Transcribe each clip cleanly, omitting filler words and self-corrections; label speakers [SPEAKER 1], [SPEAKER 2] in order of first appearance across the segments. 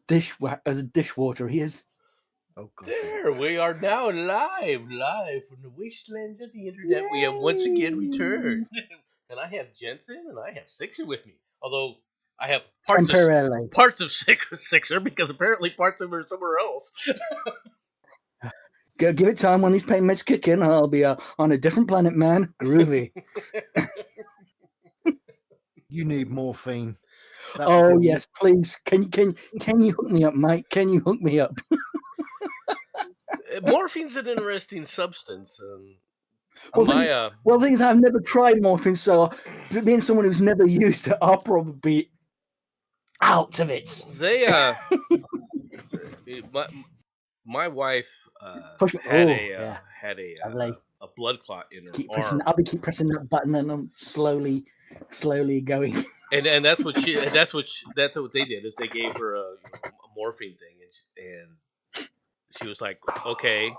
[SPEAKER 1] dishwater he is.
[SPEAKER 2] Oh God.
[SPEAKER 3] There we are now live from the wastelands of the internet. We have once again returned, and I have Jensen and I have Sixer with me. Although I have
[SPEAKER 1] Temporarily.
[SPEAKER 3] parts of Sixer because apparently parts of her are somewhere else.
[SPEAKER 1] Give it time. When these pain meds kick in, I'll be on a different planet, man. Groovy.
[SPEAKER 2] You need morphine.
[SPEAKER 1] Oh yes, please. Can you hook me up, Mike? Can you hook me up?
[SPEAKER 3] Morphine's an interesting substance.
[SPEAKER 1] Well, the thing is, I've never tried morphine, so being someone who's never used it, I'll probably be out of it.
[SPEAKER 3] They my wife had a blood clot in her arm.
[SPEAKER 1] I'll keep pressing that button, and I'm slowly going.
[SPEAKER 3] And that's what they did is they gave her a morphine thing, and she was like, okay,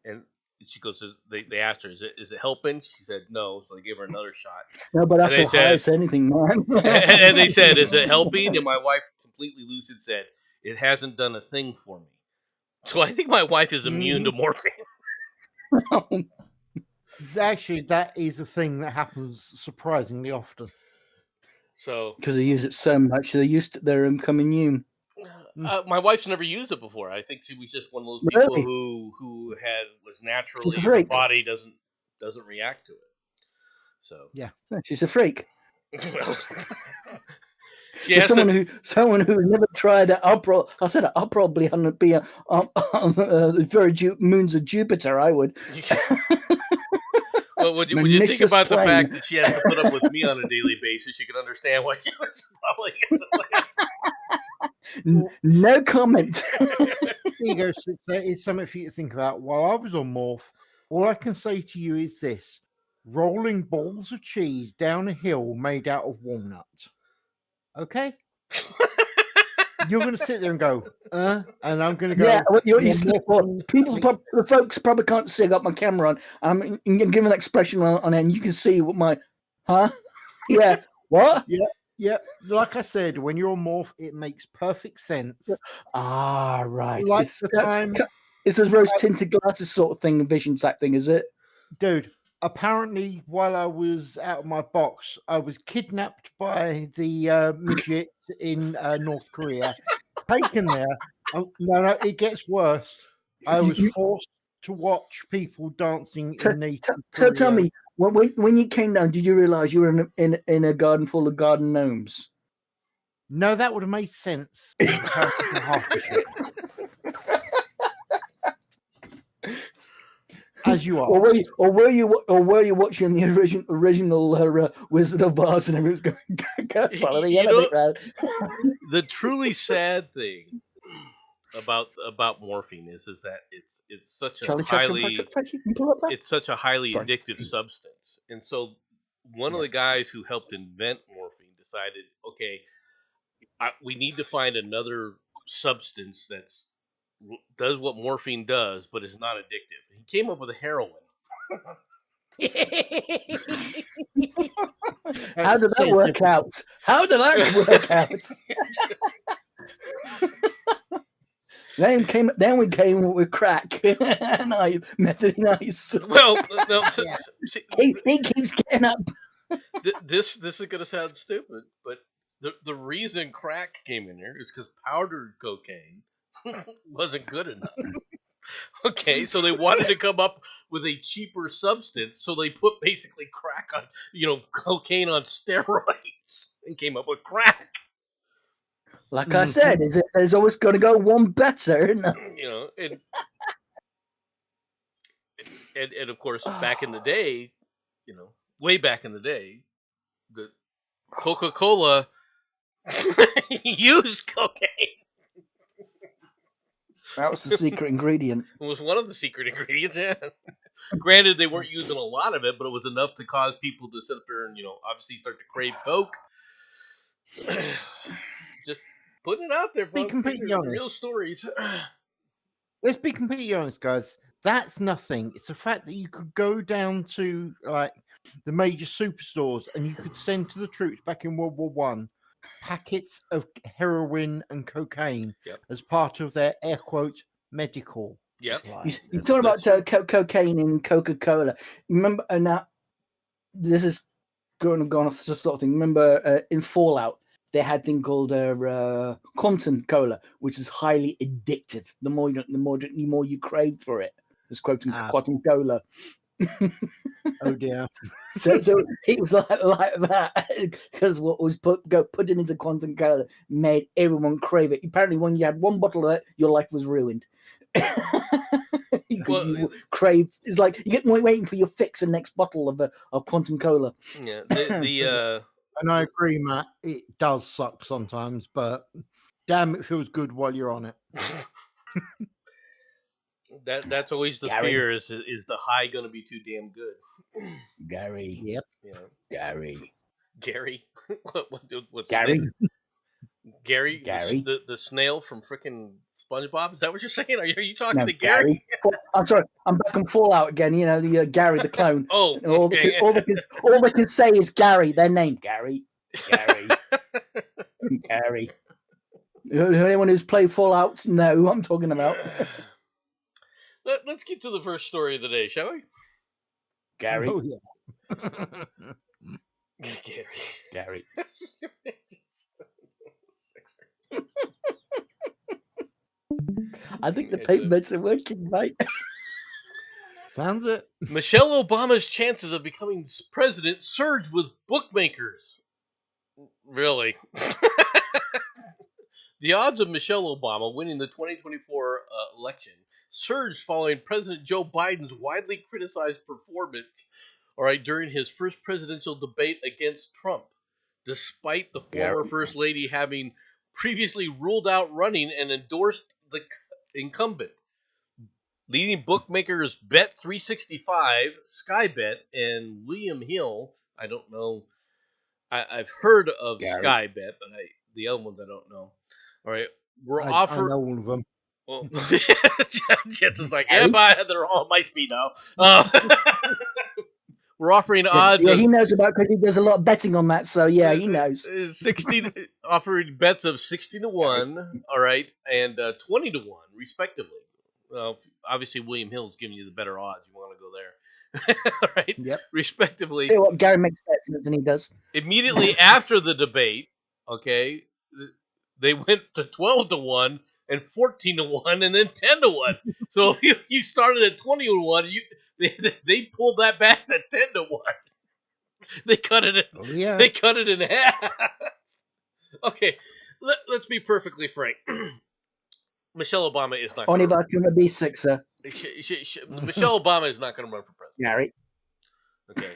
[SPEAKER 3] and she goes, they asked her, is it helping? She said no, so they gave her another shot.
[SPEAKER 1] No, but that's not high anything, man.
[SPEAKER 3] And they said, is it helping? And my wife, completely lucid, said, it hasn't done a thing for me. So I think my wife is immune to morphine.
[SPEAKER 2] Actually, that is a thing that happens surprisingly often.
[SPEAKER 3] So
[SPEAKER 1] because they use it so much, they're used to their income immune.
[SPEAKER 3] My wife's never used it before. I think she was just one of those people who was naturally, her body doesn't react to it. So
[SPEAKER 2] yeah,
[SPEAKER 1] she's a freak. Someone who never tried it. I'll probably be on the very moons of Jupiter. I would.
[SPEAKER 3] Well, when you think about the fact that she has to put up with me on a daily basis, you can understand why she was probably.
[SPEAKER 1] No comment.
[SPEAKER 2] Ego is something for you to think about. While I was on Morph, all I can say to you is this: rolling balls of cheese down a hill made out of walnuts. Okay? You're going to sit there and go, and I'm going to go.
[SPEAKER 1] Yeah, the folks probably can't see. I got my camera on. I'm giving an expression on it, and you can see what my, yeah, what?
[SPEAKER 2] Yeah. Like I said, when you're on Morph, it makes perfect sense.
[SPEAKER 1] Right.
[SPEAKER 2] Like the time.
[SPEAKER 1] It's those rose tinted glasses sort of thing, vision type thing, is it?
[SPEAKER 2] Dude, apparently, while I was out of my box, I was kidnapped by the midget in North Korea, taken there. No, it gets worse. I was forced to watch people dancing in native Korea.
[SPEAKER 1] Tell me, when you came down, did you realize you were in a garden full of garden gnomes?
[SPEAKER 2] No, that would have made sense. As you are,
[SPEAKER 1] or were you watching the original Wizard of Oz and everyone's going follow the yellow round?
[SPEAKER 3] The truly sad thing about morphine is that it's such a highly addictive substance, and so one of the guys who helped invent morphine decided, okay, we need to find another substance that does what morphine does, but is not addictive. He came up with heroin.
[SPEAKER 1] How did that work out? Then we came with crack and method nice.
[SPEAKER 3] Well, no,
[SPEAKER 1] he keeps getting up.
[SPEAKER 3] This is gonna sound stupid, but the reason crack came in here is because powdered cocaine wasn't good enough. Okay, so they wanted to come up with a cheaper substance, so they put basically crack on, cocaine on steroids, and came up with crack.
[SPEAKER 1] Like I said, there's always got to go one better, isn't
[SPEAKER 3] there? And of course, back in the day, way back in the day, the Coca-Cola used cocaine.
[SPEAKER 1] That was the secret ingredient.
[SPEAKER 3] It was one of the secret ingredients, yeah. Granted, they weren't using a lot of it, but it was enough to cause people to sit there and, obviously start to crave Coke. Just putting it out there, folks.
[SPEAKER 2] Be completely honest.
[SPEAKER 3] Real stories.
[SPEAKER 2] Let's be completely honest, guys. That's nothing. It's the fact that you could go down to, the major superstores and you could send to the troops back in World War I packets of heroin and cocaine
[SPEAKER 3] Yep.
[SPEAKER 2] as part of their air quote medical.
[SPEAKER 3] Yep.
[SPEAKER 2] supplies.
[SPEAKER 1] You're
[SPEAKER 3] That's-
[SPEAKER 1] talking about
[SPEAKER 3] that's true.
[SPEAKER 1] cocaine in Coca-Cola. Remember, now this is going off the sort of thing. Remember, in Fallout, they had a thing called Quantum Cola, which is highly addictive. The more you crave for it, it's quoting
[SPEAKER 2] Ah.
[SPEAKER 1] Quantum Cola.
[SPEAKER 2] Oh dear.
[SPEAKER 1] So it was like that because what was put into Quantum Cola made everyone crave it. Apparently, when you had one bottle of it, your life was ruined. Because
[SPEAKER 3] Well,
[SPEAKER 1] you crave, it's like you get waiting for your fix the next bottle of Quantum Cola.
[SPEAKER 3] Yeah. The
[SPEAKER 2] And I agree, Matt. It does suck sometimes, but damn, it feels good while you're on it.
[SPEAKER 3] that's always the
[SPEAKER 1] Gary.
[SPEAKER 3] fear is the high going to be too damn good?
[SPEAKER 1] Gary,
[SPEAKER 2] Yep.
[SPEAKER 3] Yeah.
[SPEAKER 1] Gary,
[SPEAKER 3] Gary. What's
[SPEAKER 1] Gary,
[SPEAKER 3] his name? Gary.
[SPEAKER 1] Gary.
[SPEAKER 3] The snail from frickin' SpongeBob. Is that what you're saying? Are you talking
[SPEAKER 1] No,
[SPEAKER 3] to Gary?
[SPEAKER 1] I'm sorry, I'm back on Fallout again. You know the Gary the clone.
[SPEAKER 3] Oh,
[SPEAKER 1] And all
[SPEAKER 3] okay.
[SPEAKER 1] all they can say is Gary. Their name, Gary, Gary, Gary. Anyone who's played Fallout know who I'm talking about.
[SPEAKER 3] Let's get to the first story of the day, shall we?
[SPEAKER 1] Gary,
[SPEAKER 2] Oh yeah.
[SPEAKER 3] Gary.
[SPEAKER 1] Gary. I think the
[SPEAKER 3] It's
[SPEAKER 1] paint meds are working, mate.
[SPEAKER 2] Sounds it.
[SPEAKER 3] Michelle Obama's chances of becoming president surge with bookmakers. Really? The odds of Michelle Obama winning the 2024 election surged following President Joe Biden's widely criticized performance, during his first presidential debate against Trump, despite the former First Lady having previously ruled out running and endorsed the incumbent. Leading bookmakers Bet365, Skybet, and William Hill. I don't know. I've heard of
[SPEAKER 1] Gary.
[SPEAKER 3] Skybet, but the other ones I don't know. All right, we're
[SPEAKER 2] I
[SPEAKER 3] offering.
[SPEAKER 2] know all of them.
[SPEAKER 3] Well, Jets is like,
[SPEAKER 1] Gary?
[SPEAKER 3] yeah, they're all my speed now. We're offering odds.
[SPEAKER 1] Yeah,
[SPEAKER 3] of,
[SPEAKER 1] he knows about because he does a lot of betting on that. So yeah, he knows.
[SPEAKER 3] 60 offering bets of 60 to 1, all right, and 20 to 1 respectively. Obviously William Hill's giving you the better odds. You want to go there. All right.
[SPEAKER 2] Yep.
[SPEAKER 3] Respectively.
[SPEAKER 1] Tell you what, Gary makes bets and he does.
[SPEAKER 3] Immediately after the debate, okay, they went to 12 to 1 and 14 to 1 and then 10 to 1. So if you started at 20 to 1, they pulled that back to 10 to 1. They cut it in,
[SPEAKER 2] Oh yeah.
[SPEAKER 3] they cut it in half. Okay, let's be perfectly frank. Michelle Obama is not
[SPEAKER 1] Only if
[SPEAKER 3] gonna,
[SPEAKER 1] I can be sixer,
[SPEAKER 3] Michelle Obama is not going to run for president.
[SPEAKER 1] Gary.
[SPEAKER 3] Okay.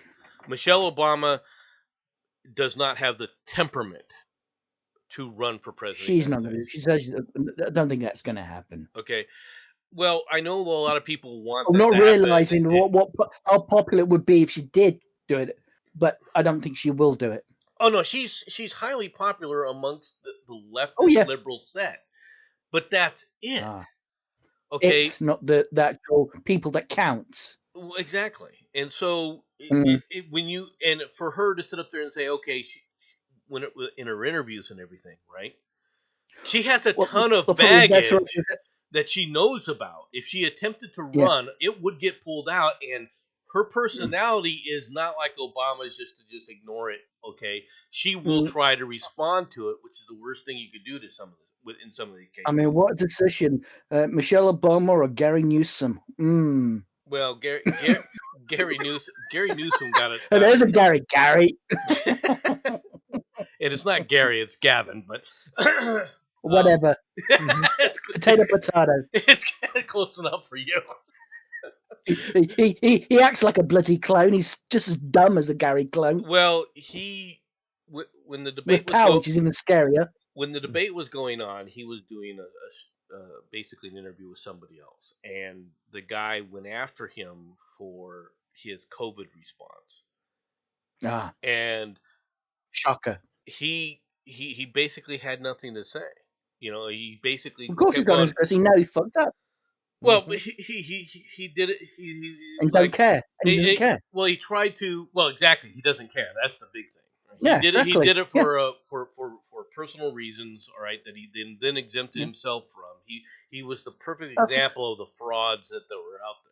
[SPEAKER 3] Michelle Obama does not have the temperament to run for president.
[SPEAKER 1] She's
[SPEAKER 3] of
[SPEAKER 1] not
[SPEAKER 3] the
[SPEAKER 1] going to.
[SPEAKER 3] United
[SPEAKER 1] She says, I don't think that's going to happen.
[SPEAKER 3] States. Okay. Well, I know a lot of people want
[SPEAKER 1] I'm
[SPEAKER 3] that
[SPEAKER 1] not
[SPEAKER 3] to happen.
[SPEAKER 1] realizing how popular it would be if she did do it, but I don't think she will do it.
[SPEAKER 3] Oh no, she's highly popular amongst the left liberal set, but that's it. Okay,
[SPEAKER 1] It's not the actual people that counts.
[SPEAKER 3] Exactly, and so for her to sit up there and say, okay, in her interviews and everything, right? She has a ton of baggage that she knows about. If she attempted to run, it would get pulled out, and her personality is not like Obama's, just to ignore it. Okay, she will try to respond to it, which is the worst thing you could do to in some of these cases.
[SPEAKER 1] I mean, what decision? Michelle Obama or Gary Newsom?
[SPEAKER 3] Well, Gary Newsom got it.
[SPEAKER 1] There's a Gary.
[SPEAKER 3] And it's not Gary, it's Gavin, but
[SPEAKER 1] whatever. Potato.
[SPEAKER 3] It's close enough for you.
[SPEAKER 1] He acts like a bloody clone. He's just as dumb as a Gary clone.
[SPEAKER 3] Well, when the debate
[SPEAKER 1] with power, which is even scarier.
[SPEAKER 3] When the debate was going on, he was doing basically an interview with somebody else, and the guy went after him for his COVID response. And
[SPEAKER 1] shocker.
[SPEAKER 3] He basically had nothing to say. He basically.
[SPEAKER 1] Of course, he got his because he knows he fucked up.
[SPEAKER 3] Well, he did it. He
[SPEAKER 1] don't care. And he doesn't care.
[SPEAKER 3] Well, he tried to. Well, exactly. He doesn't care. That's the big thing. Right?
[SPEAKER 1] Yeah,
[SPEAKER 3] He
[SPEAKER 1] exactly.
[SPEAKER 3] He did it for personal reasons, all right, that he then exempted
[SPEAKER 1] Yeah.
[SPEAKER 3] himself from. He was the perfect
[SPEAKER 1] That's-
[SPEAKER 3] example of the frauds that were out there.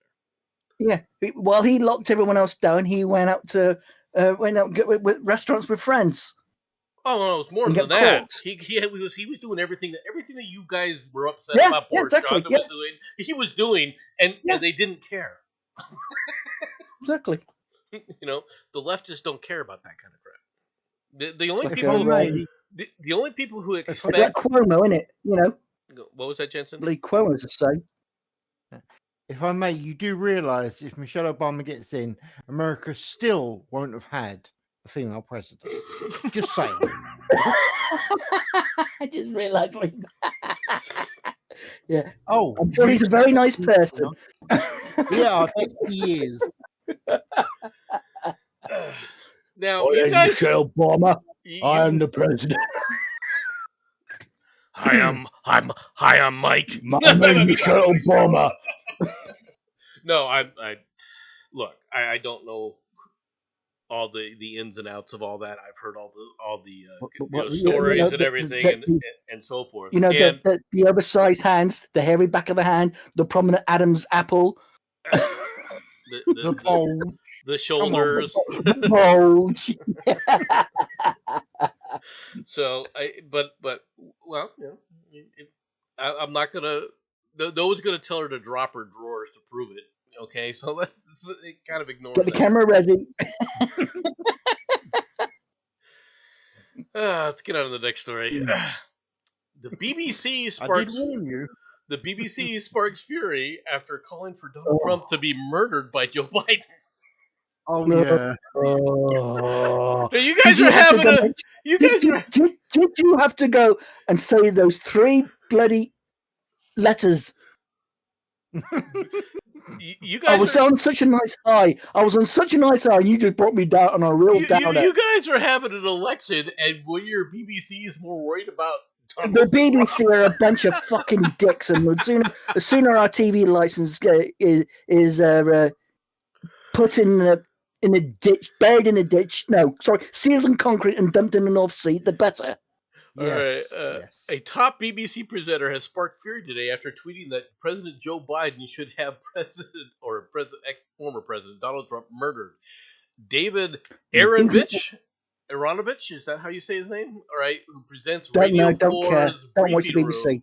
[SPEAKER 1] Yeah, while he locked everyone else down, he went out with restaurants with friends.
[SPEAKER 3] Oh no, it was more
[SPEAKER 1] And
[SPEAKER 3] than
[SPEAKER 1] get
[SPEAKER 3] that.
[SPEAKER 1] caught.
[SPEAKER 3] He was doing everything that you guys were upset
[SPEAKER 1] Yeah,
[SPEAKER 3] about.
[SPEAKER 1] yeah,
[SPEAKER 3] Boris
[SPEAKER 1] exactly,
[SPEAKER 3] Johnson
[SPEAKER 1] yeah.
[SPEAKER 3] was doing. He was doing, and they didn't care.
[SPEAKER 1] Exactly.
[SPEAKER 3] You know, the leftists don't care about that kind of crap. The only
[SPEAKER 1] like,
[SPEAKER 3] people
[SPEAKER 2] may,
[SPEAKER 3] the only people who
[SPEAKER 1] It's like
[SPEAKER 3] expect
[SPEAKER 1] Cuomo, isn't it? You know,
[SPEAKER 3] what was that, Jensen?
[SPEAKER 1] I believe Cuomo's the same.
[SPEAKER 2] if I may, you do realise if Michelle Obama gets in, America still won't have had a female president. Just saying.
[SPEAKER 1] I just realised. Yeah.
[SPEAKER 2] Oh,
[SPEAKER 1] I'm sure he's a very nice person.
[SPEAKER 2] Yeah, I bet he is.
[SPEAKER 3] Now, you guys,
[SPEAKER 1] Michelle Obama. I am
[SPEAKER 3] you,
[SPEAKER 1] the president.
[SPEAKER 3] hi, I'm Mike.
[SPEAKER 1] My name's Michelle Obama.
[SPEAKER 3] No, I look, I don't know all the ins and outs of all that. I've heard all the stories and everything and so forth.
[SPEAKER 1] You know,
[SPEAKER 3] and
[SPEAKER 1] the oversized hands, the hairy back of the hand, the prominent Adam's apple,
[SPEAKER 2] The bulge.
[SPEAKER 3] the shoulders.
[SPEAKER 1] the bulge.
[SPEAKER 3] So but well, you know, I'm not gonna. No one's gonna tell her to drop her drawers to prove it. Okay, so let's kind of ignore
[SPEAKER 1] Get the
[SPEAKER 3] that.
[SPEAKER 1] camera ready.
[SPEAKER 3] Let's get on to the next story. The BBC
[SPEAKER 2] I
[SPEAKER 3] sparks.
[SPEAKER 2] did warn you.
[SPEAKER 3] The BBC sparks fury after calling for Donald Trump to be murdered by Joe Biden.
[SPEAKER 2] Oh yeah.
[SPEAKER 1] Oh.
[SPEAKER 3] Now, you guys are having a. You guys are.
[SPEAKER 1] Did you have to go and say those 3 bloody letters?
[SPEAKER 3] You
[SPEAKER 1] I
[SPEAKER 3] guys
[SPEAKER 1] was
[SPEAKER 3] are,
[SPEAKER 1] on such a nice high. I was on such a nice high, and you just brought me down on a real downer.
[SPEAKER 3] you guys are having an election, and when your BBC is more worried about Donald
[SPEAKER 1] The BBC are a bunch of fucking dicks, and the sooner our TV license is put in the ditch, buried in the ditch. No, sorry, sealed in concrete and dumped in the North Sea, the better.
[SPEAKER 2] Yes,
[SPEAKER 3] yes. A top BBC presenter has sparked fury today after tweeting that President Joe Biden should have former President Donald Trump murdered. David Aaronovich, is that how you say his name? All right, who presents Radio 4's
[SPEAKER 1] Don't watch
[SPEAKER 3] Briefing
[SPEAKER 1] BBC.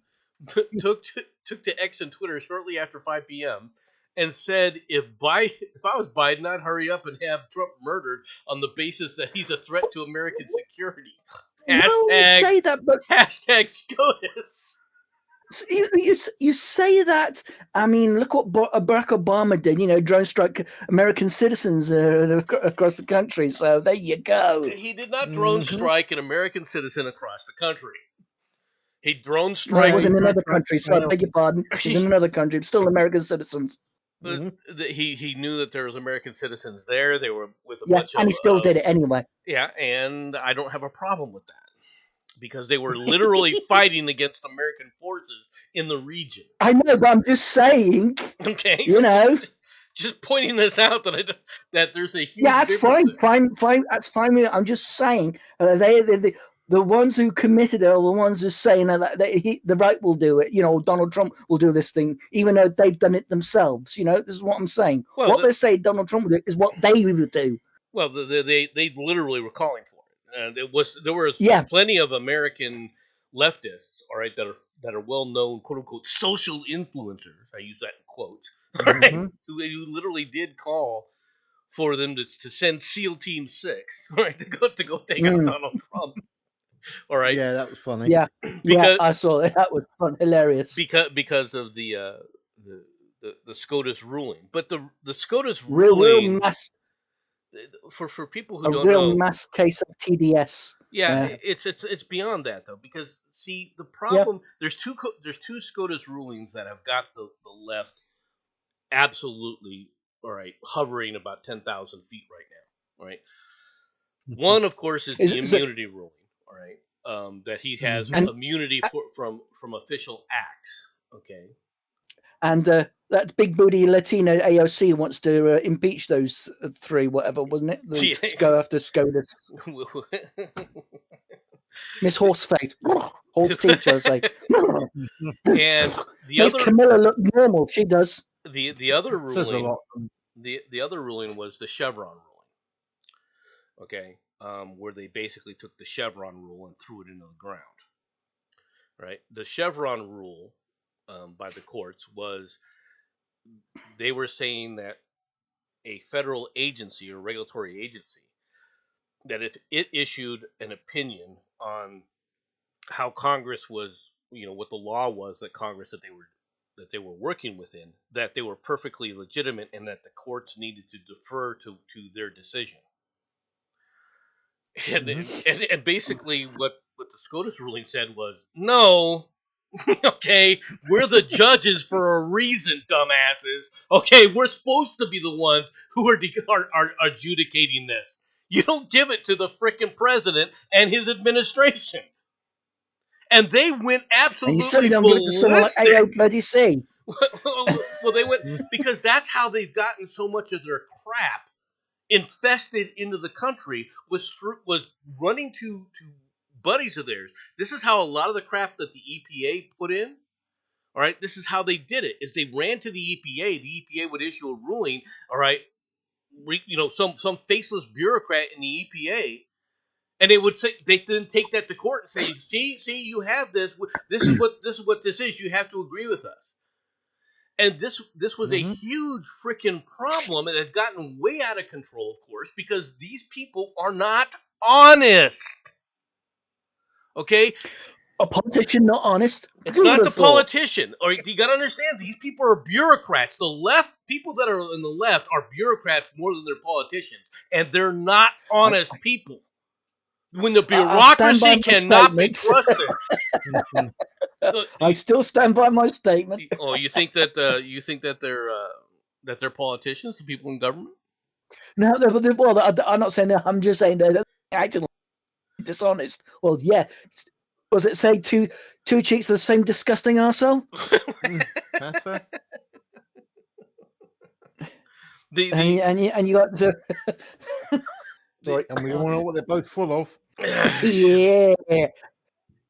[SPEAKER 3] Room, took to X and Twitter shortly after 5 p.m. and said, if I was Biden, I'd hurry up and have Trump murdered on the basis that he's a threat to American security.
[SPEAKER 1] Say that, but
[SPEAKER 3] Hashtag SCOTUS.
[SPEAKER 1] you say that. I mean, look what Barack Obama did. You know, drone strike American citizens across the country. So there you go.
[SPEAKER 3] He did not drone strike an American citizen across the country. He drone strike.
[SPEAKER 1] No, it was in another country. So I beg your pardon. It was in another country. It's still American citizens.
[SPEAKER 3] He knew that there was American citizens there. They were with a bunch of...
[SPEAKER 1] and he still did it anyway.
[SPEAKER 3] Yeah, and I don't have a problem with that. Because they were literally fighting against American forces in the region.
[SPEAKER 1] I know, but I'm just saying.
[SPEAKER 3] Okay.
[SPEAKER 1] You know.
[SPEAKER 3] Just pointing this out that there's a huge
[SPEAKER 1] that's fine. That's fine. I'm just saying the ones who committed it are the ones who are saying that the right will do it. You know, Donald Trump will do this thing, even though they've done it themselves. You know, this is what I'm saying. Well, what they say Donald Trump will do is what they would do.
[SPEAKER 3] Well, they literally were calling for it. There was plenty of American leftists, all right, that are well known, quote unquote, social influencers. I use that in quotes, right? Who literally did call for them to send SEAL Team 6, right, to go take out Donald Trump. All right.
[SPEAKER 2] Yeah, that was funny.
[SPEAKER 1] Yeah, I saw it. That was fun, hilarious.
[SPEAKER 3] Because of the SCOTUS ruling, but the SCOTUS ruling,
[SPEAKER 1] real mass,
[SPEAKER 3] for people who don't
[SPEAKER 1] know,
[SPEAKER 3] know,
[SPEAKER 1] mass case of TDS.
[SPEAKER 3] Yeah, it's beyond that though, because see the problem. There's two SCOTUS rulings that have got the left absolutely hovering about 10,000 feet right now. All right. One, of course, is the immunity ruling. All right, that he has immunity from official acts. Okay.
[SPEAKER 1] And that big booty Latino AOC wants to impeach those three, whatever, wasn't it?
[SPEAKER 3] Yeah.
[SPEAKER 1] To go after SCOTUS. Miss Horseface. Horse teeth, shall I say.
[SPEAKER 3] And the
[SPEAKER 1] Makes
[SPEAKER 3] other
[SPEAKER 1] Camilla look normal. She does.
[SPEAKER 3] the other
[SPEAKER 2] Says a
[SPEAKER 3] ruling,
[SPEAKER 2] lot.
[SPEAKER 3] the other ruling was the Chevron ruling. Okay, where they basically took the Chevron rule and threw it into the ground. Right, the Chevron rule by the courts was they were saying that a federal agency or regulatory agency, that if it issued an opinion on how Congress was, what the law was that Congress that they were working within, that they were perfectly legitimate and that the courts needed to defer to their decision. And basically what the SCOTUS ruling said was, no, okay, we're the judges for a reason, dumbasses. Okay, we're supposed to be the ones who are adjudicating this. You don't give it to the frickin' president and his administration. And they went absolutely
[SPEAKER 1] And you certainly don't give it to someone like AO bloody C.
[SPEAKER 3] Well, they went because that's how they've gotten so much of their crap infested into the country was running to buddies of theirs. This is how a lot of the crap that the EPA put in. All right, this is how they did it: is they ran to the EPA. The EPA would issue a ruling. All right, some faceless bureaucrat in the EPA. And they would say they then take that to court and say, "See, you have this. This is what this is. You have to agree with us." And this was a huge freaking problem. It had gotten way out of control, of course, because these people are not honest. Okay,
[SPEAKER 1] A politician not honest?
[SPEAKER 3] it's not the politician. Or you got to understand, these people are bureaucrats. The left people that are in the left are bureaucrats more than they're politicians, and they're not honest people. When the bureaucracy cannot be trusted.
[SPEAKER 1] I still stand by my statement.
[SPEAKER 3] Oh, you think that they're politicians, the people in government?
[SPEAKER 1] No, well, I'm not saying that. I'm just saying they're acting dishonest. Well, yeah. Was it say two cheeks of the same disgusting arsehole?
[SPEAKER 2] That's fair.
[SPEAKER 1] And you got to.
[SPEAKER 2] Sorry, and we all know what they're both full of.
[SPEAKER 1] Yeah,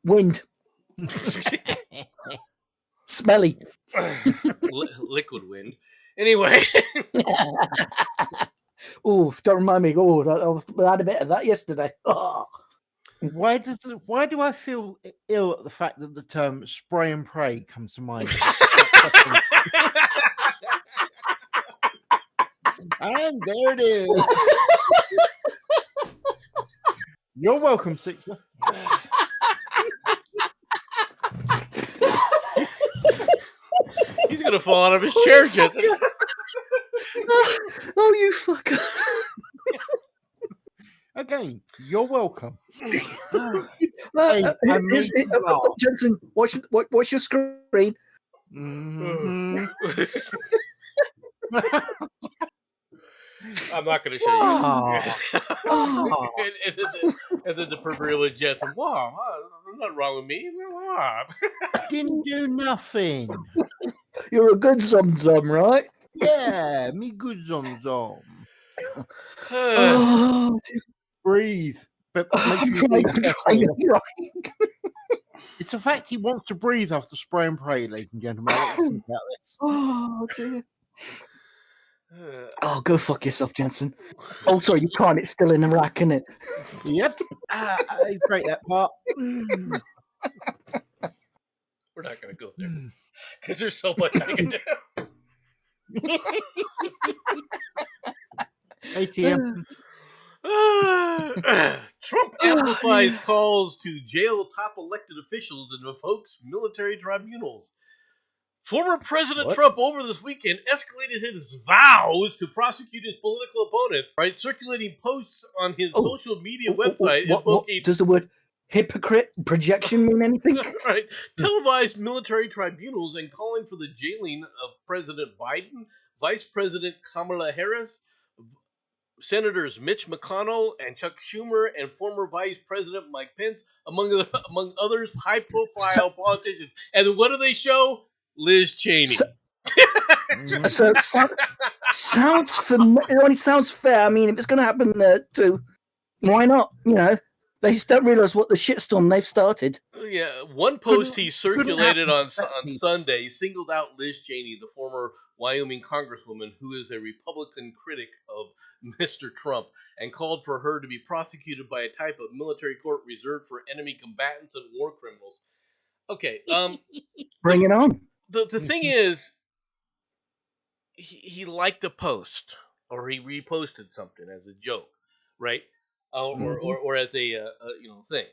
[SPEAKER 1] wind, smelly,
[SPEAKER 3] liquid wind. Anyway.
[SPEAKER 1] Oh, don't remind me. Oh, I had a bit of that yesterday. Oh.
[SPEAKER 2] Why do I feel ill at the fact that the term spray and pray comes to mind? And there it is. You're welcome, Sixer.
[SPEAKER 3] He's gonna fall out of his chair, Jensen.
[SPEAKER 1] Oh, you fucker.
[SPEAKER 2] Again, you're welcome.
[SPEAKER 1] Jensen, watch your screen.
[SPEAKER 2] Mm-hmm.
[SPEAKER 3] I'm not going to show you. And then the proverbial Jensen. Wow, there's nothing wrong with me.
[SPEAKER 2] Didn't do nothing.
[SPEAKER 1] You're a good zom, right?
[SPEAKER 2] Yeah, me good zom.
[SPEAKER 1] Oh,
[SPEAKER 2] breathe. But
[SPEAKER 1] I'm trying.
[SPEAKER 2] It's the fact he wants to breathe after spray and pray, ladies and gentlemen. Think about this.
[SPEAKER 1] Oh, dear. Oh, go fuck yourself, Jensen. Oh, sorry, you can't. It's still in Iraq, isn't it?
[SPEAKER 2] Yep. Great, that part.
[SPEAKER 3] We're not going to go there because there's so much I can do.
[SPEAKER 2] ATM.
[SPEAKER 3] Trump amplifies calls to jail top elected officials and invokes military tribunals. Former President Trump over this weekend escalated his vows to prosecute his political opponents, right? Circulating posts on his social media website invoking...
[SPEAKER 1] Does the word hypocrite projection mean anything?
[SPEAKER 3] Right. Televised military tribunals and calling for the jailing of President Biden, Vice President Kamala Harris, Senators Mitch McConnell and Chuck Schumer, and former Vice President Mike Pence, among others, high-profile politicians. And what do they show? Liz Cheney.
[SPEAKER 2] Mhm.
[SPEAKER 1] So sounds it only sounds fair. I mean, if it's going to happen too, why not? They just don't realize what the shitstorm they've started.
[SPEAKER 3] Yeah, one
[SPEAKER 2] Couldn't-
[SPEAKER 3] post he
[SPEAKER 2] couldn't
[SPEAKER 3] circulated
[SPEAKER 2] happen
[SPEAKER 3] on
[SPEAKER 2] to better
[SPEAKER 3] on
[SPEAKER 2] people.
[SPEAKER 3] Sunday singled out Liz Cheney, the former Wyoming congresswoman who is a Republican critic of Mr. Trump, and called for her to be prosecuted by a type of military court reserved for enemy combatants and war criminals. Okay,
[SPEAKER 1] Bring it on.
[SPEAKER 3] the thing is, he liked a post or he reposted something as a joke, right? Or as a thing.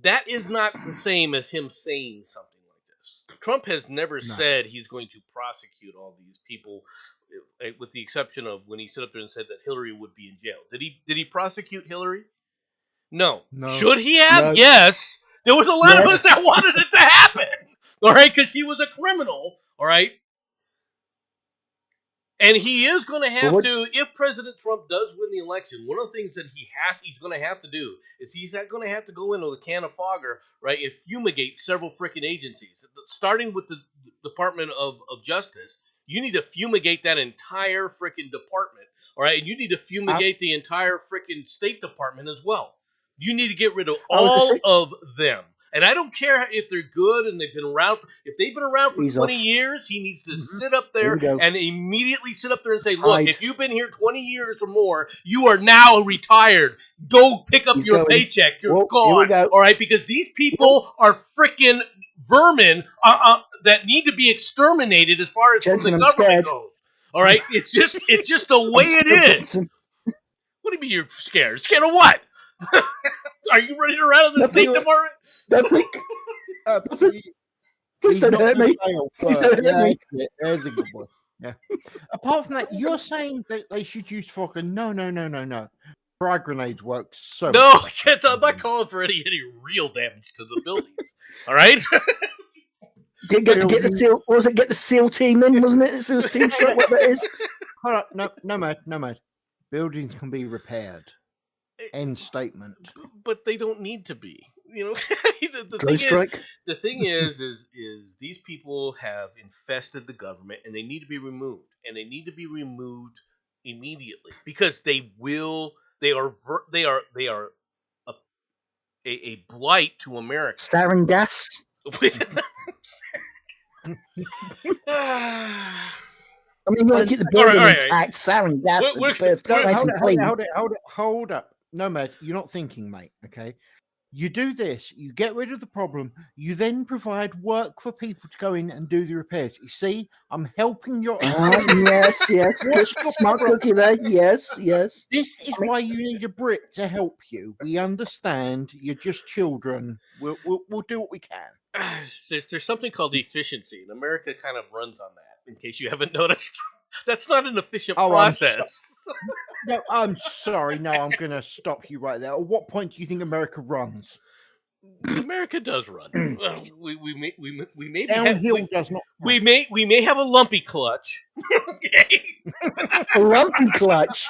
[SPEAKER 3] That is not the same as him saying something like this. Trump has never
[SPEAKER 2] No.
[SPEAKER 3] said he's going to prosecute all these people, with the exception of when he stood up there and said that Hillary would be in jail. Did he prosecute Hillary? No.
[SPEAKER 2] No.
[SPEAKER 3] Should he have?
[SPEAKER 1] No.
[SPEAKER 3] Yes. There was a lot of us
[SPEAKER 1] Yes.
[SPEAKER 3] that wanted it to happen. All right, because he was a criminal. All right. And he is going to have to, if President Trump does win the election, one of the things that he's going to have to do is he's going to have to go in with a can of fogger, right, and fumigate several freaking agencies, starting with the Department of Justice. You need to fumigate that entire freaking department, all right, and you need to fumigate the entire freaking State Department as well. You need to get rid of all of them. And I don't care if they're good and they've been around. If they've been around for 20 years, he needs to sit up there and immediately sit up there and say, look, if you've been here 20 years or more, you are now retired. Go pick up your paycheck. You're gone. All right? Because these people are freaking vermin that need to be exterminated as far as from the government goes. All right? It's just the way it is. What do you mean you're scared? Scared of what? Are you ready to rattle the State Department?
[SPEAKER 1] Nothing. Please don't hurt me. Please don't hurt me.
[SPEAKER 2] There's a good one. Yeah. Apart from that, you're saying that they should use fog. No. Frag grenades work so.
[SPEAKER 3] No, I'm not calling for any real damage to the buildings. All right.
[SPEAKER 1] Get the SEAL. What was it? Get the SEAL team in, wasn't it? SEAL team shot. What that is?
[SPEAKER 2] Hold on. No, mate. Buildings can be repaired. End statement.
[SPEAKER 3] But they don't need to be. The thing is these people have infested the government, and they need to be removed, and they need to be removed immediately because they are a blight to America.
[SPEAKER 1] Sarin gas. I mean, you want to keep the building intact. Sarin gas.
[SPEAKER 2] Hold up. No, mate, you're not thinking, mate. Okay, you do this. You get rid of the problem. You then provide work for people to go in and do the repairs. You see, I'm helping your.
[SPEAKER 1] Yes. Good, smart cookie there. Yes.
[SPEAKER 2] This is why you need a Brit to help you. We understand. You're just children. We'll do what we can.
[SPEAKER 3] There's something called efficiency, and America kind of runs on that. In case you haven't noticed, that's not an efficient process.
[SPEAKER 2] No, I'm sorry. No, I'm going to stop you right there. At what point do you think America runs?
[SPEAKER 3] America does run. We may
[SPEAKER 2] downhill does not.
[SPEAKER 3] We may have a lumpy clutch. Okay.
[SPEAKER 1] A lumpy clutch.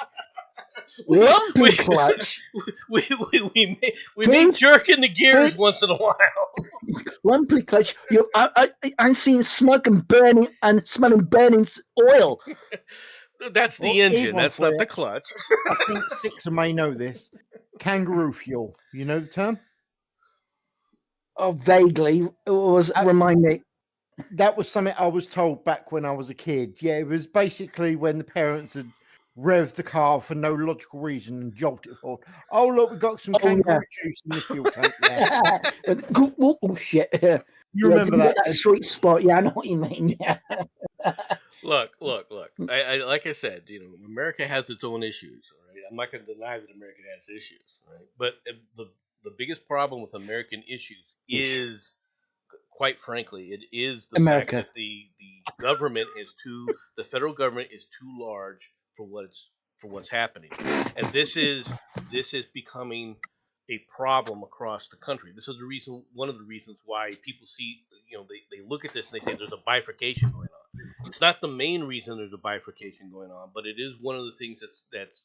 [SPEAKER 1] Lumpy clutch.
[SPEAKER 3] We may jerk in the gears once in a while.
[SPEAKER 1] Lumpy clutch. I'm seeing smoke and burning and smelling burning oil.
[SPEAKER 3] That's the engine. That's not the clutch.
[SPEAKER 2] I think Sixer may know this. Kangaroo fuel. You know the term?
[SPEAKER 1] Oh, vaguely. Remind me.
[SPEAKER 2] That was something I was told back when I was a kid. Yeah, it was basically when the parents had revved the car for no logical reason and jolted it forward. Oh, look, we got some kangaroo juice in the fuel tank. Yeah.
[SPEAKER 1] Oh, shit.
[SPEAKER 2] You remember that
[SPEAKER 1] sweet spot? Yeah, I know what you mean. Yeah.
[SPEAKER 3] Look. I like I said, America has its own issues. Right? I'm not going to deny that America has issues, right? But the biggest problem with American issues is, quite frankly, it is the fact that the government the federal government is too large for what's happening, and this is becoming a problem across the country. This is one of the reasons why people see, they look at this and they say there's a bifurcation going on. It's not the main reason there's a bifurcation going on, but it is one of the things that's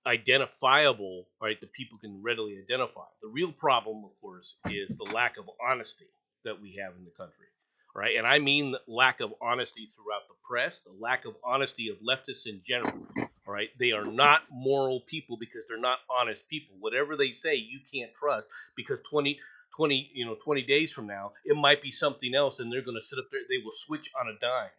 [SPEAKER 3] identifiable, right? That people can readily identify. The real problem, of course, is the lack of honesty that we have in the country. right? And I mean the lack of honesty throughout the press, the lack of honesty of leftists in general. All right, they are not moral people because they're not honest people. Whatever they say, you can't trust because 20 days from now, it might be something else, and they're going to sit up there. They will switch on a dime.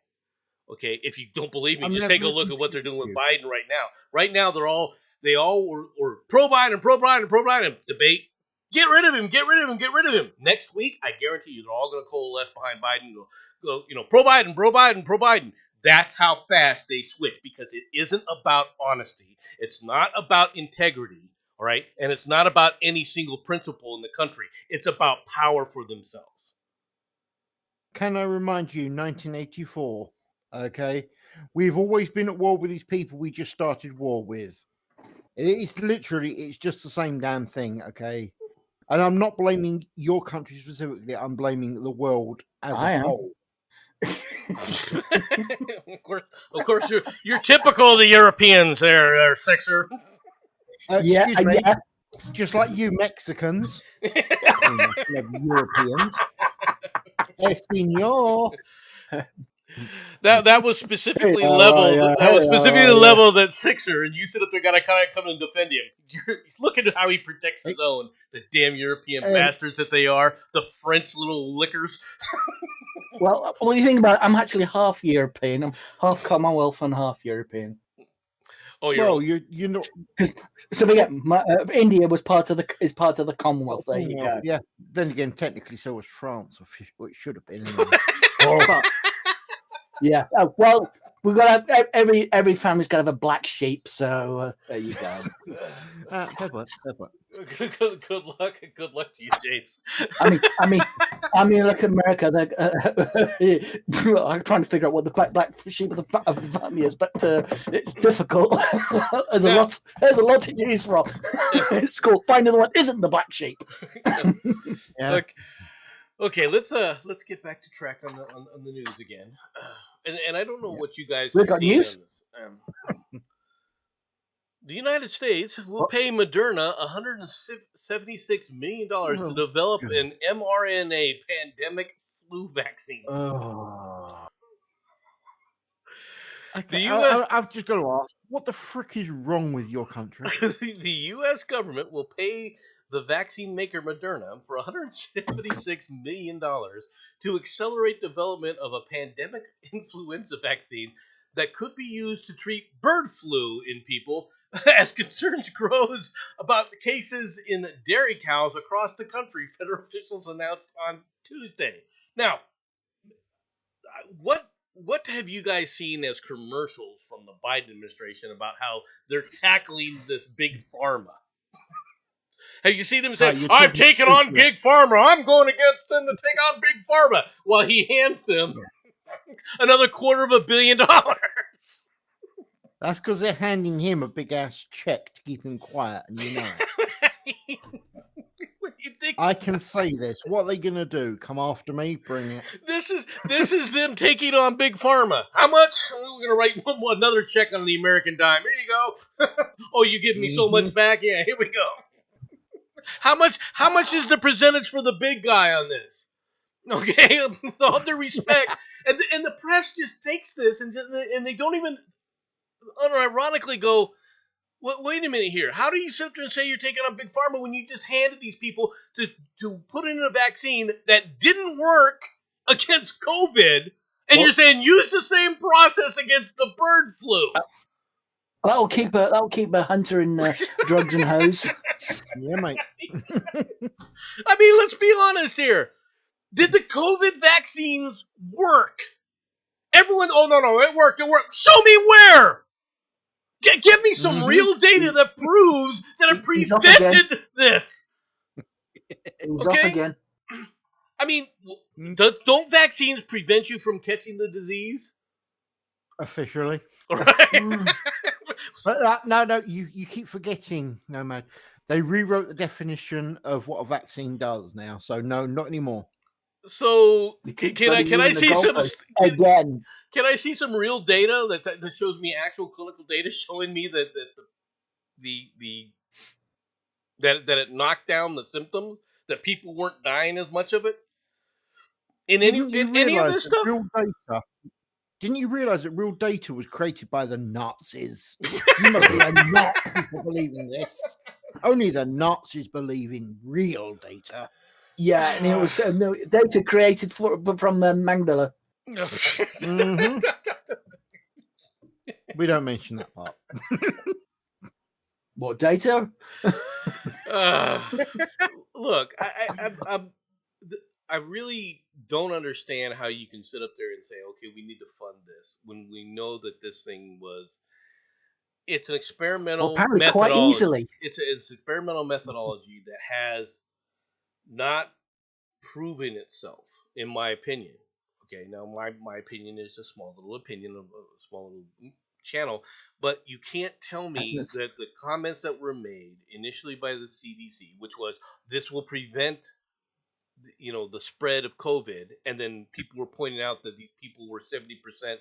[SPEAKER 3] Okay, if you don't believe me,
[SPEAKER 2] I'm
[SPEAKER 3] just
[SPEAKER 2] never
[SPEAKER 3] take a
[SPEAKER 2] gonna
[SPEAKER 3] look at what they're doing with
[SPEAKER 2] you.
[SPEAKER 3] Biden right now. Right now, they all were pro Biden, pro Biden, pro Biden debate. Get rid of him, get rid of him, get rid of him. Next week, I guarantee you, they're all going to coalesce behind Biden. Go, pro Biden, pro Biden, pro Biden. That's how fast they switch because it isn't about honesty. It's not about integrity, all right? And it's not about any single principle in the country. It's about power for themselves.
[SPEAKER 2] Can I remind you, 1984? Okay, we've always been at war with these people we just started war with. It's just the same damn thing. Okay, and I'm not blaming your country specifically. I'm blaming the world as
[SPEAKER 1] I
[SPEAKER 2] a
[SPEAKER 1] am.
[SPEAKER 2] whole.
[SPEAKER 3] of course, you're typical of the Europeans, there, Sixer.
[SPEAKER 1] Yeah,
[SPEAKER 2] Excuse me,
[SPEAKER 1] yeah.
[SPEAKER 2] just like you Mexicans, Europeans. Senor.
[SPEAKER 3] That was specifically
[SPEAKER 1] Yeah,
[SPEAKER 3] leveled.
[SPEAKER 1] yeah,
[SPEAKER 3] That was
[SPEAKER 1] yeah,
[SPEAKER 3] specifically
[SPEAKER 1] yeah.
[SPEAKER 3] leveled at Sixer, and you sit up there, gotta kind of come and defend him. Look at how he protects his own. The damn European bastards that they are. The French little lickers.
[SPEAKER 1] Well, when you think about it, I'm actually half European. I'm half Commonwealth and half European.
[SPEAKER 3] Oh,
[SPEAKER 2] Well, you're not.
[SPEAKER 1] So forget India was part of the Commonwealth. There you go.
[SPEAKER 2] Yeah. Then again, technically, so was France, or it should have been. Anyway. But
[SPEAKER 1] Yeah. Well, we've got to have, every family's got to have a black sheep. So there you go.
[SPEAKER 2] fair point.
[SPEAKER 3] Good luck to you, James.
[SPEAKER 1] I mean, look at America. I'm trying to figure out what the black sheep of the family is, but it's difficult. There's a lot to choose from. It's cool. Finding the one isn't the black sheep.
[SPEAKER 2] Yeah.
[SPEAKER 3] Look, okay, let's get back to track on the news again. And I don't know what you guys
[SPEAKER 1] We've got news.
[SPEAKER 3] On this. The United States will pay Moderna $176 million to develop an mRNA pandemic flu vaccine.
[SPEAKER 2] Okay, I've just got to ask, what the frick is wrong with your country?
[SPEAKER 3] The U.S. government will pay the vaccine maker Moderna for $176 million to accelerate development of a pandemic influenza vaccine that could be used to treat bird flu in people as concerns grows about the cases in dairy cows across the country, federal officials announced on Tuesday. Now, what have you guys seen as commercials from the Biden administration about how they're tackling this big pharma? Have you seen him say, "I'm taking on big pharma. I'm going against them to take on big pharma," while he hands them another $250 million?
[SPEAKER 2] That's because they're handing him a big ass check to keep him quiet, and you know it.
[SPEAKER 3] You think
[SPEAKER 2] I can say this. What are they gonna do? Come after me? Bring it.
[SPEAKER 3] this is them taking on big pharma? How much? We're gonna write another check on the American dime. Here you go. Oh, you give me so much back? Yeah, here we go. How much is the percentage for the big guy on this? Okay, with all due respect, and the press just takes this and they don't even unironically go, wait a minute here. How do you sit there and say you're taking on big pharma when you just handed these people to put in a vaccine that didn't work against COVID, and you're saying use the same process against the bird flu?
[SPEAKER 1] That'll keep a hunter in drugs and hose.
[SPEAKER 2] Yeah, mate.
[SPEAKER 3] I mean, let's be honest here. Did the COVID vaccines work? Everyone, oh no, it worked. Show me where. Give me some real data that proves that it prevented this.
[SPEAKER 1] It was off again.
[SPEAKER 3] I mean, don't vaccines prevent you from catching the disease?
[SPEAKER 2] Officially.
[SPEAKER 3] Right?
[SPEAKER 2] But no, you keep forgetting, Nomad. They rewrote the definition of what a vaccine does now. So no, not anymore.
[SPEAKER 3] So can I see some
[SPEAKER 1] again?
[SPEAKER 3] Can I see some real data that shows me actual clinical data showing me that that it knocked down the symptoms, that people weren't dying as much of it?
[SPEAKER 2] Didn't you
[SPEAKER 3] in any of
[SPEAKER 2] realise
[SPEAKER 3] this
[SPEAKER 2] that
[SPEAKER 3] stuff?
[SPEAKER 2] real data? Didn't you realise that real data was created by the Nazis? You must be a Nazi for believing this. Only the Nazis believe in real data.
[SPEAKER 1] Yeah, and it was no, data created from Mangala.
[SPEAKER 3] No.
[SPEAKER 2] Mhm. We don't mention that part.
[SPEAKER 1] What data?
[SPEAKER 3] Look, I really don't understand how you can sit up there and say, okay, we need to fund this when we know that this thing it's an
[SPEAKER 1] Well,
[SPEAKER 3] experimental
[SPEAKER 1] apparently quite
[SPEAKER 3] methodology.
[SPEAKER 1] easily.
[SPEAKER 3] It's an experimental methodology that has not proven itself, in my opinion. Okay, now my opinion is a small little opinion of a small little channel, but you can't tell me
[SPEAKER 1] That's-
[SPEAKER 3] that the comments that were made initially by the CDC, which was this will prevent the spread of COVID, and then people were pointing out that these people were 70%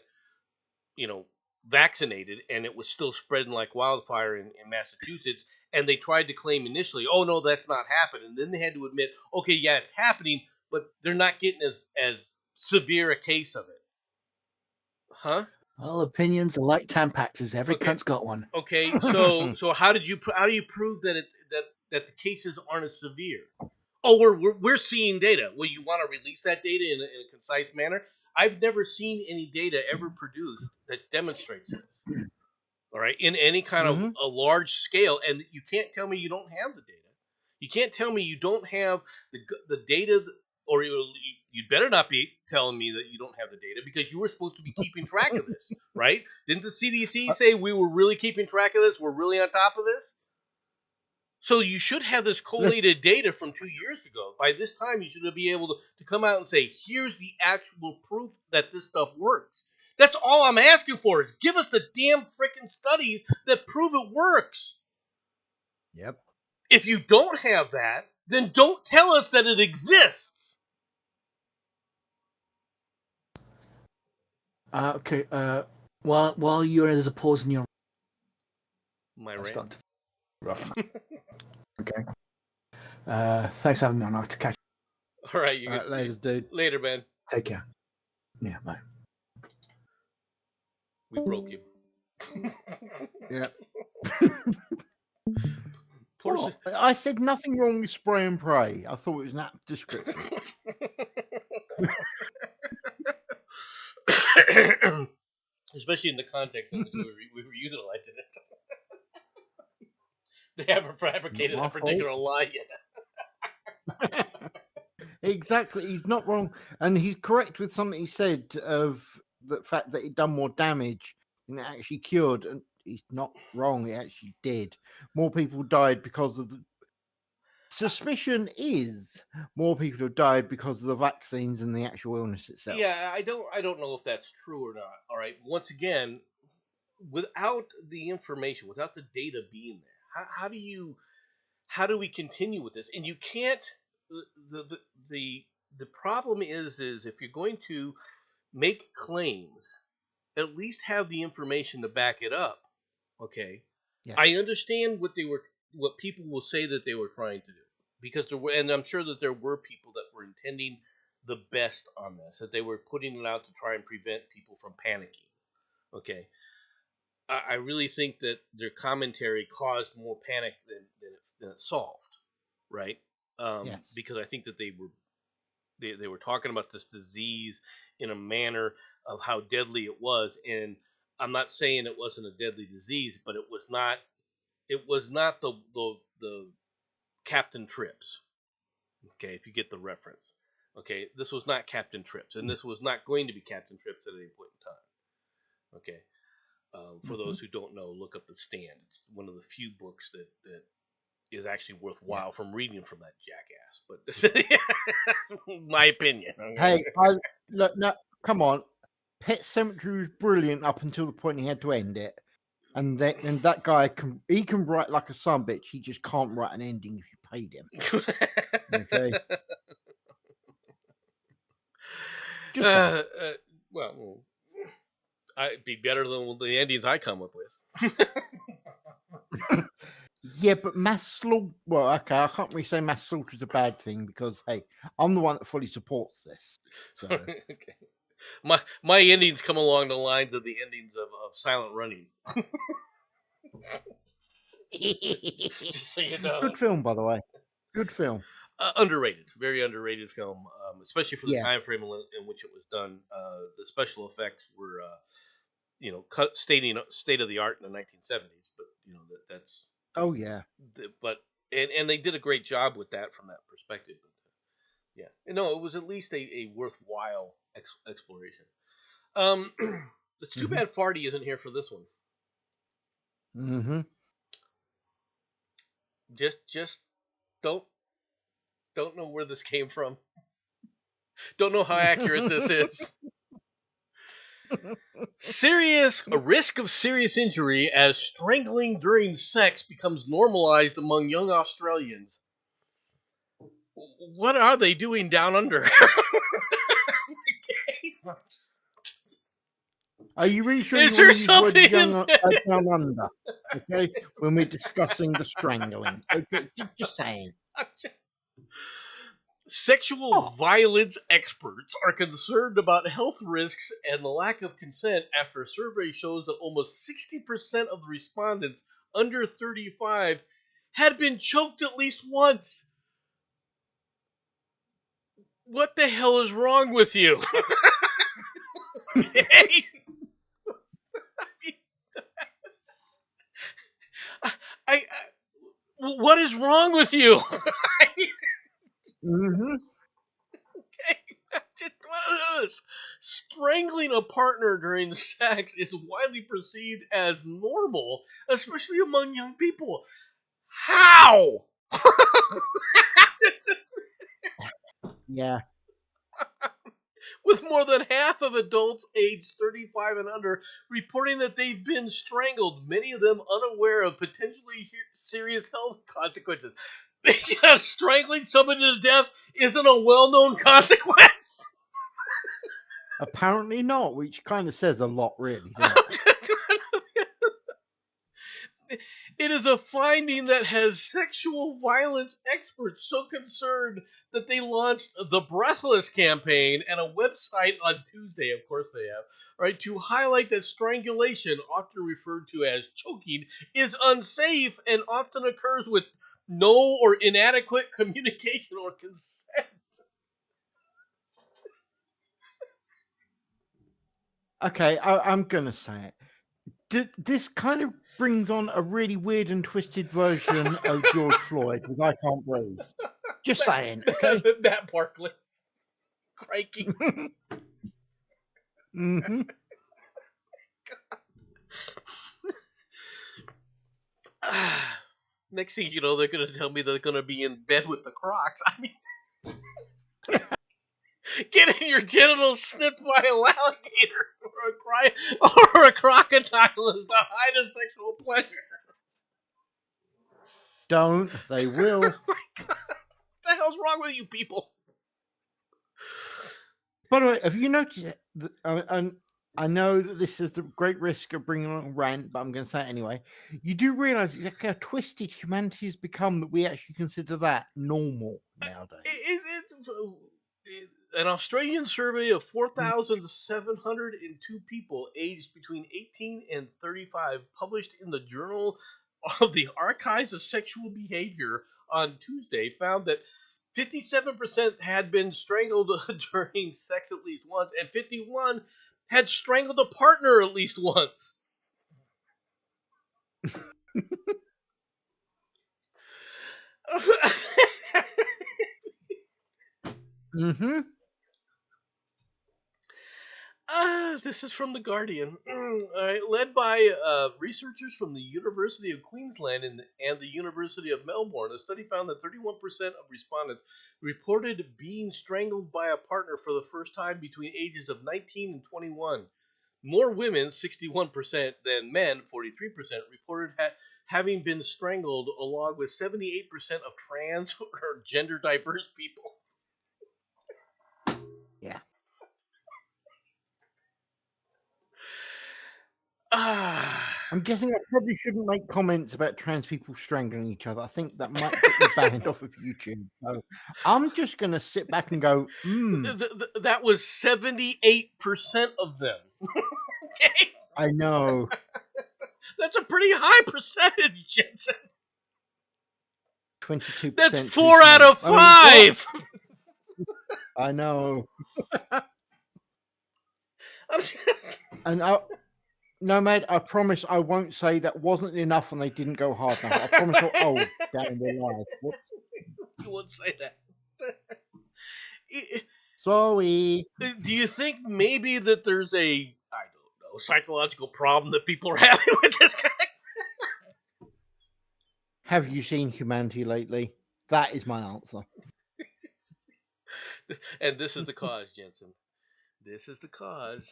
[SPEAKER 3] vaccinated, and it was still spreading like wildfire in Massachusetts. And they tried to claim initially, oh no, that's not happening. And then they had to admit, okay, yeah, it's happening, but they're not getting as severe a case of it. Huh?
[SPEAKER 1] Well, opinions are like Tampaxes. Every
[SPEAKER 3] Okay.
[SPEAKER 1] cunt's got one.
[SPEAKER 3] Okay, so how do you prove that that the cases aren't as severe? Oh, we're seeing data. Well, you want to release that data in a concise manner? I've never seen any data ever produced that demonstrates this. All right, in any kind of a large scale, and you can't tell me you don't have the data. You can't tell me you don't have the data, or you better not be telling me that you don't have the data, because you were supposed to be keeping track of this, right? Didn't the CDC say we were really keeping track of this? We're really on top of this. So you should have this collated data from 2 years ago. By this time, you should be able to come out and say, here's the actual proof that this stuff works. That's all I'm asking for, is give us the damn freaking studies that prove it works.
[SPEAKER 2] Yep.
[SPEAKER 3] If you don't have that, then don't tell us that it exists.
[SPEAKER 1] Okay. While there's a pause in your
[SPEAKER 3] My
[SPEAKER 1] I'll
[SPEAKER 3] rant.
[SPEAKER 1] start to rough. Okay. Thanks for having me on. I'll have to catch
[SPEAKER 3] All right, you
[SPEAKER 2] Later, dude.
[SPEAKER 3] later, man.
[SPEAKER 1] you. Take care. Yeah, bye.
[SPEAKER 3] We broke you.
[SPEAKER 2] Yeah.
[SPEAKER 3] Poor
[SPEAKER 2] What? I said nothing wrong with spray and pray. I thought it was an apt description.
[SPEAKER 3] Especially in the context in which we were utilizing it. They haven't fabricated
[SPEAKER 2] Not my
[SPEAKER 3] a particular lie yet.
[SPEAKER 2] Exactly. He's not wrong. And he's correct with something he said of the fact that it done more damage than it actually cured. And he's not wrong. It actually did. More people died because of the suspicion is more people have died because of the vaccines and the actual illness itself.
[SPEAKER 3] Yeah, I don't know if that's true or not. All right. Once again, without the information, without the data being there, how do we continue with this? And you can't. The problem is if you're going to make claims, at least have the information to back it up. Okay.
[SPEAKER 2] Yes.
[SPEAKER 3] I understand what people will say that they were trying to do, because and I'm sure that there were people that were intending the best on this, that they were putting it out to try and prevent people from panicking. Okay. I really think that their commentary caused more panic than it solved, right?
[SPEAKER 2] Yes.
[SPEAKER 3] Because I think that they were talking about this disease in a manner of how deadly it was, and I'm not saying it wasn't a deadly disease, but it was not the Captain Trips. Okay, if you get the reference. Okay, this was not Captain Trips, and this was not going to be Captain Trips at any point in time. Okay. For those who don't know, look up The Stand. It's one of the few books that is actually worthwhile from reading from that jackass. But my opinion. Okay?
[SPEAKER 2] Hey, look, no, come on. Pet Sematary was brilliant up until the point he had to end it. And that guy can write like a son bitch. He just can't write an ending if you paid him. Okay. Just saying.
[SPEAKER 3] Well, it'd be better than the endings I come up with.
[SPEAKER 2] Yeah, but mass slaughter. Well, okay, I can't really say mass slaughter is a bad thing because hey, I'm the one that fully supports this. So
[SPEAKER 3] Okay. My endings come along the lines of the endings of Silent Running. Just so you know.
[SPEAKER 2] good film, by the way. Good film.
[SPEAKER 3] Underrated, very underrated film, especially for the
[SPEAKER 2] Yeah.
[SPEAKER 3] time frame in which it was done. The special effects were, state of the art in the 1970s. But that's
[SPEAKER 2] Oh yeah.
[SPEAKER 3] but and they did a great job with that from that perspective. But, yeah, no, it was at least a worthwhile exploration. It's too
[SPEAKER 2] Mm-hmm.
[SPEAKER 3] bad Farty isn't here for this one.
[SPEAKER 2] Mm-hmm.
[SPEAKER 3] Just don't know where this came from. Don't know how accurate this is. A risk of serious injury as strangling during sex becomes normalized among young Australians. What are they doing down under?
[SPEAKER 2] Are you really sure
[SPEAKER 3] Is
[SPEAKER 2] you
[SPEAKER 3] there
[SPEAKER 2] want to use the word
[SPEAKER 3] something in
[SPEAKER 2] young
[SPEAKER 3] there?
[SPEAKER 2] down under? Okay, when we're discussing the strangling. Okay, just saying.
[SPEAKER 3] Sexual
[SPEAKER 2] Oh,
[SPEAKER 3] violence experts are concerned about health risks and the lack of consent after a survey shows that almost 60% of the respondents under 35 had been choked at least once. What the hell is wrong with you? Okay? I, what is wrong with you?
[SPEAKER 2] mm-hmm.
[SPEAKER 3] Just what is this? Strangling a partner during sex is widely perceived as normal, especially among young people. How?
[SPEAKER 2] Yeah.
[SPEAKER 3] With more than half of adults aged 35 and under reporting that they've been strangled, many of them unaware of potentially serious health consequences. Because strangling somebody to death isn't a well-known consequence.
[SPEAKER 2] Apparently not, which kind of says a lot, really, doesn't it?
[SPEAKER 3] It is a finding that has sexual violence experts so concerned that they launched the Breathless campaign and a website on Tuesday, of course they have, right, to highlight that strangulation, often referred to as choking, is unsafe and often occurs with no or inadequate communication or consent.
[SPEAKER 2] Okay, I'm going to say it. This kind of brings on a really weird and twisted version of George Floyd, which I can't breathe. Just saying, okay?
[SPEAKER 3] Matt Barkley. Crikey.
[SPEAKER 2] Mm-hmm.
[SPEAKER 3] Next thing you know, they're going to tell me they're going to be in bed with the Crocs. I mean, getting your genitals snipped by an alligator or a crocodile is the height of sexual pleasure.
[SPEAKER 2] Don't. They will.
[SPEAKER 3] Oh my God. What the hell's wrong with you people?
[SPEAKER 2] By the way, have you noticed that, I know that this is the great risk of bringing on a rant, but I'm going to say it anyway. You do realize exactly how twisted humanity has become that we actually consider that normal nowadays.
[SPEAKER 3] An Australian survey of 4,702 people aged between 18 and 35 published in the Journal of the Archives of Sexual Behavior on Tuesday found that 57% had been strangled during sex at least once, and 51 had strangled a partner at least once.
[SPEAKER 2] Mm-hmm.
[SPEAKER 3] This is from The Guardian. All right, led by researchers from the University of Queensland and the University of Melbourne, a study found that 31% of respondents reported being strangled by a partner for the first time between ages of 19 and 21. More women, 61%, than men, 43%, reported having been strangled, along with 78% of trans or gender diverse people.
[SPEAKER 2] Yeah. I'm guessing I probably shouldn't make comments about trans people strangling each other. I think that might get you banned off of YouTube. So I'm just going to sit back and go,
[SPEAKER 3] That was 78% of them. Okay,
[SPEAKER 2] I know.
[SPEAKER 3] that's a pretty high percentage, Jensen.
[SPEAKER 2] 22%.
[SPEAKER 3] That's
[SPEAKER 2] too
[SPEAKER 3] 4 out
[SPEAKER 2] small.
[SPEAKER 3] of
[SPEAKER 2] I mean,
[SPEAKER 3] 5.
[SPEAKER 2] I know.
[SPEAKER 3] I'm just-
[SPEAKER 2] And Nomad, I promise I won't say that wasn't enough and they didn't go hard enough. I promise I'll down the line. What?
[SPEAKER 3] You won't say that.
[SPEAKER 2] Sorry.
[SPEAKER 3] Do you think maybe that there's a, I don't know, psychological problem that people are having with this guy?
[SPEAKER 2] Have you seen Humanity lately? That is my answer.
[SPEAKER 3] And this is the cause, Jensen. This is the cause.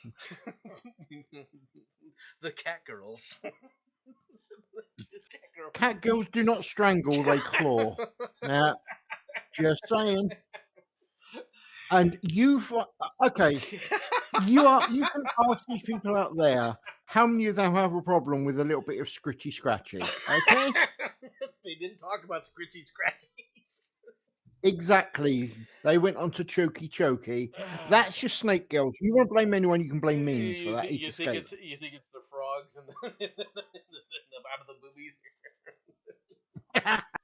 [SPEAKER 3] The cat girls.
[SPEAKER 2] Cat girls do not strangle, they claw. Now, just saying. And you've okay. You can ask these people out there how many of them have a problem with a little bit of scritchy scratchy. Okay?
[SPEAKER 3] They didn't talk about scritchy scratchy.
[SPEAKER 2] Exactly. They went on to chokey. That's just snake girls. You want to blame anyone, you can blame memes for that. It's
[SPEAKER 3] You
[SPEAKER 2] escape.
[SPEAKER 3] think it's the frogs and the out of the boobies?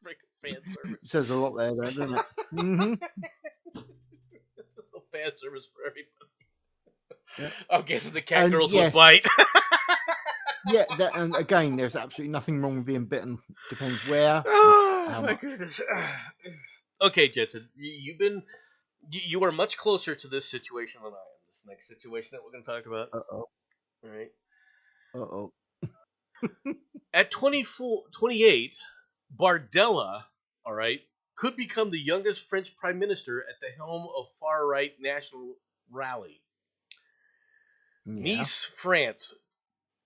[SPEAKER 3] Freaking fan service.
[SPEAKER 2] It says a lot there, though, doesn't it? Mm-hmm.
[SPEAKER 3] Fan service for everybody.
[SPEAKER 2] Yeah.
[SPEAKER 3] I'm guessing the cat
[SPEAKER 2] And
[SPEAKER 3] girls
[SPEAKER 2] yes.
[SPEAKER 3] would bite.
[SPEAKER 2] Yeah, and again, there's absolutely nothing wrong with being bitten. Depends where.
[SPEAKER 3] Oh
[SPEAKER 2] How
[SPEAKER 3] my
[SPEAKER 2] much?
[SPEAKER 3] goodness. Okay, Jensen, you are much closer to this situation than I am. This next situation that we're going to talk about.
[SPEAKER 2] Uh-oh.
[SPEAKER 3] All right.
[SPEAKER 2] Uh-oh.
[SPEAKER 3] At 28, Bardella, all right, could become the youngest French prime minister at the helm of far-right National Rally.
[SPEAKER 2] Yeah.
[SPEAKER 3] Nice, France.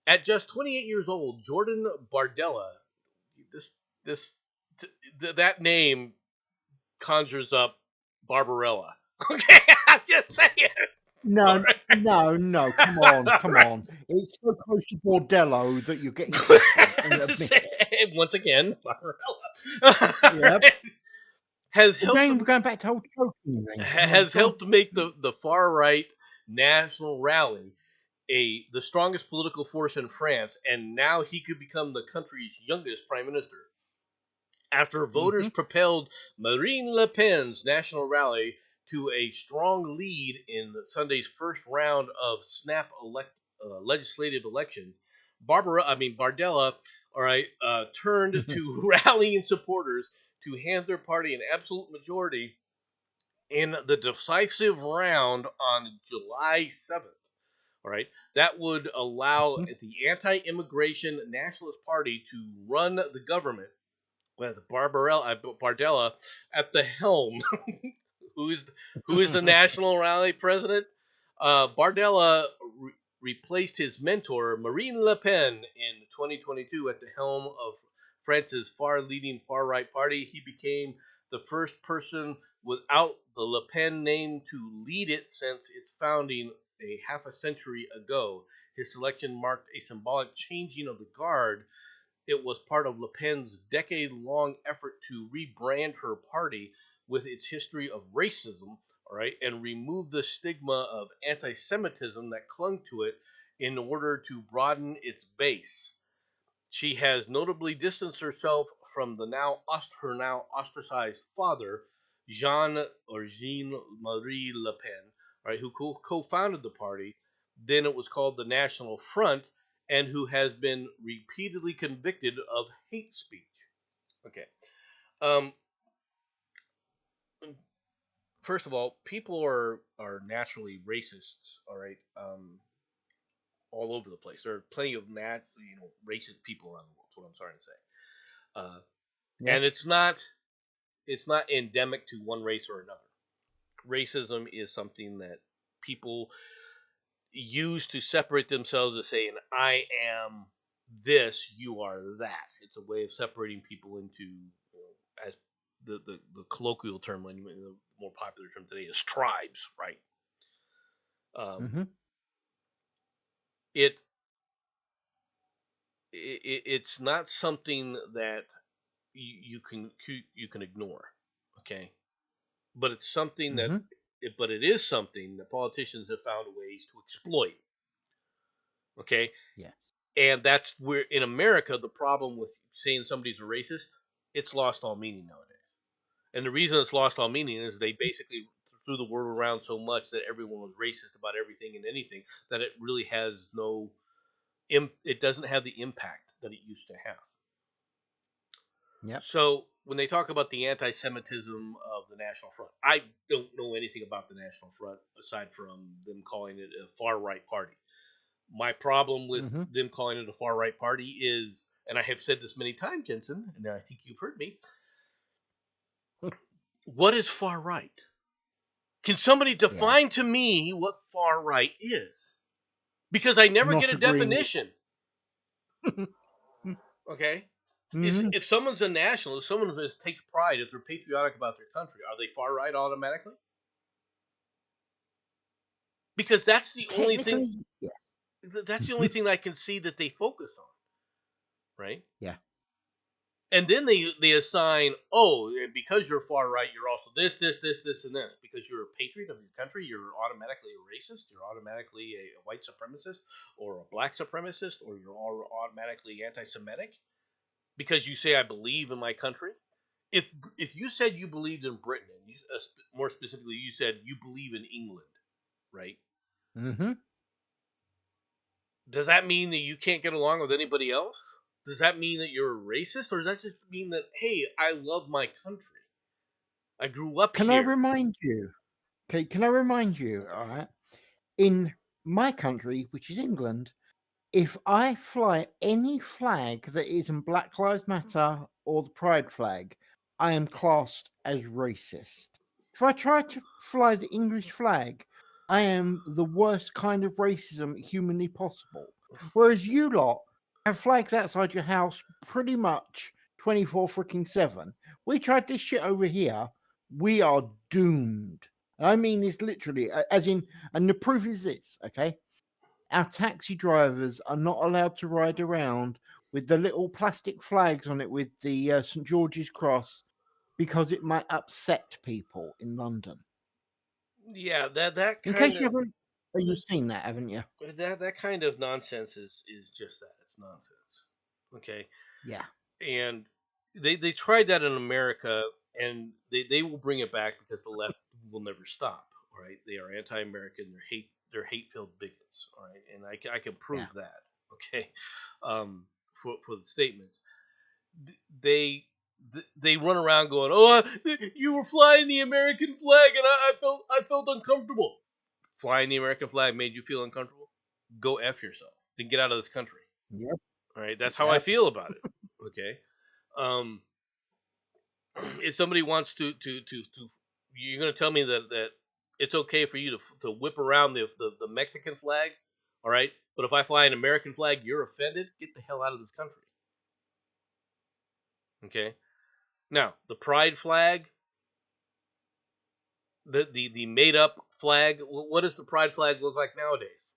[SPEAKER 3] At just 28 years old, Jordan Bardella, that name conjures up Barbarella. Okay, I'm just saying.
[SPEAKER 2] No,
[SPEAKER 3] Right.
[SPEAKER 2] no, come on.
[SPEAKER 3] Right.
[SPEAKER 2] It's so close to Bordello that you're getting close and admit it.
[SPEAKER 3] Once again, Barbarella.
[SPEAKER 2] Yep.
[SPEAKER 3] Has helped
[SPEAKER 2] Again, we're going back to old choking thing.
[SPEAKER 3] has helped to make the far right National Rally the strongest political force in France, and now he could become the country's youngest prime minister. After voters propelled Marine Le Pen's National Rally to a strong lead in Sunday's first round of snap legislative elections, Bardella, all right, turned to rallying supporters to hand their party an absolute majority in the decisive round on July 7th. All right, that would allow the anti-immigration Nationalist Party to run the government with Bardella at the helm. who is the National Rally president? Bardella replaced his mentor Marine Le Pen in 2022 at the helm of France's far-leading far-right party. He became the first person without the Le Pen name to lead it since its founding a half a century ago. His selection marked a symbolic changing of the guard. It was part of Le Pen's decade-long effort to rebrand her party with its history of racism, all right, and remove the stigma of anti-Semitism that clung to it in order to broaden its base. She has notably distanced herself from her now ostracized father, Jean-Marie Le Pen, right, who co-founded the party. Then it was called the National Front, and who has been repeatedly convicted of hate speech. Okay. First of all, people are naturally racists. All right. All over the place. There are plenty of racist people around the world. That's what I'm trying to say. And it's not endemic to one race or another. Racism is something that people use to separate themselves as saying, I am this, you are that. It's a way of separating people into, as the colloquial term, the more popular term today is tribes, right? It it's not something that you can ignore, okay? But it's something that,
[SPEAKER 2] Hmm.
[SPEAKER 3] but it is something that politicians have found ways to exploit, okay?
[SPEAKER 2] Yes.
[SPEAKER 3] And that's where in America the problem with saying somebody's a racist, it's lost all meaning nowadays. And the reason it's lost all meaning is they basically threw the word around so much that everyone was racist about everything and anything that it really has no it doesn't have the impact that it used to have.
[SPEAKER 2] Yep.
[SPEAKER 3] So when they talk about the anti-Semitism of the National Front, I don't know anything about the National Front aside from them calling it a far right party. My problem with
[SPEAKER 2] Hmm.
[SPEAKER 3] them calling it a far right party is, and I have said this many times, Jensen, and I think you've heard me. What is far right? Can somebody
[SPEAKER 2] Yeah.
[SPEAKER 3] define to me what far right is? Because I never get
[SPEAKER 2] Not
[SPEAKER 3] a
[SPEAKER 2] agreeing with.
[SPEAKER 3] definition. Okay, is
[SPEAKER 2] Hmm.
[SPEAKER 3] if someone's a nationalist, someone who takes pride, if they're patriotic about their country, are they far right automatically? Because that's the only thing.
[SPEAKER 2] Technically, yes.
[SPEAKER 3] That's the only thing I can see that they focus on, right?
[SPEAKER 2] Yeah.
[SPEAKER 3] And then they assign, oh, because you're far right, you're also this, and this. Because you're a patriot of your country, you're automatically a racist. You're automatically a white supremacist or a black supremacist, or you're automatically anti-Semitic because you say I believe in my country. If if you said you believed in Britain, and you, more specifically, you said you believe in England, right?
[SPEAKER 2] Hmm.
[SPEAKER 3] Does that mean that you can't get along with anybody else? Does that mean that you're a racist, or does that just mean that hey, I love my country? I grew up
[SPEAKER 2] Can I
[SPEAKER 3] here.
[SPEAKER 2] remind you? Okay, can I remind you? All right. In my country, which is England, if I fly any flag that isn't Black Lives Matter or the Pride flag, I am classed as racist. If I try to fly the English flag, I am the worst kind of racism humanly possible. Whereas you lot have flags outside your house pretty much 24 freaking 7. We tried this shit over here. We are doomed. And I mean this literally, as in, and the proof is this, okay? Our taxi drivers are not allowed to ride around with the little plastic flags on it with the St. George's Cross because it might upset people in London.
[SPEAKER 3] Yeah, that
[SPEAKER 2] In
[SPEAKER 3] kind
[SPEAKER 2] case you
[SPEAKER 3] of
[SPEAKER 2] haven't, oh, you've seen that, haven't you?
[SPEAKER 3] that kind of nonsense is just that. It's nonsense. Okay,
[SPEAKER 2] Yeah.
[SPEAKER 3] and they tried that in America, and they will bring it back because the left will never stop. All right, they are anti-American. They're hate-filled bigots. All right, and I can prove
[SPEAKER 2] Yeah.
[SPEAKER 3] that. Okay, for the statements, they they run around going, "Oh, you were flying the American flag, and I felt uncomfortable." Flying the American flag made you feel uncomfortable? Go f yourself. Then get out of this country.
[SPEAKER 2] Yep.
[SPEAKER 3] All right, that's how I
[SPEAKER 2] Yep.
[SPEAKER 3] feel about it. Okay, um, if somebody wants to, you're gonna tell me that it's okay for you to whip around the Mexican flag, all right? But if I fly an American flag, you're offended. Get the hell out of this country. Okay. Now the pride flag, the made up flag. What does the pride flag look like nowadays?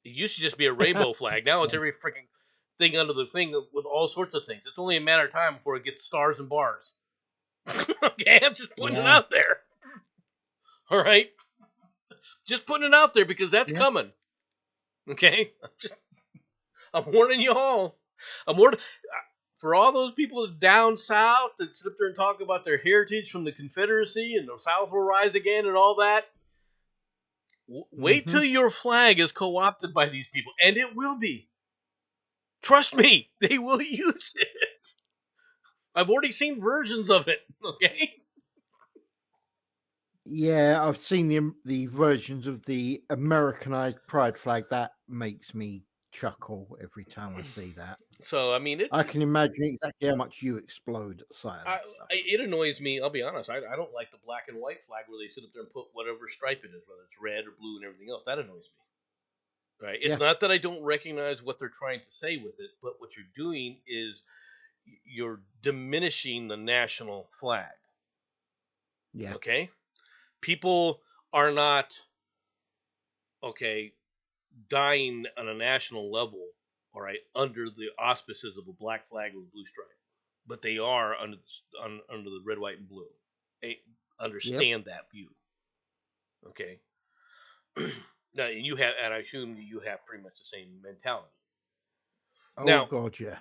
[SPEAKER 3] It used to just be a rainbow flag. Now it's every freaking thing under the thing with all sorts of things. It's only a matter of time before it gets stars and bars. Okay, I'm just putting it
[SPEAKER 2] Yeah.
[SPEAKER 3] out there. All right, just putting it out there because that's
[SPEAKER 2] Yeah.
[SPEAKER 3] coming. Okay, I'm warning you all. I'm warning for all those people down south that sit up there and talk about their heritage from the Confederacy and the South will rise again and all that. Wait
[SPEAKER 2] Hmm.
[SPEAKER 3] till your flag is co-opted by these people, and it will be. Trust me, they will use it. I've already seen versions of it. Okay.
[SPEAKER 2] Yeah, I've seen the versions of the Americanized pride flag. That makes me chuckle every time I see that.
[SPEAKER 3] So I mean,
[SPEAKER 2] I can imagine exactly how much you explode at sight of that stuff.
[SPEAKER 3] it annoys me. I'll be honest. I don't like the black and white flag where they sit up there and put whatever stripe it is, whether it's red or blue and everything else. That annoys me. Right? It's
[SPEAKER 2] Yeah.
[SPEAKER 3] not that I don't recognize what they're trying to say with it, but what you're doing is you're diminishing the national flag.
[SPEAKER 2] Yeah.
[SPEAKER 3] Okay. People are not okay dying on a national level all right, under the auspices of a black flag with a blue stripe, but they are under under the red, white, and blue. They
[SPEAKER 2] Yep.
[SPEAKER 3] understand that view. Okay. Now you have, and I assume you have pretty much the same mentality.
[SPEAKER 2] Oh
[SPEAKER 3] Now,
[SPEAKER 2] God, yeah.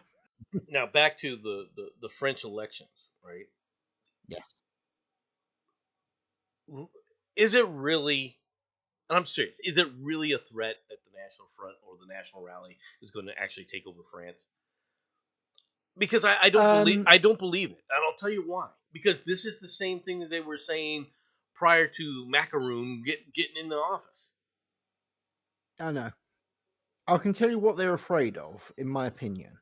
[SPEAKER 3] now back to the French elections, right?
[SPEAKER 2] Yes.
[SPEAKER 3] Is it really? And I'm serious. Is it really a threat that the National Front or the National Rally is going to actually take over France? Because I don't believe it, and I'll tell you why. Because this is the same thing that they were saying prior to Macaroon getting into office.
[SPEAKER 2] I know. I can tell you what they're afraid of, in my opinion.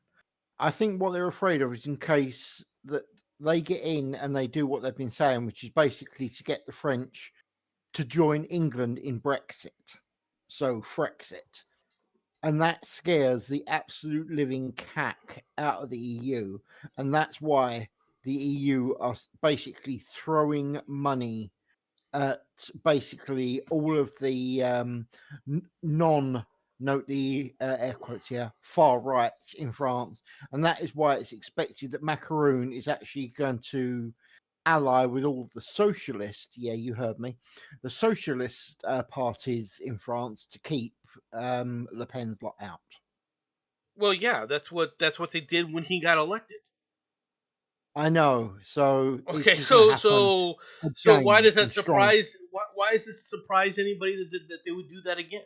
[SPEAKER 2] I think what they're afraid of is in case that they get in and they do what they've been saying, which is basically to get the French to join England in Brexit. So Frexit. And that scares the absolute living cack out of the EU. And that's why the EU are basically throwing money at basically all of the note the air quotes here, far right in France. And that is why it's expected that Macron is actually going to ally with all of the socialist, yeah, you heard me, the socialist parties in France to keep Le Pen's lot out.
[SPEAKER 3] Well, yeah, that's what they did when he got elected.
[SPEAKER 2] I know. So
[SPEAKER 3] Okay,
[SPEAKER 2] it's just gonna happen
[SPEAKER 3] so why does that
[SPEAKER 2] and strong.
[SPEAKER 3] surprise? Why does it surprise anybody that they would do that again?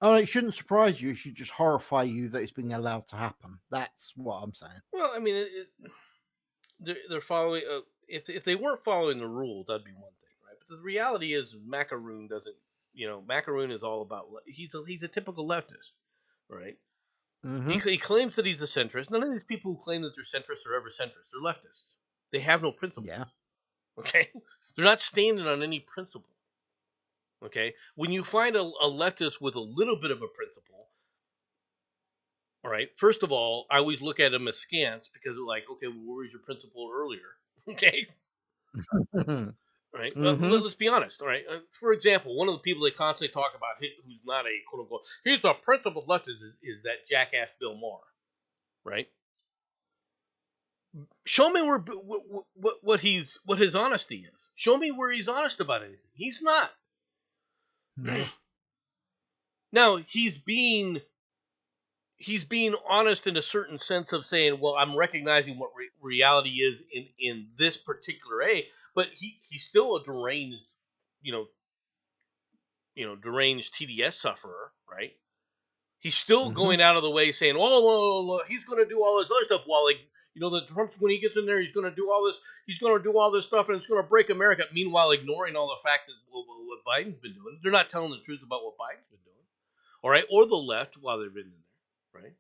[SPEAKER 2] Oh, it shouldn't surprise you. It should just horrify you that it's being allowed to happen. That's what I'm saying.
[SPEAKER 3] Well, I mean, they're following. If they weren't following the rules, that'd be one thing, right? But the reality is, Macaroon doesn't. Macaroon is all about. He's a typical leftist, right?
[SPEAKER 2] Mm-hmm.
[SPEAKER 3] He claims that he's a centrist. None of these people who claim that they're centrist are ever centrist. They're leftists. They have no principles.
[SPEAKER 2] Yeah.
[SPEAKER 3] Okay, they're not standing on any principle. Okay, when you find a leftist with a little bit of a principle, all right. First of all, I always look at them as scants because they're like, okay, well, where was your principle earlier? Okay, right. Let's be honest. All right. For example, one of the people they constantly talk about, who's not a quote unquote, he's a principled leftist, is that jackass Bill Maher, right? Show me where what his honesty is. Show me where he's honest about anything. He's not.
[SPEAKER 2] No.
[SPEAKER 3] Now he's being honest in a certain sense of saying, well, I'm recognizing what reality is in this particular A, but he's still a deranged, deranged TDS sufferer, right? He's still going out of the way saying, oh, he's going to do all this other stuff while the Trump, when he gets in there, he's going to do all this. He's going to do all this stuff, and it's going to break America. Meanwhile, ignoring all the fact that what Biden's been doing, they're not telling the truth about what Biden's been doing, all right, or the left while they've been in there, right?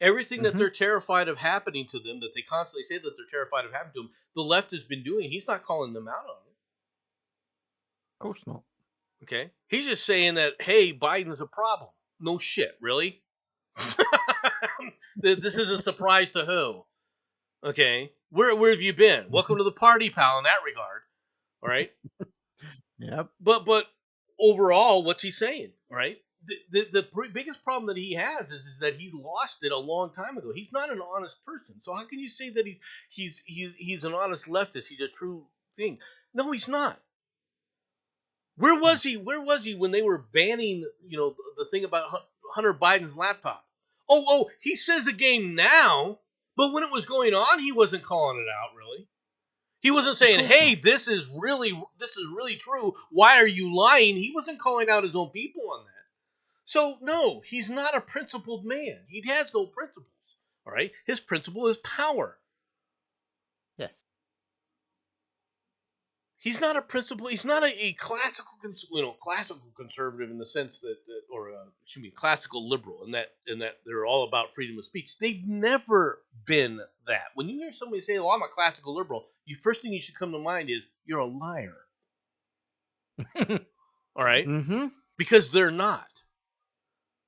[SPEAKER 3] Everything that they're terrified of happening to them, that they constantly say that they're terrified of happening to them, the left has been doing. He's not calling them out on it.
[SPEAKER 2] Of course not.
[SPEAKER 3] Okay, he's just saying that, hey, Biden's a problem. No shit, really? This is a surprise to who? Okay, where have you been? Welcome to the party, pal. In that regard, all right.
[SPEAKER 2] Yep.
[SPEAKER 3] But overall, what's he saying? All right. The biggest problem that he has is that he lost it a long time ago. He's not an honest person. So how can you say that he's an honest leftist? He's a true thing. No, he's not. Where was he? Where was he when they were banning, the thing about Hunter Biden's laptop? Oh, he says a game now, but when it was going on, he wasn't calling it out, really. He wasn't saying, hey, this is really true. Why are you lying? He wasn't calling out his own people on that. So, no, he's not a principled man. He has no principles, all right? His principle is power.
[SPEAKER 2] Yes.
[SPEAKER 3] He's not a principle. He's not a classical conservative in the sense that, classical liberal in that they're all about freedom of speech. They've never been that. When you hear somebody say, "Oh, I'm a classical liberal," the first thing you should come to mind is you're a liar. All right, because they're not.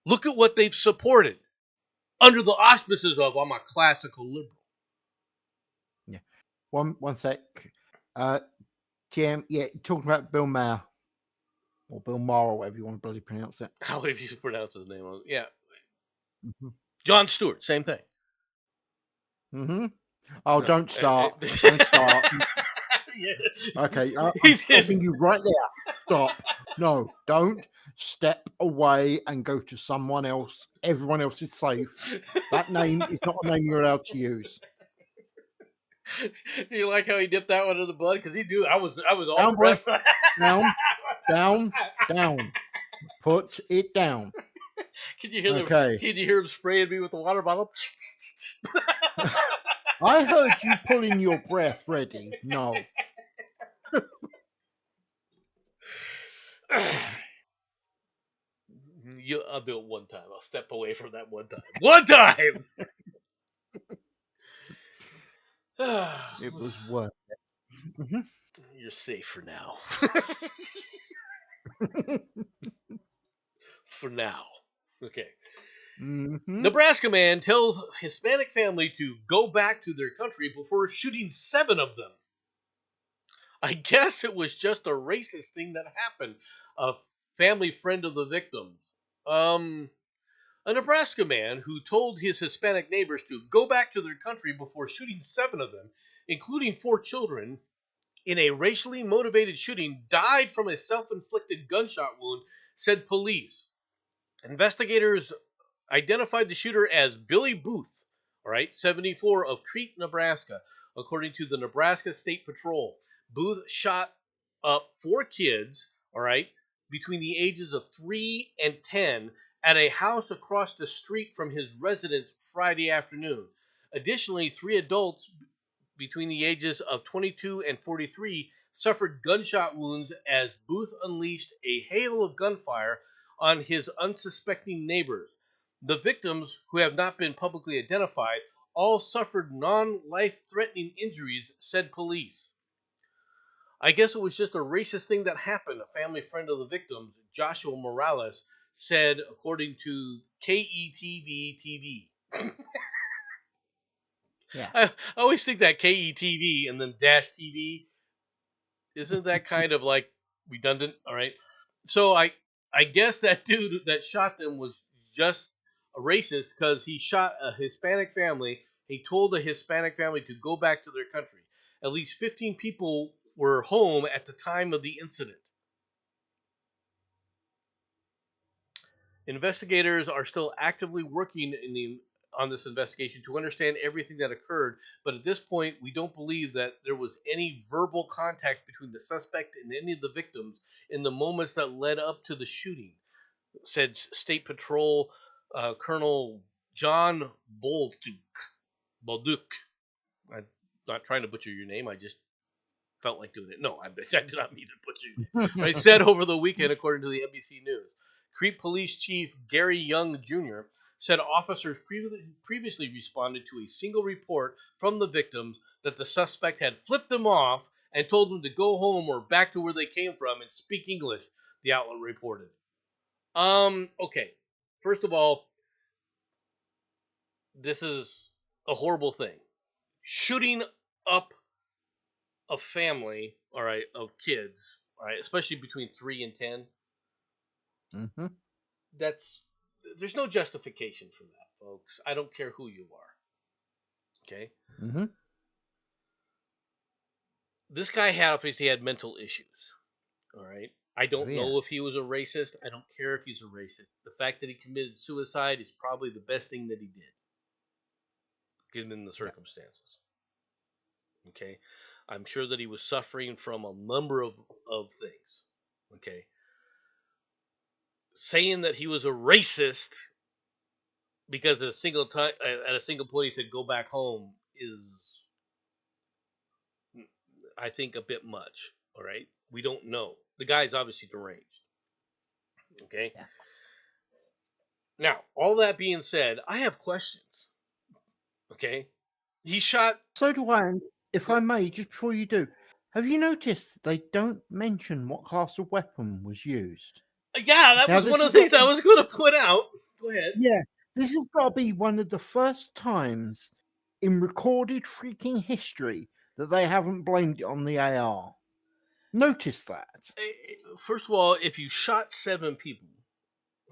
[SPEAKER 3] Look at what they've supported under the auspices of I'm a classical liberal.
[SPEAKER 2] Yeah. One sec. TM, yeah, talking about Bill Maher. Or Bill Maher, or whatever you want to bloody pronounce it.
[SPEAKER 3] However you pronounce his name. Yeah.
[SPEAKER 2] Mhm.
[SPEAKER 3] Jon Stewart, same thing.
[SPEAKER 2] Mm-hmm. Oh,
[SPEAKER 3] No,
[SPEAKER 2] don't start. Don't start.
[SPEAKER 3] Yeah.
[SPEAKER 2] Okay, I'm
[SPEAKER 3] He's
[SPEAKER 2] stopping you right there. Stop. No, don't. Step away and go to someone else. Everyone else is safe. That name is not a name you're allowed to use.
[SPEAKER 3] Do you like how he dipped that one in the blood? Because he knew I was all
[SPEAKER 2] Down, boy.
[SPEAKER 3] prepped.
[SPEAKER 2] Down, down, down. Put it down.
[SPEAKER 3] Can you hear
[SPEAKER 2] Okay.
[SPEAKER 3] Can you hear him spraying me with the water bottle?
[SPEAKER 2] I heard you pulling your breath ready. No.
[SPEAKER 3] I'll do it one time. I'll step away from that one time. One time.
[SPEAKER 2] It was worth it. Mhm.
[SPEAKER 3] You're safe for now. For now. Okay.
[SPEAKER 2] Mhm.
[SPEAKER 3] Nebraska man tells Hispanic family to go back to their country before shooting 7 of them. I guess it was just a racist thing that happened. A family friend of the victims. A Nebraska man who told his Hispanic neighbors to go back to their country before shooting 7 of them, including 4 children, in a racially motivated shooting, died from a self-inflicted gunshot wound, said police. Investigators identified the shooter as Billy Booth, all right, 74, of Crete, Nebraska, according to the Nebraska State Patrol. Booth shot up 4 kids, all right, between the ages of 3 and 10 at a house across the street from his residence Friday afternoon. Additionally, 3 adults between the ages of 22 and 43 suffered gunshot wounds as Booth unleashed a hail of gunfire on his unsuspecting neighbors. The victims, who have not been publicly identified, all suffered non-life threatening injuries, said police. I guess it was just a racist thing that happened, a family friend of the victims, Joshua Morales, said, according to KETV TV.
[SPEAKER 2] Yeah.
[SPEAKER 3] I always think that KETV and then dash TV, isn't that kind of like redundant? All right. So I guess that dude that shot them was just a racist because he shot a Hispanic family. He told a Hispanic family to go back to their country. At least 15 people were home at the time of the incident. Investigators are still actively working on this investigation to understand everything that occurred, but at this point, we don't believe that there was any verbal contact between the suspect and any of the victims in the moments that led up to the shooting, said State Patrol Colonel John Bolduc. I'm not trying to butcher your name. I just felt like doing it. No, I did not mean to butcher your name. I said over the weekend, according to the NBC News. Crete Police Chief Gary Young Jr. said officers previously responded to a single report from the victims that the suspect had flipped them off and told them to go home or back to where they came from and speak English, the outlet reported. Okay. First of all, this is a horrible thing. Shooting up a family, all right, of kids, all right, especially between 3 and 10,
[SPEAKER 2] Mm-hmm.
[SPEAKER 3] there's no justification for that, folks. I don't care who you are. Okay?
[SPEAKER 2] Mm-hmm.
[SPEAKER 3] This guy obviously had mental issues. All right? I don't know if he
[SPEAKER 2] Yes.
[SPEAKER 3] was a racist. I don't care if he's a racist. The fact that he committed suicide is probably the best thing that he did, given the circumstances. Okay? I'm sure that he was suffering from a number of things. Okay? Saying that he was a racist because at a single time, at a single point he said go back home, is, I think, a bit much. All right, we don't know. The guy's obviously deranged. Okay.
[SPEAKER 2] Yeah.
[SPEAKER 3] Now, all that being said, I have questions. Okay, he shot.
[SPEAKER 2] So do I. And if I may, just before you do, have you noticed they don't mention what class of weapon was used?
[SPEAKER 3] Yeah, that
[SPEAKER 2] Now,
[SPEAKER 3] was
[SPEAKER 2] this
[SPEAKER 3] one of
[SPEAKER 2] has
[SPEAKER 3] the
[SPEAKER 2] got
[SPEAKER 3] things I was going to put out. Go ahead.
[SPEAKER 2] Yeah, this has got to be one of the first times in recorded freaking history that they haven't blamed it on the AR. Notice that.
[SPEAKER 3] First of all, if you shot 7 people,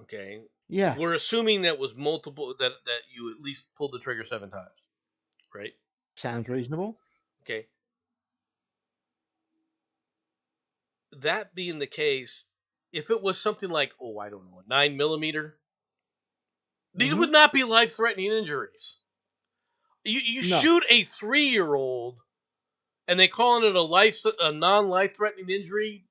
[SPEAKER 3] Okay,
[SPEAKER 2] Yeah,
[SPEAKER 3] we're assuming that was multiple that you at least pulled the trigger 7 times, right?
[SPEAKER 2] sounds reasonable.
[SPEAKER 3] Okay, that being the case, if it was something like, oh, I don't know, a 9 millimeter, these
[SPEAKER 2] Hmm.
[SPEAKER 3] would not be life-threatening injuries. You
[SPEAKER 2] No,
[SPEAKER 3] shoot a 3-year-old and they calling it a non-life-threatening injury.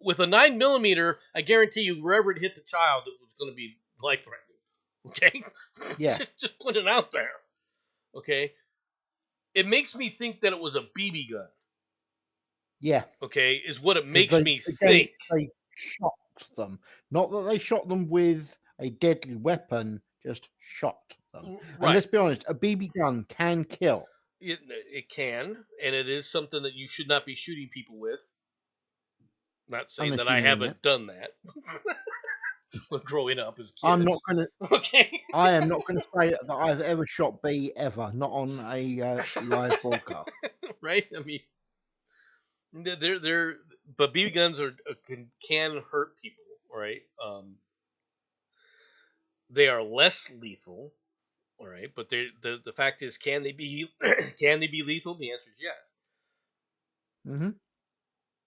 [SPEAKER 3] With a 9 millimeter, I guarantee you, wherever it hit the child, it was going to be life-threatening. Okay,
[SPEAKER 2] yeah,
[SPEAKER 3] just put it out there. Okay, it makes me think that it was a BB gun.
[SPEAKER 2] yeah,
[SPEAKER 3] Okay, is what it
[SPEAKER 2] because
[SPEAKER 3] makes me
[SPEAKER 2] they
[SPEAKER 3] think.
[SPEAKER 2] shot them, not that they shot them with a deadly weapon, just shot them. And
[SPEAKER 3] Right.
[SPEAKER 2] let's be honest, a BB gun can kill.
[SPEAKER 3] It can, and it is something that you should not be shooting people with. Not saying
[SPEAKER 2] Unless
[SPEAKER 3] that
[SPEAKER 2] you
[SPEAKER 3] I
[SPEAKER 2] mean it.
[SPEAKER 3] haven't done that when growing up as
[SPEAKER 2] I'm not
[SPEAKER 3] kids.
[SPEAKER 2] gonna.
[SPEAKER 3] Okay.
[SPEAKER 2] I am not going to say that I've ever shot B ever, not on a live broadcast.
[SPEAKER 3] Right. I mean, they're but BB guns can hurt people. Right. They are less lethal. All right. But the fact is, can they be can they be lethal? The answer is yes.
[SPEAKER 2] Hmm.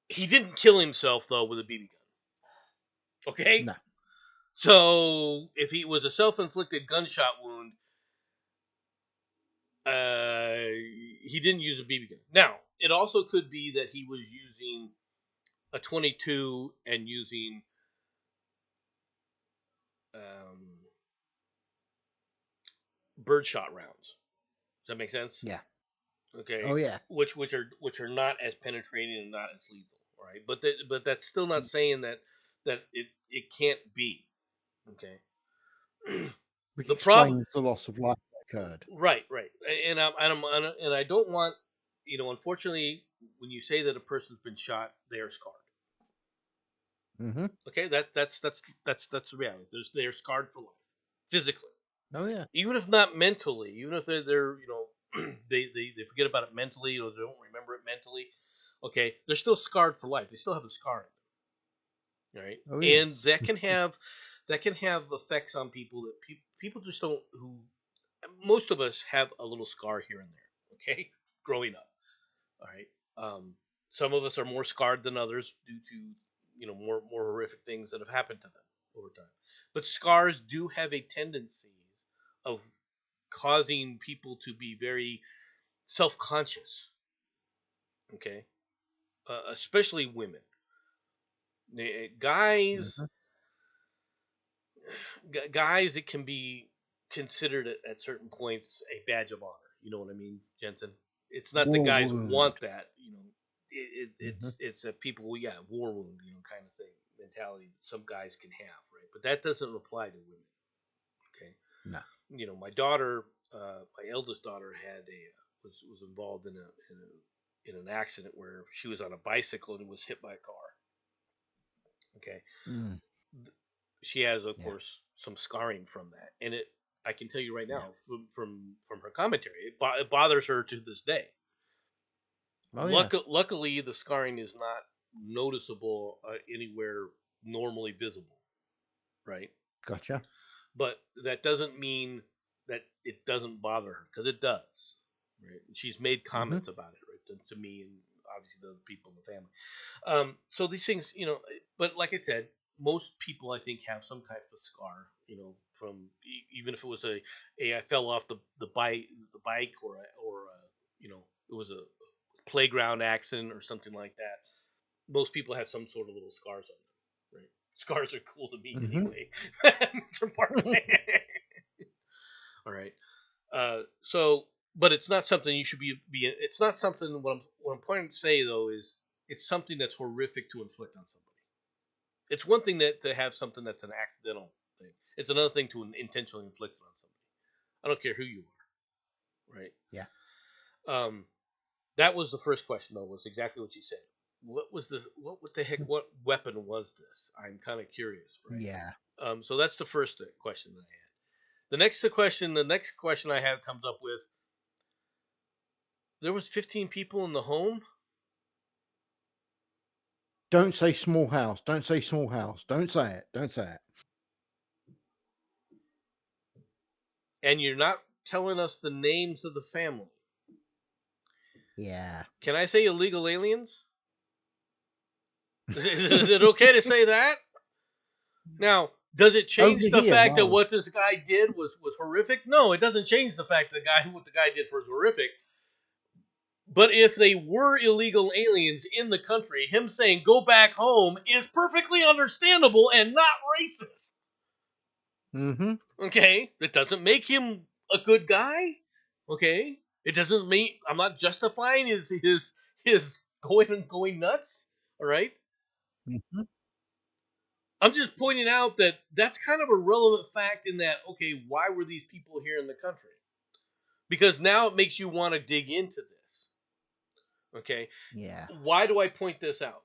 [SPEAKER 3] He didn't kill himself though with a BB gun. Okay.
[SPEAKER 2] No.
[SPEAKER 3] So if he was a self-inflicted gunshot wound, he didn't use a BB gun. Now, it also could be that he was using a 22 and using um, birdshot rounds. Does that make sense?
[SPEAKER 2] Yeah.
[SPEAKER 3] Okay.
[SPEAKER 2] Oh yeah.
[SPEAKER 3] Which are not as penetrating and not as lethal, right? But that's still not
[SPEAKER 2] Mm.
[SPEAKER 3] saying that it can't be. Okay.
[SPEAKER 2] Which
[SPEAKER 3] The problem,
[SPEAKER 2] explains the loss of life that occurred.
[SPEAKER 3] right, right, and I don't want, unfortunately, when you say that a person's been shot, they are scarred.
[SPEAKER 2] Hmm.
[SPEAKER 3] Okay, that's the reality. They're scarred for life, physically,
[SPEAKER 2] Oh yeah.
[SPEAKER 3] even if not mentally, even if they're they forget about it mentally or they don't remember it mentally. Okay, they're still scarred for life. They still have a scar in them, right?
[SPEAKER 2] Oh
[SPEAKER 3] And
[SPEAKER 2] yes.
[SPEAKER 3] that can have effects on people that people just don't who most of us have a little scar here and there. Okay, growing up. All right. Some of us are more scarred than others due to more horrific things that have happened to them over time. But scars do have a tendency of causing people to be very self-conscious. Okay, especially women. Guys,
[SPEAKER 2] Hmm.
[SPEAKER 3] guys, it can be considered at certain points a badge of honor. You know what I mean, Jensen? It's not that
[SPEAKER 2] War
[SPEAKER 3] guys
[SPEAKER 2] wound.
[SPEAKER 3] want that.
[SPEAKER 2] Hmm.
[SPEAKER 3] It's a people, yeah, war wound, kind of thing mentality that some guys can have, right? But that doesn't apply to women. Okay,
[SPEAKER 2] No.
[SPEAKER 3] my daughter, my eldest daughter, had a was involved in an accident where she was on a bicycle and was hit by a car. Okay,
[SPEAKER 2] Mm.
[SPEAKER 3] she has, of
[SPEAKER 2] Yeah.
[SPEAKER 3] course, some scarring from that, and I can tell you right
[SPEAKER 2] Yeah.
[SPEAKER 3] now from her commentary, it bothers her to this day.
[SPEAKER 2] Oh yeah.
[SPEAKER 3] Luckily, the scarring is not noticeable anywhere normally visible, right?
[SPEAKER 2] Gotcha.
[SPEAKER 3] But that doesn't mean that it doesn't bother her, because it does, right? She's made
[SPEAKER 2] Hmm.
[SPEAKER 3] comments about it, right, to me and obviously the other people in the family. So these things, but like I said, most people I think have some type of scar, from even if it was a I fell off the bike or it was a playground accident or something like that. Most people have some sort of little scars on them, right? Scars are cool to me
[SPEAKER 2] Hmm.
[SPEAKER 3] anyway, Mr. Barclay. All right. So, but it's not something you should be. It's not something. What I'm pointing to say though is it's something that's horrific to inflict on somebody. It's one thing to have something that's an accidental thing. It's another thing to intentionally inflict it on somebody. I don't care who you are, right?
[SPEAKER 2] Yeah.
[SPEAKER 3] Um, that was the first question though. Was exactly what you said. What the heck? What weapon was this? I'm kind of curious, right?
[SPEAKER 2] Yeah.
[SPEAKER 3] So that's the first question that I had. The next question I have comes up with, there was 15 people in the home.
[SPEAKER 2] Don't say small house. Don't say small house. Don't say it. Don't say it.
[SPEAKER 3] and you're not telling us the names of the family.
[SPEAKER 2] Yeah.
[SPEAKER 3] Can I say illegal aliens? Is it okay to say that? Now, does it change
[SPEAKER 2] Over
[SPEAKER 3] the
[SPEAKER 2] here,
[SPEAKER 3] fact that
[SPEAKER 2] no.
[SPEAKER 3] what this guy did was horrific? No, it doesn't change the fact that what the guy did was horrific. But if they were illegal aliens in the country, him saying go back home is perfectly understandable and not racist.
[SPEAKER 2] Mm-hmm.
[SPEAKER 3] Okay? It doesn't make him a good guy. Okay? It doesn't mean I'm not justifying his going nuts. All right?
[SPEAKER 2] Mm-hmm.
[SPEAKER 3] I'm just pointing out that that's kind of a relevant fact in that, okay, why were these people here in the country? Because now it makes you want to dig into this. Okay?
[SPEAKER 2] Yeah.
[SPEAKER 3] Why do I point this out?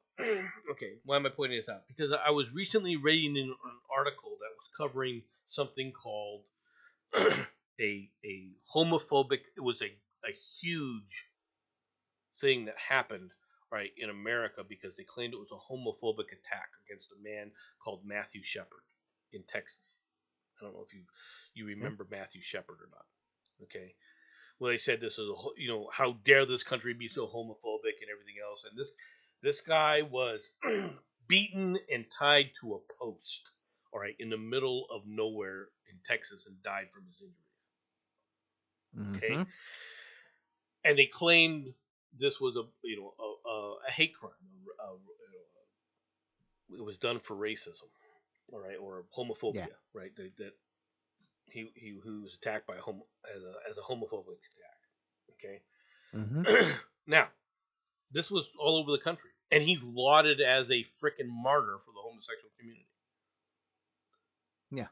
[SPEAKER 3] Okay, why am I pointing this out? Because I was recently reading an article that was covering something called a homophobic. It was a huge thing that happened right in America because they claimed it was a homophobic attack against a man called Matthew Shepard in Texas. I don't know if you remember Matthew Shepard or not. Okay. Well, they said this is how dare this country be so homophobic and everything else, and this guy was beaten and tied to a post, all right, in the middle of nowhere in Texas, and died from his injuries.
[SPEAKER 2] Mm-hmm.
[SPEAKER 3] Okay, and they claimed this was a hate crime. It was done for racism, all right, or homophobia, right? That he was attacked by as a homophobic attack. Okay.
[SPEAKER 2] Mm-hmm.
[SPEAKER 3] Now, this was all over the country, and he's lauded as a frickin' martyr for the homosexual community.
[SPEAKER 2] Yeah.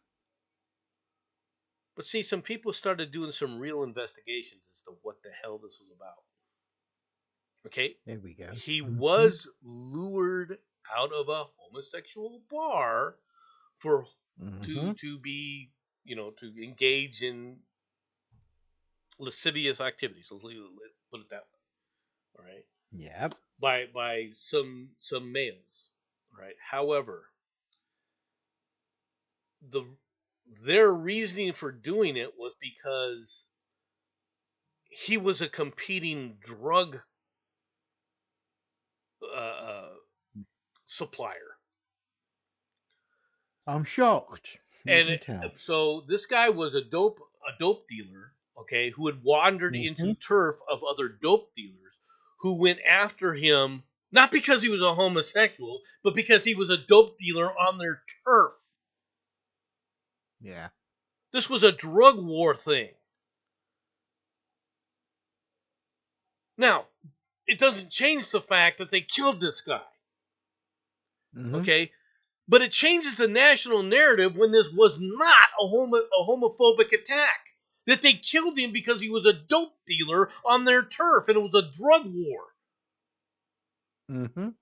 [SPEAKER 3] But see, some people started doing some real investigations as to what the hell this was about. Okay?
[SPEAKER 2] There we go.
[SPEAKER 3] He
[SPEAKER 2] Mhm.
[SPEAKER 3] was lured out of a homosexual bar for
[SPEAKER 2] Mhm.
[SPEAKER 3] to be, to engage in lascivious activities. Let's put it that way. All right?
[SPEAKER 2] Yep.
[SPEAKER 3] By some males. All right? However, their reasoning for doing it was because he was a competing drug uh, supplier,
[SPEAKER 2] I'm shocked. You
[SPEAKER 3] and
[SPEAKER 2] can tell.
[SPEAKER 3] so this guy was a dope dealer, okay, who had wandered into
[SPEAKER 2] Mhm.
[SPEAKER 3] turf of other dope dealers who went after him not because he was a homosexual, but because he was a dope dealer on their turf.
[SPEAKER 2] Yeah.
[SPEAKER 3] This was a drug war thing. Now, it doesn't change the fact that they killed this guy.
[SPEAKER 2] Mhm.
[SPEAKER 3] Okay? But it changes the national narrative when this was not a homophobic attack. That they killed him because he was a dope dealer on their turf and it was a drug war.
[SPEAKER 2] Mhm.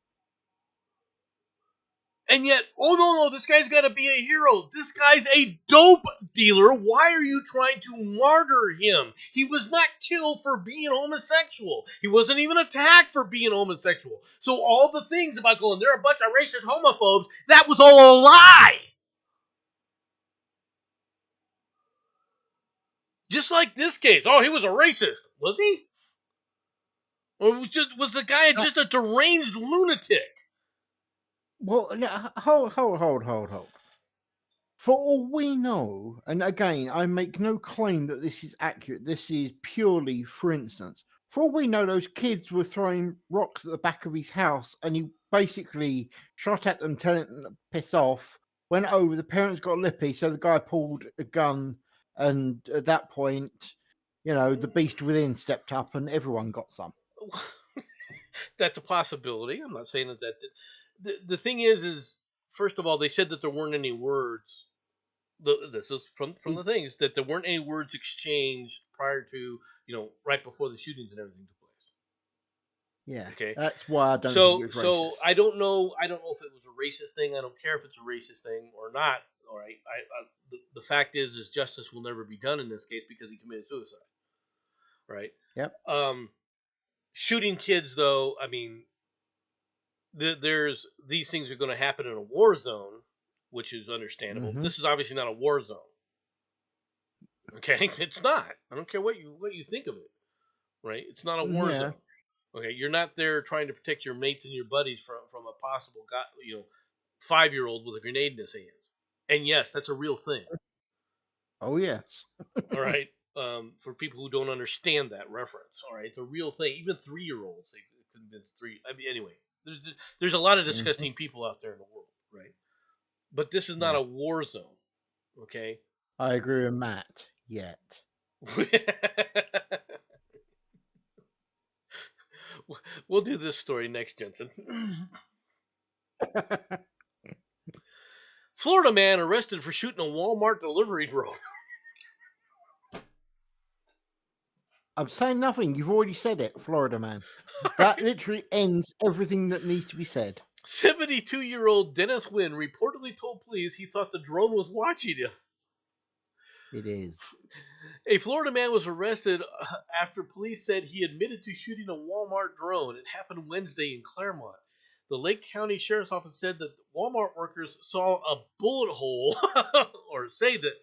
[SPEAKER 3] And yet, oh no, this guy's got to be a hero. This guy's a dope dealer. Why are you trying to martyr him? He was not killed for being homosexual. He wasn't even attacked for being homosexual. So all the things about going, they're a bunch of racist homophobes, that was all a lie. Just like this case. Oh, he was a racist. Was he? Or was the guy just a deranged lunatic?
[SPEAKER 2] Well, hold. For all we know, and again, I make no claim that this is accurate. This is purely, for instance, for all we know, those kids were throwing rocks at the back of his house, and he basically shot at them, telling them to piss off. Went over, the parents got lippy, so the guy pulled a gun, and at that point, the beast within stepped up, and everyone got some.
[SPEAKER 3] That's a possibility. I'm not saying that. The thing is first of all, they said that there weren't any words. This is from the things that there weren't any words exchanged prior to right before the shootings and everything took place.
[SPEAKER 2] Yeah.
[SPEAKER 3] Okay.
[SPEAKER 2] That's why I don't think it was racist.
[SPEAKER 3] So I don't know if it was a racist thing. I don't care if it's a racist thing or not. All right. The fact is justice will never be done in this case because he committed suicide. Right.
[SPEAKER 2] Yep.
[SPEAKER 3] Shooting kids, though, I mean, there's these things are going to happen in a war zone, which is understandable.
[SPEAKER 2] Mhm.
[SPEAKER 3] This is obviously not a war zone. Okay, it's not. I don't care what you think of it. Right? It's not a war
[SPEAKER 2] Yeah.
[SPEAKER 3] zone. Okay, you're not there trying to protect your mates and your buddies from a possible 5-year-old with a grenade in his hands. And yes, that's a real thing.
[SPEAKER 2] Oh yes.
[SPEAKER 3] All right. For people who don't understand that reference, all right, it's a real thing. Even 3-year-olds, they convince three. I mean, anyway, there's a lot of disgusting people out there in the world, right? But this is not
[SPEAKER 2] Yeah.
[SPEAKER 3] a war zone, okay?
[SPEAKER 2] I agree with Matt. Yet.
[SPEAKER 3] We'll do this story next, Jensen. Florida man arrested for shooting a Walmart delivery drone.
[SPEAKER 2] I'm saying nothing. You've already said it, Florida man. That literally ends everything that needs to be said.
[SPEAKER 3] 72-year-old Dennis Wynn reportedly told police he thought the drone was watching him.
[SPEAKER 2] It is.
[SPEAKER 3] A Florida man was arrested after police said he admitted to shooting a Walmart drone. It happened Wednesday in Claremont. The Lake County Sheriff's Office said that Walmart workers saw a bullet hole, or say that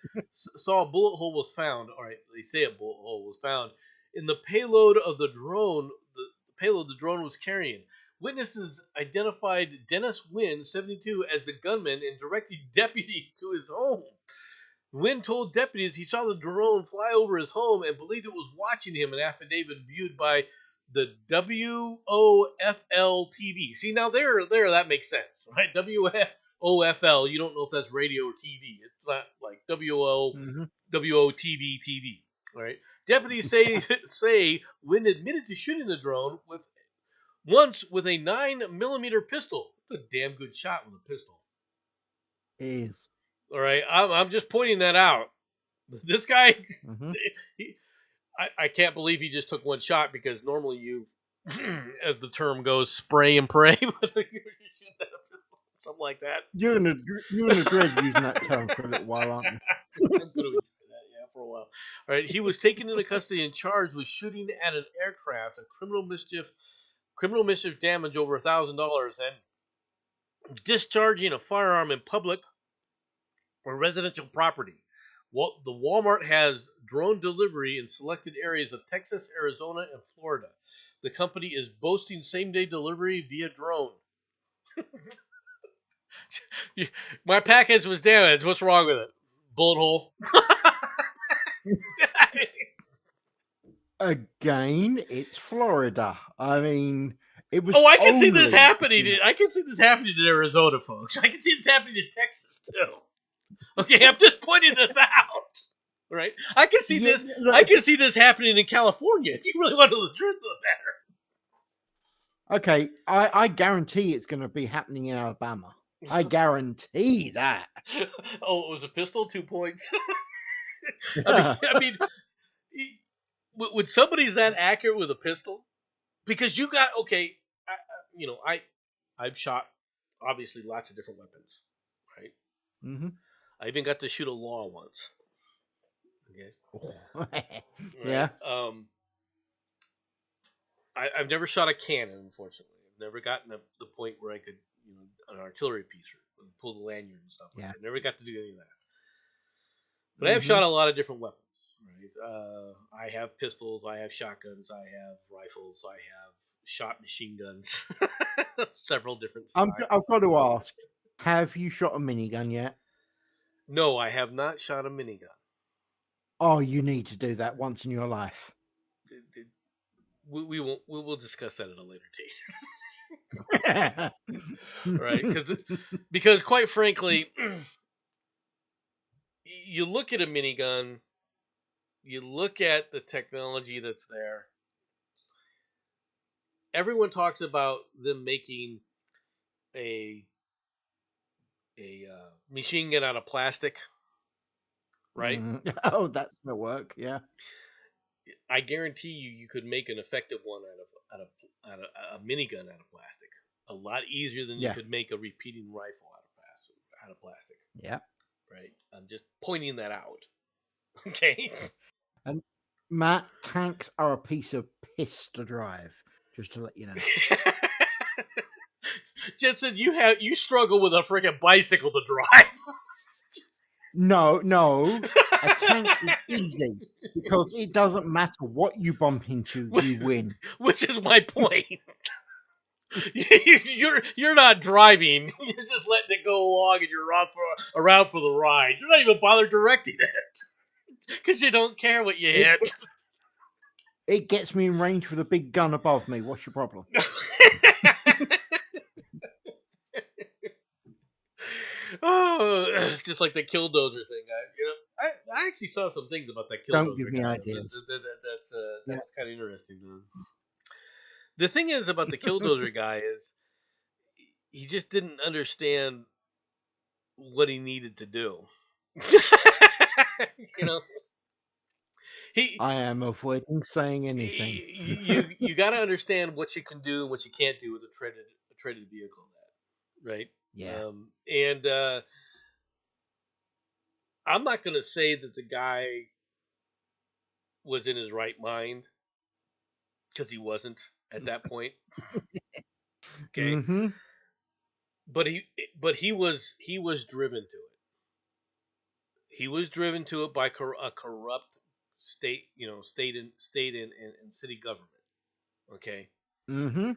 [SPEAKER 3] saw a bullet hole was found. All right, they say a bullet hole was found in the payload of the drone. The payload the drone was carrying. Witnesses identified Dennis Wynn, 72, as the gunman and directed deputies to his home. Wynn told deputies he saw the drone fly over his home and believed it was watching him, an affidavit viewed by the WOFL TV. See, now there, that makes sense, right? WOFL, you don't know if that's radio or TV. It's not like WOTV TV, right? Deputies say Wynn admitted to shooting the drone once with a 9mm pistol. It's a damn good shot with a pistol.
[SPEAKER 2] It is.
[SPEAKER 3] All right, I'm just pointing that out. This guy, I can't believe he just took one shot, because normally you, as the term goes, spray and pray, something like that.
[SPEAKER 2] You and the dread using that term for a little while, aren't you?
[SPEAKER 3] I'm going to enjoy that, yeah, for a while. All right, he was taken into custody and charged with shooting at an aircraft, a criminal mischief damage over $1,000, and discharging a firearm in public or residential property. The Walmart has drone delivery in selected areas of Texas, Arizona, and Florida. The company is boasting same-day delivery via drone. My package was damaged. What's wrong with it? Bullet hole.
[SPEAKER 2] Again, it's Florida. I mean, it was.
[SPEAKER 3] Oh, I can see this happening. I can see this happening in Arizona, folks. I can see this happening in Texas too. Okay, I'm just pointing this out. Right? I can see this. I can see this happening in California. If you really want to know the truth of the matter.
[SPEAKER 2] Okay, I guarantee it's going to be happening in Alabama. I guarantee that.
[SPEAKER 3] Oh, it was a pistol, 2 points. I mean, when somebody's that accurate with a pistol, because you got I've shot obviously lots of different weapons, right?
[SPEAKER 2] Mm-hmm.
[SPEAKER 3] I even got to shoot a law once. Okay.
[SPEAKER 2] Yeah.
[SPEAKER 3] I've never shot a cannon, unfortunately. I've never gotten to the point where I could, an artillery piece or pull the lanyard and stuff like that. I never got to do any of that. But I have shot a lot of different weapons. Right? I have pistols. I have shotguns. I have rifles. I have shot machine guns. Several different.
[SPEAKER 2] I've got to ask: have you shot a minigun yet?
[SPEAKER 3] No, I have not shot a minigun.
[SPEAKER 2] Oh, you need to do that once in your life.
[SPEAKER 3] We'll discuss that at a later date. Right? Because quite frankly, you look at a minigun, you look at the technology that's there. Everyone talks about them making a machine gun out of plastic, right?
[SPEAKER 2] Oh, that's gonna work. Yeah.
[SPEAKER 3] I guarantee you could make an effective one out of a minigun out of plastic. A lot easier than you could make a repeating rifle out of plastic.
[SPEAKER 2] Yeah.
[SPEAKER 3] Right. I'm just pointing that out. Okay.
[SPEAKER 2] And Matt, tanks are a piece of piss to drive. Just to let you know.
[SPEAKER 3] Jensen, you struggle with a freaking bicycle to drive.
[SPEAKER 2] No. A A tank is easy because it doesn't matter what you bump into, you win.
[SPEAKER 3] Which is my point. You're not driving. You're just letting it go along, and you're around for the ride. You're not even bothered directing it because you don't care what you hit.
[SPEAKER 2] It gets me in range with a big gun above me. What's your problem?
[SPEAKER 3] Oh, just like the Killdozer thing. I actually saw some things about that Killdozer.
[SPEAKER 2] Don't give me
[SPEAKER 3] guy.
[SPEAKER 2] ideas.
[SPEAKER 3] That's kind of interesting. The thing is about the Killdozer guy is he just didn't understand what he needed to do.
[SPEAKER 2] I am avoiding saying anything.
[SPEAKER 3] You got to understand what you can do and what you can't do with a traded vehicle, right?
[SPEAKER 2] Yeah.
[SPEAKER 3] And I'm not going to say that the guy was in his right mind because he wasn't at that point. Okay.
[SPEAKER 2] Mm-hmm.
[SPEAKER 3] But he was driven to it. He was driven to it by a corrupt state and city government. Okay.
[SPEAKER 2] Mm-hmm.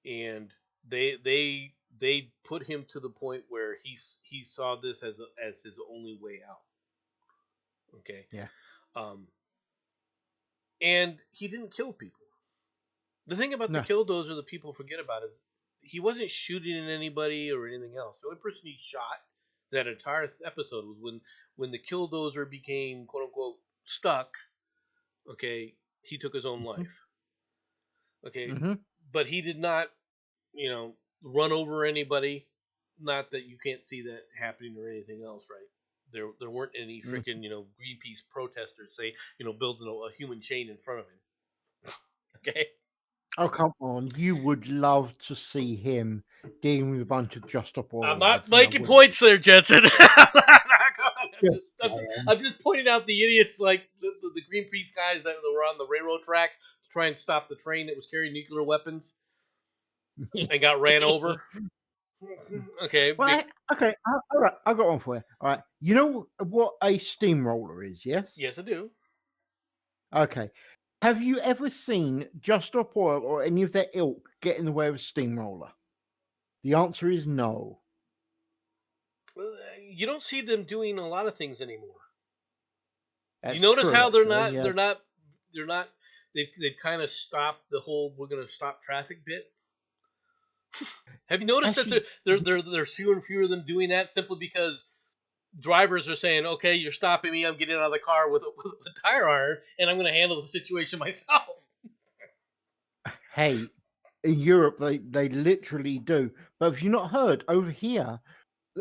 [SPEAKER 3] And they put him to the point where he saw this as his only way out. Okay.
[SPEAKER 2] Yeah.
[SPEAKER 3] And he didn't kill people. The thing about the Killdozer that people forget about is he wasn't shooting at anybody or anything else. The only person he shot that entire episode was when the Killdozer became quote unquote stuck. Okay, he took his own life. Okay, but he did not, run over anybody. Not that you can't see that happening or anything else, right? There weren't any freaking Greenpeace protesters say building a human chain in front of him. Okay.
[SPEAKER 2] Oh, come on. You would love to see him dealing with a bunch of Just Stop Oil.
[SPEAKER 3] I'm not making points there, Jensen. I'm just pointing out the idiots like the Greenpeace guys that were on the railroad tracks to try and stop the train that was carrying nuclear weapons and got ran over. Okay.
[SPEAKER 2] Well, okay. All right. I've got one for you. All right. You know what a steamroller is, yes?
[SPEAKER 3] Yes, I do.
[SPEAKER 2] Okay. Have you ever seen Just Stop Oil or any of their ilk get in the way of a steamroller? The answer is no.
[SPEAKER 3] Well, you don't see them doing a lot of things anymore.
[SPEAKER 2] That's
[SPEAKER 3] you notice
[SPEAKER 2] true,
[SPEAKER 3] how they're
[SPEAKER 2] actually,
[SPEAKER 3] not. They've kind of stopped the whole "we're going to stop traffic" bit. Have you noticed that there's fewer and fewer of them doing that simply because drivers are saying, "Okay, you're stopping me. I'm getting out of the car with a tire iron, and I'm going to handle the situation myself."
[SPEAKER 2] Hey, in Europe, they literally do. But have you not heard over here?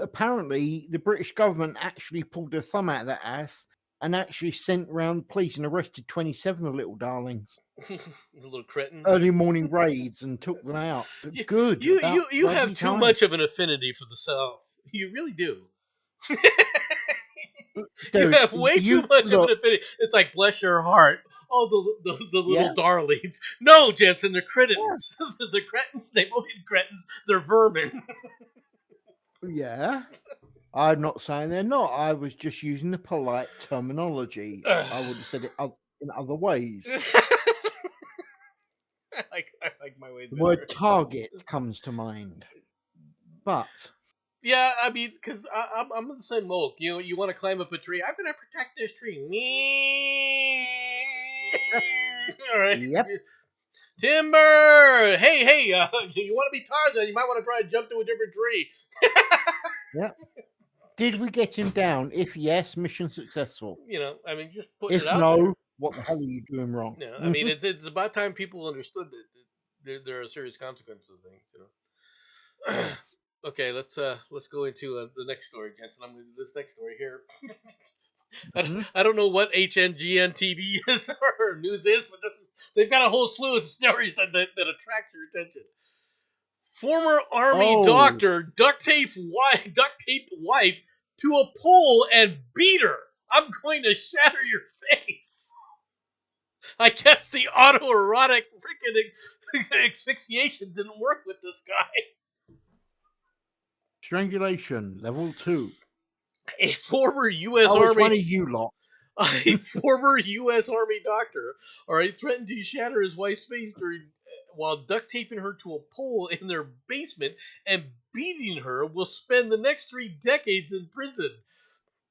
[SPEAKER 2] Apparently, the British government actually pulled their thumb out of their ass and actually sent round police and arrested 27 of the little darlings.
[SPEAKER 3] The little cretins.
[SPEAKER 2] Early morning raids and took them out. Good.
[SPEAKER 3] You have too much of an affinity for the South. You really do. Dude, you have way too much of an affinity. It's like, bless your heart. Oh, the little darlings. No, Jensen, they're cretins. Yeah. They're cretins. They won't be cretins. They're vermin.
[SPEAKER 2] Yeah. I'm not saying they're not. I was just using the polite terminology. I would have said it in other ways.
[SPEAKER 3] I like my way better.
[SPEAKER 2] The word target comes to mind. But...
[SPEAKER 3] yeah, I mean, because I'm in the same mold. You want to climb up a tree. I'm going to protect this tree. All right.
[SPEAKER 2] Yep.
[SPEAKER 3] Timber! Hey, you want to be Tarzan, you might want to try and jump to a different tree.
[SPEAKER 2] Yeah. Did we get him down? If yes, mission successful.
[SPEAKER 3] I mean, just putting
[SPEAKER 2] it out there. What the hell are you doing wrong?
[SPEAKER 3] Yeah, I mean, it's about time people understood that there are serious consequences of things.
[SPEAKER 2] Yes.
[SPEAKER 3] Okay, let's go into the next story, Jensen. I'm going to do this next story here. I don't know what HNGN TV is or news is, but they've got a whole slew of stories that attract your attention. Former Army doctor duct tape wife to a pole and beat her. I'm going to shatter your face. I guess the autoerotic freaking asphyxiation didn't work with this guy.
[SPEAKER 2] Strangulation, level 2.
[SPEAKER 3] A former U.S.
[SPEAKER 2] Oh, it's one
[SPEAKER 3] Army
[SPEAKER 2] of you lot.
[SPEAKER 3] a former U.S. Army doctor, all right, threatened to shatter his wife's face while duct taping her to a pole in their basement and beating her, will spend the next 3 decades in prison.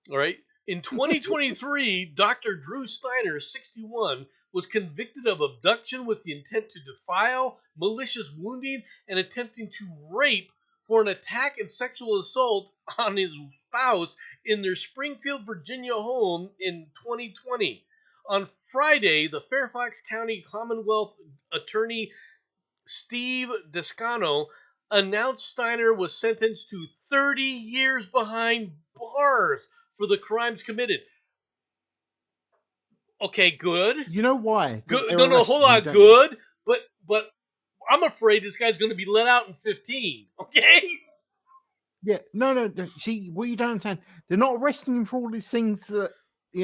[SPEAKER 3] All right. In 2023, Dr. Drew Steiner, 61, was convicted of abduction with the intent to defile, malicious wounding, and attempting to rape for an attack and sexual assault on his spouse in their Springfield, Virginia home in 2020. On Friday, the Fairfax County Commonwealth Attorney Steve Descano announced Steiner was sentenced to 30 years behind bars for the crimes committed. Okay, good.
[SPEAKER 2] You know why?
[SPEAKER 3] Good. No, hold on. Good, but I'm afraid this guy's going to be let out in 15. Okay.
[SPEAKER 2] Yeah, no. See, what you don't understand, they're not arresting him for all these things that,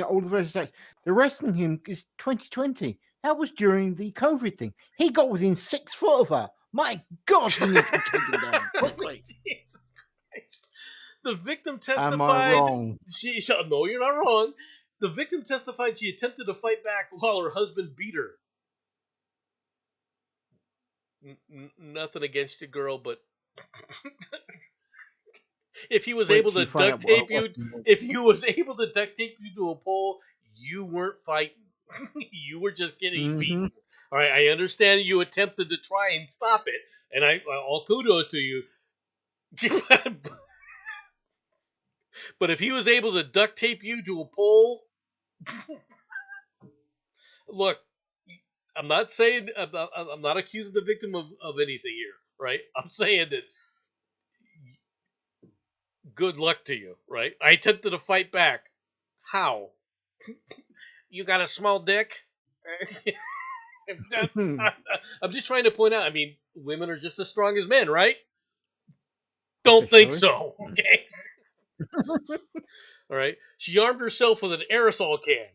[SPEAKER 2] all the various states. They're arresting him because 2020. That was during the COVID thing. He got within 6 foot of her. My God, he needs to be taken down quickly.
[SPEAKER 3] The victim testified.
[SPEAKER 2] Am I wrong?
[SPEAKER 3] No, you're not wrong. The victim testified she attempted to fight back while her husband beat her. Nothing against you, girl, but if he was able to duct tape you, to a pole, you weren't fighting. You were just getting beaten. All right, I understand you attempted to try and stop it, and all kudos to you. But if he was able to duct tape you to a pole, look, I'm not saying I'm not accusing the victim of anything here, right? I'm saying that good luck to you, right? I attempted to fight back. How? You got a small dick? I'm just trying to point out. I mean, women are just as strong as men, right? Don't think so. Okay. All right. She armed herself with an aerosol can.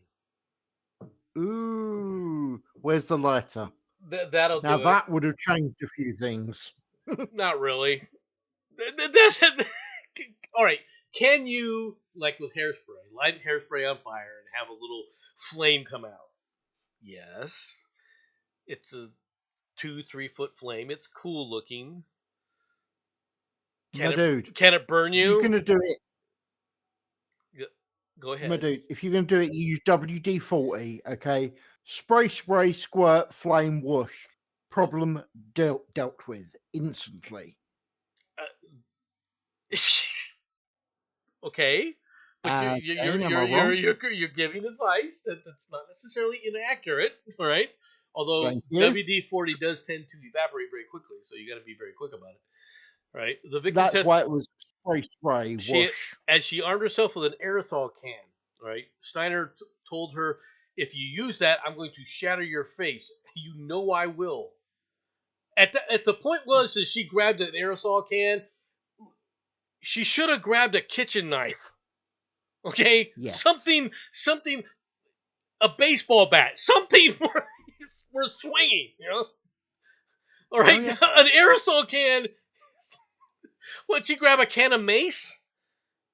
[SPEAKER 2] Ooh, where's the lighter?
[SPEAKER 3] That'll do.
[SPEAKER 2] Now that would have changed a few things.
[SPEAKER 3] Not really. All right. Can you, like with hairspray, light hairspray on fire and have a little flame come out? Yes. It's a 2-3 foot flame. It's cool looking. Can it burn you?
[SPEAKER 2] You're gonna do it.
[SPEAKER 3] Go ahead.
[SPEAKER 2] My dude, if you're gonna do it, you use WD-40. Okay, spray, squirt, flame, whoosh. Problem dealt with instantly.
[SPEAKER 3] Okay, but you're giving advice that's not necessarily inaccurate, all right? Although WD-40 does tend to evaporate very quickly, so you got to be very quick about it, right? The victim
[SPEAKER 2] That's why it was spray, whoosh.
[SPEAKER 3] As she armed herself with an aerosol can, right? Steiner told her, "If you use that, I'm going to shatter your face. You know I will." At the point was that she grabbed an aerosol can. She should have grabbed a kitchen knife. Okay?
[SPEAKER 2] Yes.
[SPEAKER 3] Something, a baseball bat. Something we're swinging, you know? All right? Oh, yeah. An aerosol can. What, you grab a can of mace?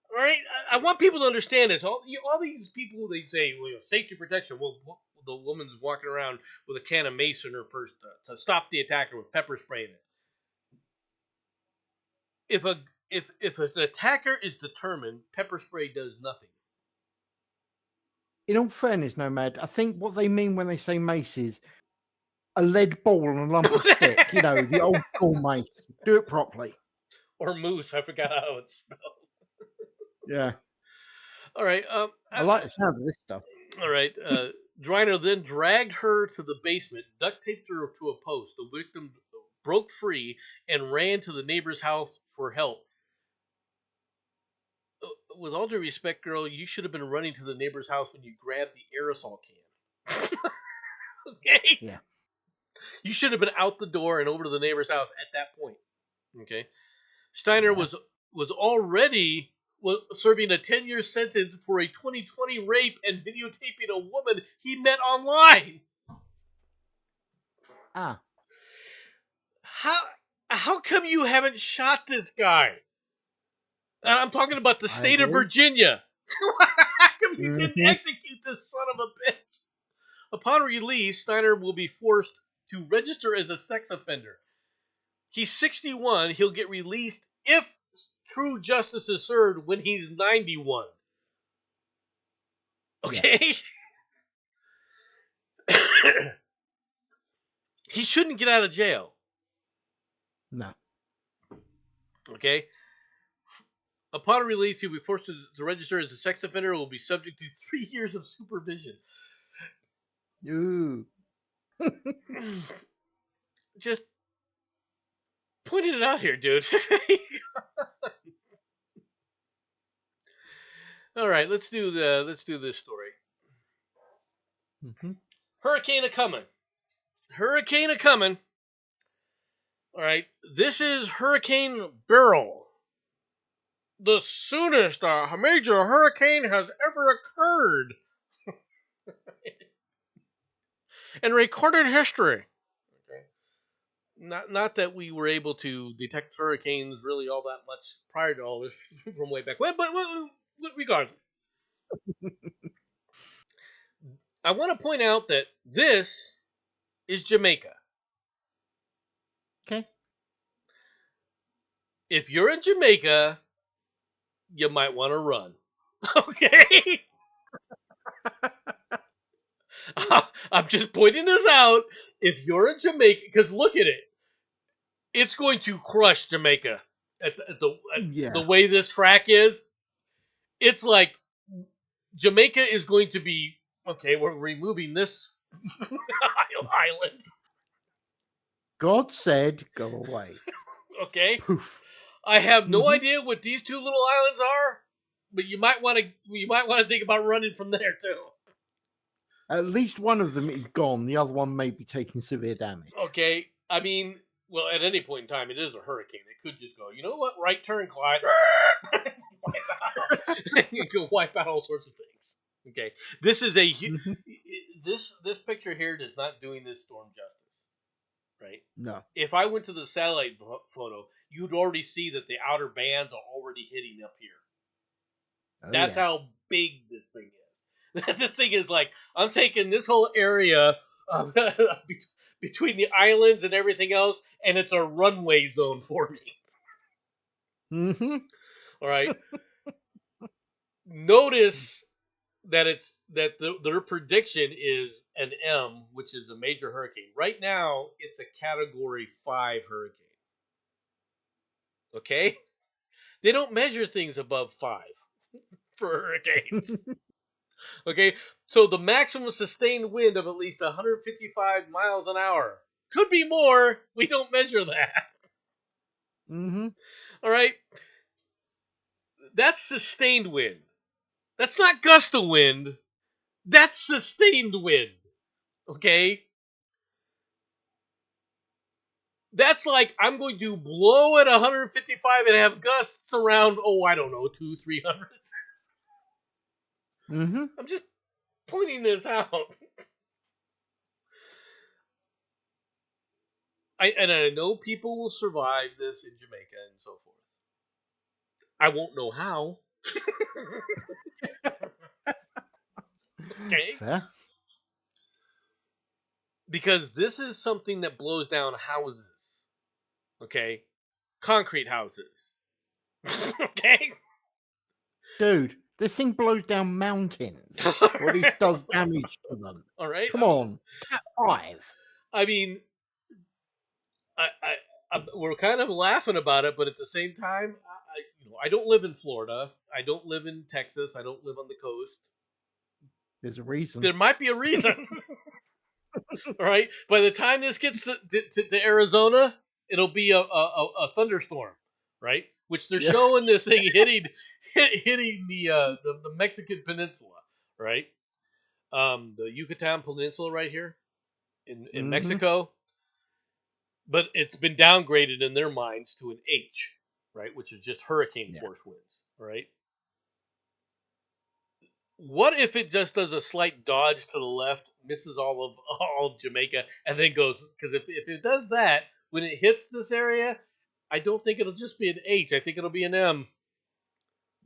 [SPEAKER 3] All right? I want people to understand this. All these people, they say, well, safety protection. Well, the woman's walking around with a can of mace in her purse to stop the attacker with pepper spray in it. If an attacker is determined, pepper spray does nothing.
[SPEAKER 2] In all fairness, Nomad, I think what they mean when they say mace is a lead ball and a lump of stick. You know, the old school mace. Do it properly.
[SPEAKER 3] Or moose. I forgot how it's spelled.
[SPEAKER 2] Yeah.
[SPEAKER 3] All right.
[SPEAKER 2] I like the sound of this stuff.
[SPEAKER 3] All right. Driner then dragged her to the basement, duct taped her to a post. The victim broke free and ran to the neighbor's house for help. With all due respect, girl, you should have been running to the neighbor's house when you grabbed the aerosol can. Okay?
[SPEAKER 2] Yeah.
[SPEAKER 3] You should have been out the door and over to the neighbor's house at that point. Okay? Steiner was already serving a 10-year sentence for a 2020 rape and videotaping a woman he met online. How come you haven't shot this guy? And I'm talking about the
[SPEAKER 2] I
[SPEAKER 3] state of
[SPEAKER 2] agree.
[SPEAKER 3] Virginia. How come you didn't
[SPEAKER 2] Mhm.
[SPEAKER 3] execute this son of a bitch? Upon release, Steiner will be forced to register as a sex offender. He's 61. He'll get released if true justice is served when he's 91. Okay? He shouldn't get out of jail.
[SPEAKER 2] No.
[SPEAKER 3] Okay? Upon release, he'll be forced to register as a sex offender and will be subject to 3 years of supervision.
[SPEAKER 2] Ooh.
[SPEAKER 3] Just pointing it out here, dude. All right, let's do this story.
[SPEAKER 2] Mhm.
[SPEAKER 3] Hurricane a coming. Hurricane a coming. All right, this is Hurricane Beryl. The soonest a major hurricane has ever occurred in recorded history. Okay. Not that we were able to detect hurricanes really all that much prior to all this from way back when, but regardless. I want to point out that this is Jamaica.
[SPEAKER 2] Okay.
[SPEAKER 3] If you're in Jamaica, you might want to run. Okay? I'm just pointing this out. If you're in Jamaica, because look at it. It's going to crush Jamaica at
[SPEAKER 2] Yeah.
[SPEAKER 3] the way this track is. It's like Jamaica is going to be, okay, we're removing this island.
[SPEAKER 2] God said, go away.
[SPEAKER 3] Okay?
[SPEAKER 2] Poof.
[SPEAKER 3] I have no
[SPEAKER 2] Mhm.
[SPEAKER 3] idea what these two little islands are, but you might want to think about running from there too.
[SPEAKER 2] At least one of them is gone. The other one may be taking severe damage.
[SPEAKER 3] Okay, I mean, well, at any point in time, it is a hurricane. It could just go, you know what? Right turn, Clyde. You can wipe out all sorts of things. Okay, this is
[SPEAKER 2] Mhm.
[SPEAKER 3] this picture here does not doing this storm justice, right?
[SPEAKER 2] No.
[SPEAKER 3] If I went to the satellite photo, you'd already see that the outer bands are already hitting up here.
[SPEAKER 2] Oh,
[SPEAKER 3] That's
[SPEAKER 2] yeah.
[SPEAKER 3] how big this thing is. This thing is like, I'm taking this whole area between the islands and everything else, and it's a runway zone for me.
[SPEAKER 2] Mm-hmm.
[SPEAKER 3] All right. Notice that their prediction is an M, which is a major hurricane. Right now, it's a Category 5 hurricane. Okay, they don't measure things above 5 for hurricanes. Okay, so the maximum sustained wind of at least 155 miles an hour. Could be more. We don't measure that.
[SPEAKER 2] Mm-hmm.
[SPEAKER 3] All right, that's sustained wind. That's not gust of wind. That's sustained wind. Okay, that's like I'm going to blow at 155 and have gusts around, oh, I don't know, 200-300.
[SPEAKER 2] Mm-hmm.
[SPEAKER 3] I'm just pointing this out. I know people will survive this in Jamaica and so forth. I won't know how. Okay?
[SPEAKER 2] Fair.
[SPEAKER 3] Because this is something that blows down houses. Okay? Concrete houses. Okay?
[SPEAKER 2] Dude, this thing blows down mountains. Or at least does damage to them.
[SPEAKER 3] All right?
[SPEAKER 2] Come on. Cat 5.
[SPEAKER 3] I mean, we're kind of laughing about it, but at the same time, I don't live in Florida. I don't live in Texas. I don't live on the coast.
[SPEAKER 2] There's a reason.
[SPEAKER 3] There might be a reason. All right? By the time this gets to Arizona, it'll be a thunderstorm, right? Which they're
[SPEAKER 2] Yeah.
[SPEAKER 3] showing this thing hitting the Mexican peninsula, right? The Yucatan Peninsula right here in
[SPEAKER 2] Mhm.
[SPEAKER 3] Mexico. But it's been downgraded in their minds to an H, right? Which is just hurricane
[SPEAKER 2] Yeah.
[SPEAKER 3] force winds, right? What if it just does a slight dodge to the left, misses all of Jamaica, and then goes? Because if it does that, when it hits this area, I don't think it'll just be an H. I think it'll be an M.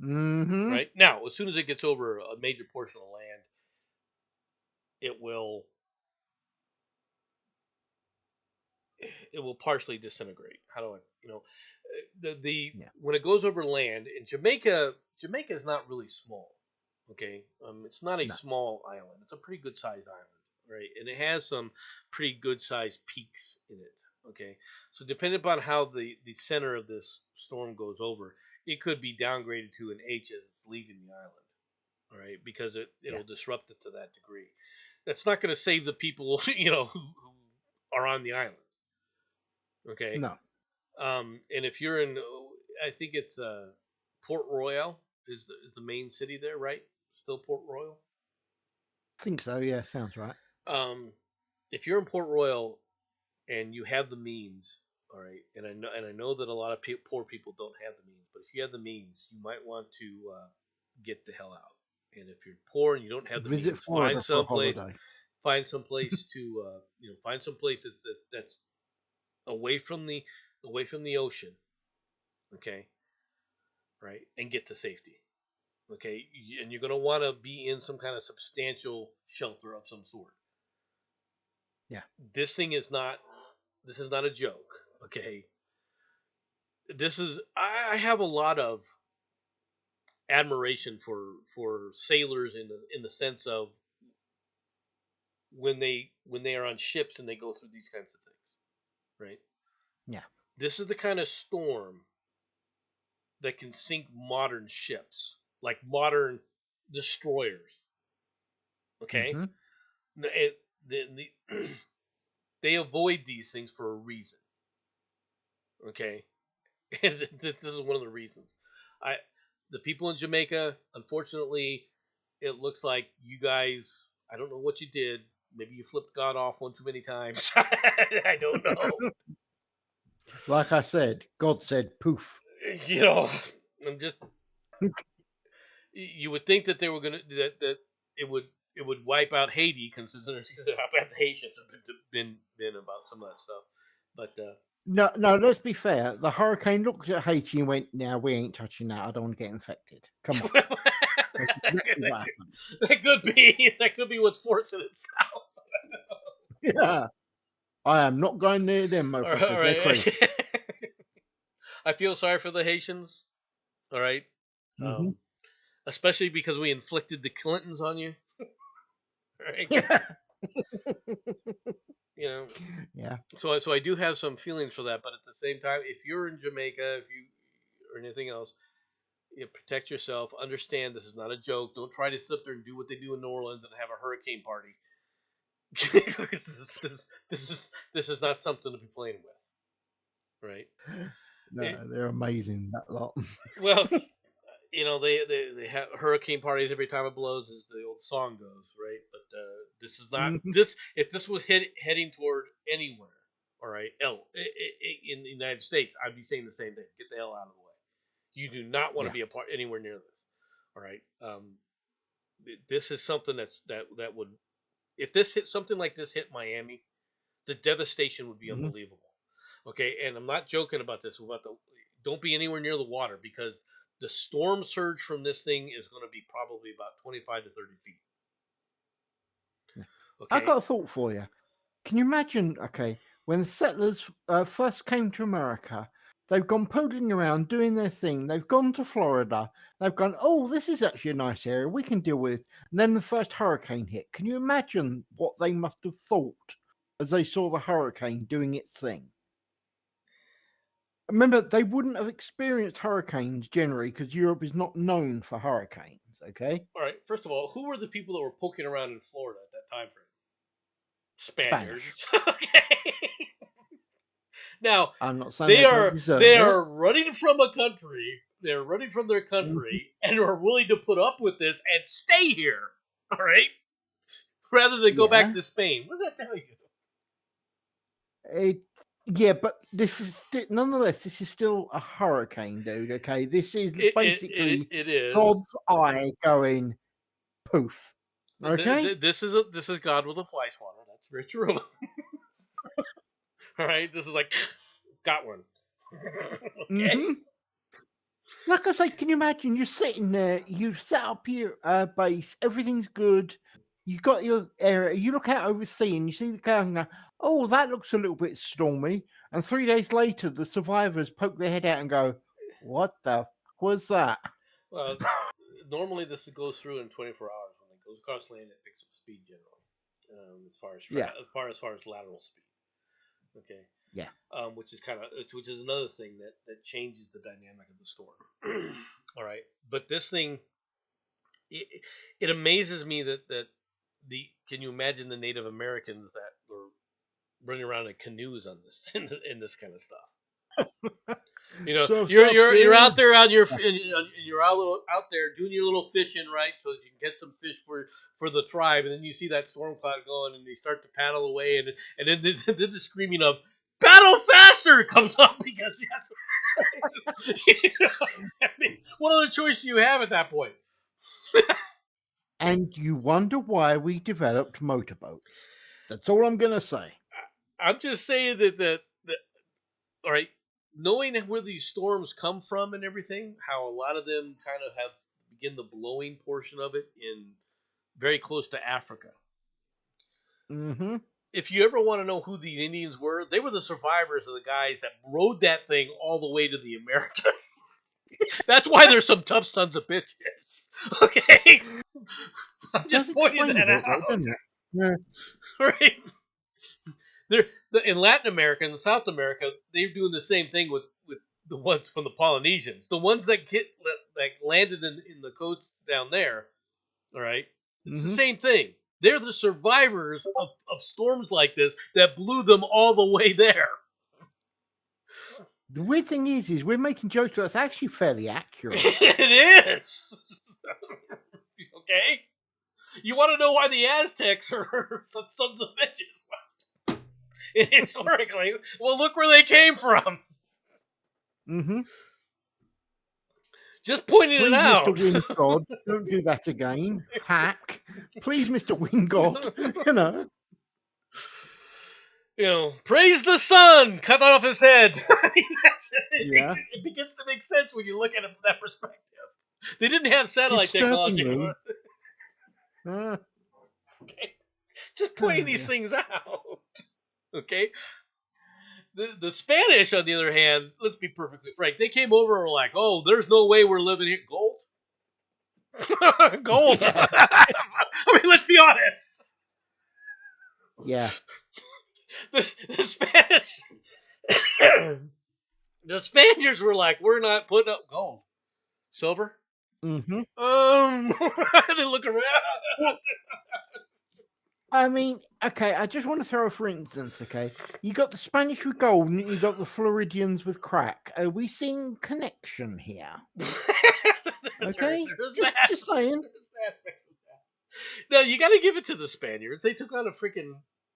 [SPEAKER 2] Mm-hmm.
[SPEAKER 3] Right now, as soon as it gets over a major portion of land, it will partially disintegrate. How do I, the
[SPEAKER 2] Yeah.
[SPEAKER 3] when it goes over land in Jamaica is not really small. Okay, it's not a
[SPEAKER 2] No.
[SPEAKER 3] small island. It's a pretty good sized island, right? And it has some pretty good sized peaks in it. Okay, so depending upon how the center of this storm goes over, it could be downgraded to an H as it's leaving the island. All right, because it'll disrupt it to that degree. That's not going to save the people, who are on the island. Okay,
[SPEAKER 2] No.
[SPEAKER 3] and if you're in, I think it's Port Royal is the main city there, right? Still Port Royal.
[SPEAKER 2] I think so. Yeah, sounds right.
[SPEAKER 3] If you're in Port Royal and you have the means, all right, and I know that a lot of poor people don't have the means, but if you have the means, you might want to get the hell out. And if you're poor and you don't have the
[SPEAKER 2] Visit
[SPEAKER 3] means,
[SPEAKER 2] Florida for a holiday.
[SPEAKER 3] find some place to find some place that's away from the ocean, okay, right, and get to safety, okay, and you're going to want to be in some kind of substantial shelter of some sort.
[SPEAKER 2] Yeah,
[SPEAKER 3] this is not a joke, okay. I have a lot of admiration for sailors in the sense of when they are on ships and they go through these kinds of things, right?
[SPEAKER 2] yeah.
[SPEAKER 3] This is the kind of storm that can sink modern ships, like modern destroyers. Okay,
[SPEAKER 2] Mm-hmm.
[SPEAKER 3] They avoid these things for a reason. Okay, and this is one of the reasons. The people in Jamaica, unfortunately, it looks like you guys. I don't know what you did. Maybe you flipped God off one too many times. I don't know.
[SPEAKER 2] Like I said, God said, "Poof."
[SPEAKER 3] I'm just. You would think that they were gonna that it would wipe out Haiti, considering how bad the Haitians have been about some of that stuff. But
[SPEAKER 2] No. Let's be fair. The hurricane looked at Haiti and went, "Now we ain't touching that. I don't want to get infected." Come on. That's exactly what happened.
[SPEAKER 3] That could be what's forcing itself.
[SPEAKER 2] Yeah. I am not going near them, motherfuckers.
[SPEAKER 3] All
[SPEAKER 2] They're crazy.
[SPEAKER 3] I feel sorry for the Haitians. All right.
[SPEAKER 2] Mm-hmm.
[SPEAKER 3] Especially because we inflicted the Clintons on you. Right.
[SPEAKER 2] Yeah. Yeah.
[SPEAKER 3] So I do have some feelings for that, but at the same time, if you're in Jamaica, or anything else, protect yourself. Understand this is not a joke. Don't try to sit there and do what they do in New Orleans and have a hurricane party. this is not something to be playing with, right?
[SPEAKER 2] No, they're amazing, that lot.
[SPEAKER 3] Well, they have hurricane parties every time it blows, as the old song goes, right? But this is not this. If this was heading toward anywhere, all right, in the United States, I'd be saying the same thing. Get the hell out of the way. You do not want to be a part anywhere near this. All right. This is something that would, if something like this hit Miami, the devastation would be unbelievable. Okay, and I'm not joking about this. Don't be anywhere near the water, because the storm surge from this thing is going to be probably about 25 to 30 feet. Okay.
[SPEAKER 2] I've got a thought for you. Can you imagine, when the settlers first came to America, they've gone poodling around doing their thing. They've gone to Florida. They've gone, oh, this is actually a nice area. We can deal with it. And then the first hurricane hit. Can you imagine what they must have thought as they saw the hurricane doing its thing? Remember, they wouldn't have experienced hurricanes generally because Europe is not known for hurricanes, okay?
[SPEAKER 3] All right. First of all, who were the people that were poking around in Florida at that time frame? Spaniards. Okay. Now,
[SPEAKER 2] I'm not saying
[SPEAKER 3] they are running from a country. They're running from their country and are willing to put up with this and stay here. All right, rather than go back to Spain. What does that tell you?
[SPEAKER 2] Yeah, but this is nonetheless. This is still a hurricane, dude. Okay, this is basically
[SPEAKER 3] it is
[SPEAKER 2] God's eye going poof. Okay,
[SPEAKER 3] this is God with a fly swatter. That's very true. All right, this is like got one. Okay.
[SPEAKER 2] Like I say, can you imagine? You're sitting there, you've set up your base, everything's good. You got your area. You look out over the sea and you see the clouds and go, "Oh, that looks a little bit stormy." And 3 days later, the survivors poke their head out and go, "What the fuck was that?"
[SPEAKER 3] Well, normally this goes through in 24 hours. When it goes across land, it picks up speed generally, as far as
[SPEAKER 2] Yeah.
[SPEAKER 3] as far as lateral speed. Okay.
[SPEAKER 2] Yeah.
[SPEAKER 3] Which is another thing that changes the dynamic of the storm. All right, but this thing, it amazes me that can you imagine the Native Americans that were running around in canoes on this in this kind of stuff. You know,
[SPEAKER 2] So
[SPEAKER 3] you're out there on your you're out there doing your little fishing, right? So you can get some fish for the tribe, and then you see that storm cloud going, and they start to paddle away, and then the screaming of "Paddle faster!" comes up because I mean, what other choice do you have at that point?
[SPEAKER 2] And you wonder why we developed motorboats. That's all I'm gonna say.
[SPEAKER 3] I'm just saying that all right, knowing where these storms come from and everything, how a lot of them kind of have begin the blowing portion of it in very close to Africa.
[SPEAKER 2] Mm-hmm.
[SPEAKER 3] If you ever want to know who the Indians were, they were the survivors of the guys that rode that thing all the way to the Americas. That's why there's some tough sons of bitches. Okay, I'm just pointing that out.
[SPEAKER 2] Yeah.
[SPEAKER 3] Right? In Latin America and South America, they're doing the same thing with the ones from the Polynesians. The ones that landed in the coast down there, all right? It's the same thing. They're the survivors of storms like this that blew them all the way there.
[SPEAKER 2] The weird thing is we're making jokes, but that's actually fairly accurate.
[SPEAKER 3] It is. Okay? You want to know why the Aztecs are some sons of bitches? Historically, well, look where they came from.
[SPEAKER 2] Mm-hmm.
[SPEAKER 3] Just pointing
[SPEAKER 2] Please,
[SPEAKER 3] it out.
[SPEAKER 2] Mr. Wingod, don't do that again. Hack. Please, Mr. Wingod.
[SPEAKER 3] You know, praise the sun. Cut off his head. I mean,
[SPEAKER 2] Yeah.
[SPEAKER 3] It begins to make sense when you look at it from that perspective. They didn't have satellite technology. Okay. Just pointing these things out. Okay. The Spanish, on the other hand, let's be perfectly frank, they came over and were like, "Oh, there's no way we're living here." Gold? Gold.
[SPEAKER 2] Yeah.
[SPEAKER 3] I mean, let's be honest.
[SPEAKER 2] Yeah.
[SPEAKER 3] The Spanish, the Spaniards were like, "We're not putting up gold, silver."
[SPEAKER 2] Mm-hmm.
[SPEAKER 3] They look around.
[SPEAKER 2] I mean, okay, I just want to throw, for instance, okay, you got the Spanish with gold and you got the Floridians with crack. Are we seeing connection here? Okay, just saying.
[SPEAKER 3] No, you got to give it to the Spaniards. They took on a freaking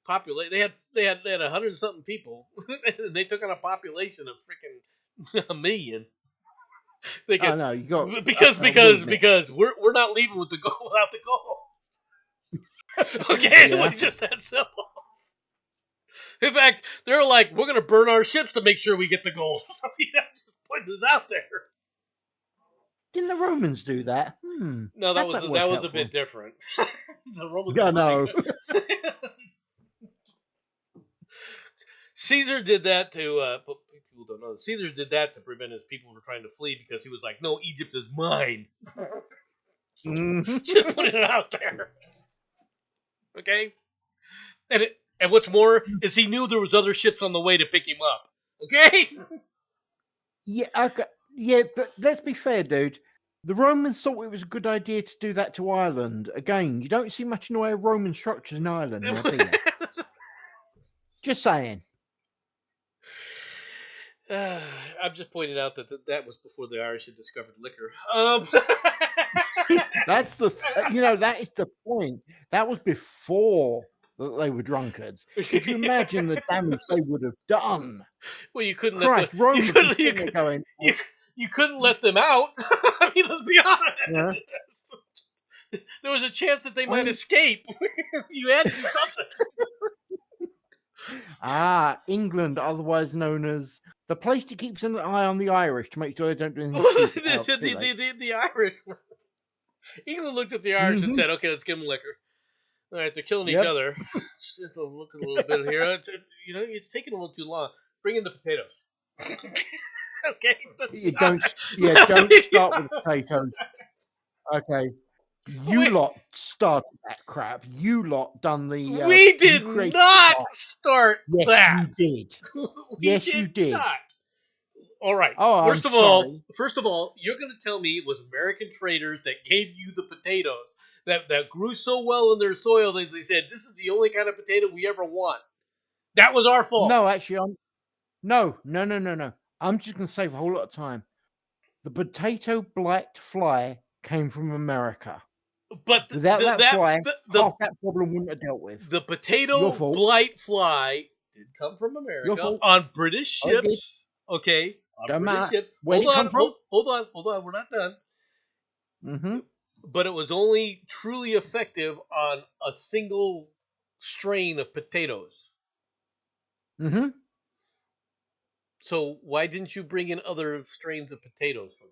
[SPEAKER 3] population. They had 100 something people, and they took on a population of freaking 1 million.
[SPEAKER 2] I know you got
[SPEAKER 3] because we're not leaving with the gold without the gold. Okay,
[SPEAKER 2] Yeah.
[SPEAKER 3] It's just that simple. In fact, they're like, we're going to burn our ships to make sure we get the gold. I mean, that's just putting this out there.
[SPEAKER 2] Didn't the Romans do that?
[SPEAKER 3] No, that was a bit different. The Romans.
[SPEAKER 2] I know.
[SPEAKER 3] Caesar did that to. People don't know. Caesar did that to prevent his people from trying to flee because he was like, "No, Egypt is mine." Just putting it out there. Okay, and what's more is he knew there was other ships on the way to pick him up. Okay.
[SPEAKER 2] Yeah. Okay. Yeah. Let's be fair, dude. The Romans thought it was a good idea to do that to Ireland. Again, you don't see much in the way of Roman structures in Ireland, now, do you? Just saying.
[SPEAKER 3] I'm just pointing out that was before the Irish had discovered liquor.
[SPEAKER 2] That's that is the point. That was before they were drunkards. Could you imagine the damage they would have done?
[SPEAKER 3] Well, you couldn't. You couldn't let them out. I mean, let's be honest. Yeah. There was a chance that they might escape. You had to do something.
[SPEAKER 2] England, otherwise known as The place that keeps an eye on the Irish to make sure they don't do anything stupid. Oh, too late.
[SPEAKER 3] the Irish. England looked at the Irish and said, "Okay, let's give them liquor. All right, they're killing each
[SPEAKER 2] Yep.
[SPEAKER 3] other. Just look a little bit here. It's taking a little too long. Bring in the potatoes." Okay.
[SPEAKER 2] You don't start with potatoes. Okay. You
[SPEAKER 3] Wait.
[SPEAKER 2] lot started that crap. You lot done the.
[SPEAKER 3] We
[SPEAKER 2] you
[SPEAKER 3] did
[SPEAKER 2] created
[SPEAKER 3] not
[SPEAKER 2] the
[SPEAKER 3] start
[SPEAKER 2] Yes,
[SPEAKER 3] that.
[SPEAKER 2] you did.
[SPEAKER 3] We
[SPEAKER 2] Yes, you did.
[SPEAKER 3] Not. All right.
[SPEAKER 2] Oh,
[SPEAKER 3] First
[SPEAKER 2] I'm
[SPEAKER 3] of all, you're going to tell me it was American traders that gave you the potatoes that grew so well in their soil that they said this is the only kind of potato we ever want. That was our fault.
[SPEAKER 2] No, actually, no. I'm just going to save a whole lot of time. The potato blight fly came from America.
[SPEAKER 3] But
[SPEAKER 2] Without that fly,
[SPEAKER 3] the
[SPEAKER 2] half that problem wouldn't have dealt with.
[SPEAKER 3] The potato blight fly did come from America on British ships. Okay, on British ships.
[SPEAKER 2] Where did it come from?
[SPEAKER 3] Hold on. We're not done.
[SPEAKER 2] Mm-hmm.
[SPEAKER 3] But it was only truly effective on a single strain of potatoes.
[SPEAKER 2] Mm-hmm.
[SPEAKER 3] So why didn't you bring in other strains of potatoes for them?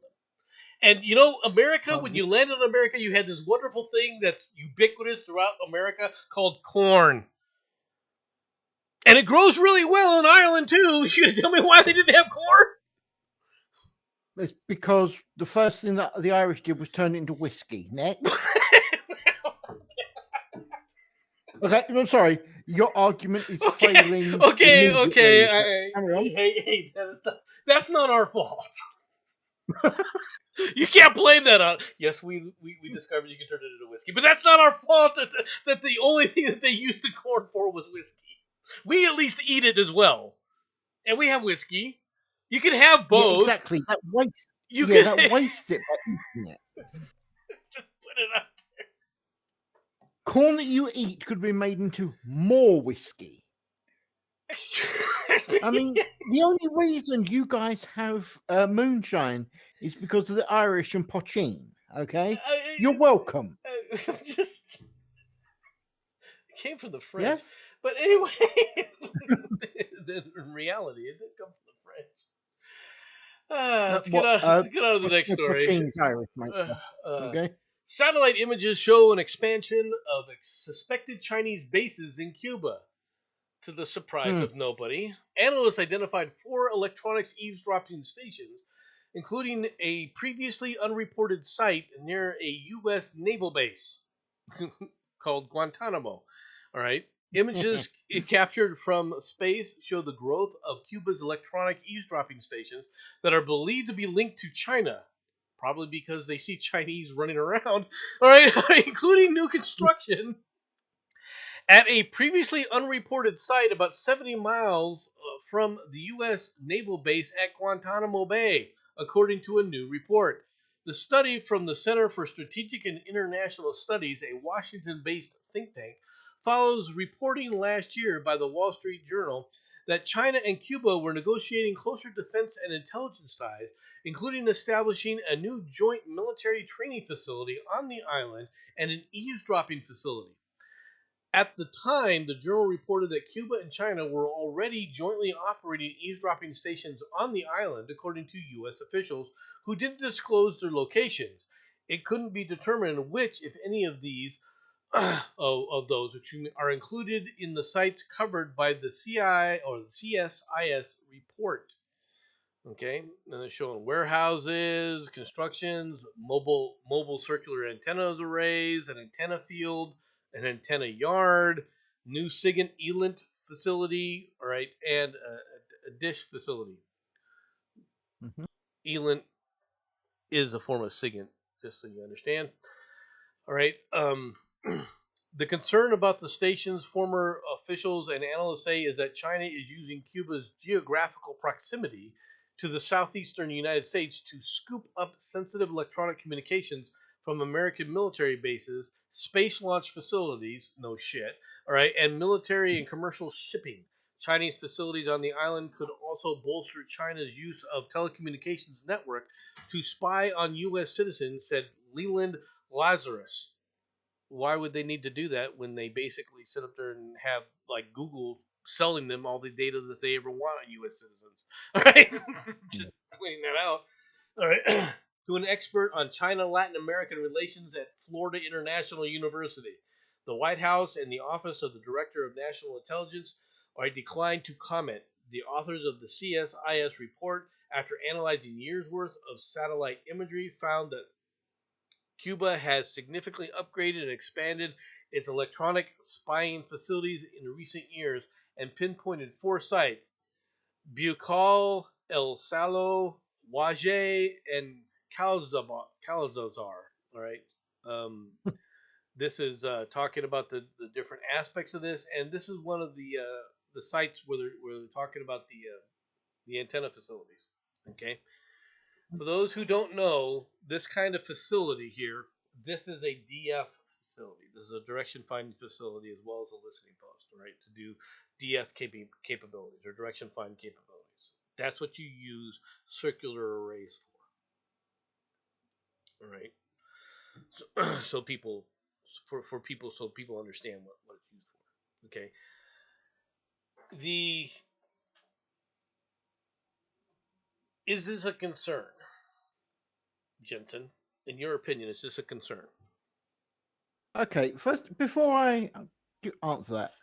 [SPEAKER 3] And America, when you landed in America, you had this wonderful thing that's ubiquitous throughout America called corn. And it grows really well in Ireland, too. You gonna tell me why they didn't have corn?
[SPEAKER 2] It's because the first thing that the Irish did was turn it into whiskey. Next. Okay, I'm sorry. Your argument is failing.
[SPEAKER 3] Okay.
[SPEAKER 2] Carry on.
[SPEAKER 3] Hey, that's not our fault. You can't blame that on. Yes, we discovered you can turn it into whiskey, but that's not our fault. That the only thing that they used the corn for was whiskey. We at least eat it as well, and we have whiskey. You can have both.
[SPEAKER 2] Yeah, exactly. That wastes. That wastes it by eating it.
[SPEAKER 3] Just put it out there.
[SPEAKER 2] Corn that you eat could be made into more whiskey. I mean, the only reason you guys have moonshine is because of the Irish and pochine. Okay, you're welcome.
[SPEAKER 3] It came from the French.
[SPEAKER 2] Yes,
[SPEAKER 3] but anyway, in reality, it did come from the French. Let's get on to the next story.
[SPEAKER 2] Pochine's Irish, mate. Okay.
[SPEAKER 3] Satellite images show an expansion of suspected Chinese bases in Cuba. To the surprise of nobody, analysts identified 4 electronics eavesdropping stations, including a previously unreported site near a U.S. naval base called Guantanamo. All right. Images captured from space show the growth of Cuba's electronic eavesdropping stations that are believed to be linked to China, probably because they see Chinese running around. All right, including new construction at a previously unreported site about 70 miles from the U.S. naval base at Guantanamo Bay, according to a new report. The study from the Center for Strategic and International Studies, a Washington-based think tank, follows reporting last year by the Wall Street Journal that China and Cuba were negotiating closer defense and intelligence ties, including establishing a new joint military training facility on the island and an eavesdropping facility. At the time, the journal reported that Cuba and China were already jointly operating eavesdropping stations on the island, according to U.S. officials who didn't disclose their locations. It couldn't be determined which, if any, of these of those which are included in the sites covered by the CI or the CSIS report. Okay, and they're showing warehouses, constructions, mobile circular antennas arrays, an antenna field, an antenna yard, new SIGINT ELINT facility, all right, and a dish facility.
[SPEAKER 2] Mm-hmm.
[SPEAKER 3] ELINT is a form of SIGINT, just so you understand. All right. The concern about the station's former officials and analysts say is that China is using Cuba's geographical proximity to the southeastern United States to scoop up sensitive electronic communications from American military bases, space launch facilities, no shit, all right, and military and commercial shipping. Chinese facilities on the island could also bolster China's use of telecommunications network to spy on U.S. citizens, said Leland Lazarus. Why would they need to do that when they basically sit up there and have like Google selling them all the data that they ever want on U.S. citizens. All right, just pointing that out. All right, to an expert on China-Latin American relations at Florida International University, the White House and the Office of the Director of National Intelligence are declined to comment. The authors of the CSIS report, after analyzing years' worth of satellite imagery, found that Cuba has significantly upgraded and expanded its electronic spying facilities in recent years and pinpointed 4 sites: Bucal, El Salo, Waje, and Calzazar. All right. This is talking about the different aspects of this, and this is one of the sites where they're talking about the antenna facilities. Okay. For those who don't know, this kind of facility here, this is a DF facility. This is a direction finding facility as well as a listening post, right? To do DF capabilities or direction finding capabilities. That's what you use circular arrays for. All right. So people understand what it's used for. Okay. Is this a concern, Jensen? In your opinion, is this a concern?
[SPEAKER 2] Okay, first, before I answer that,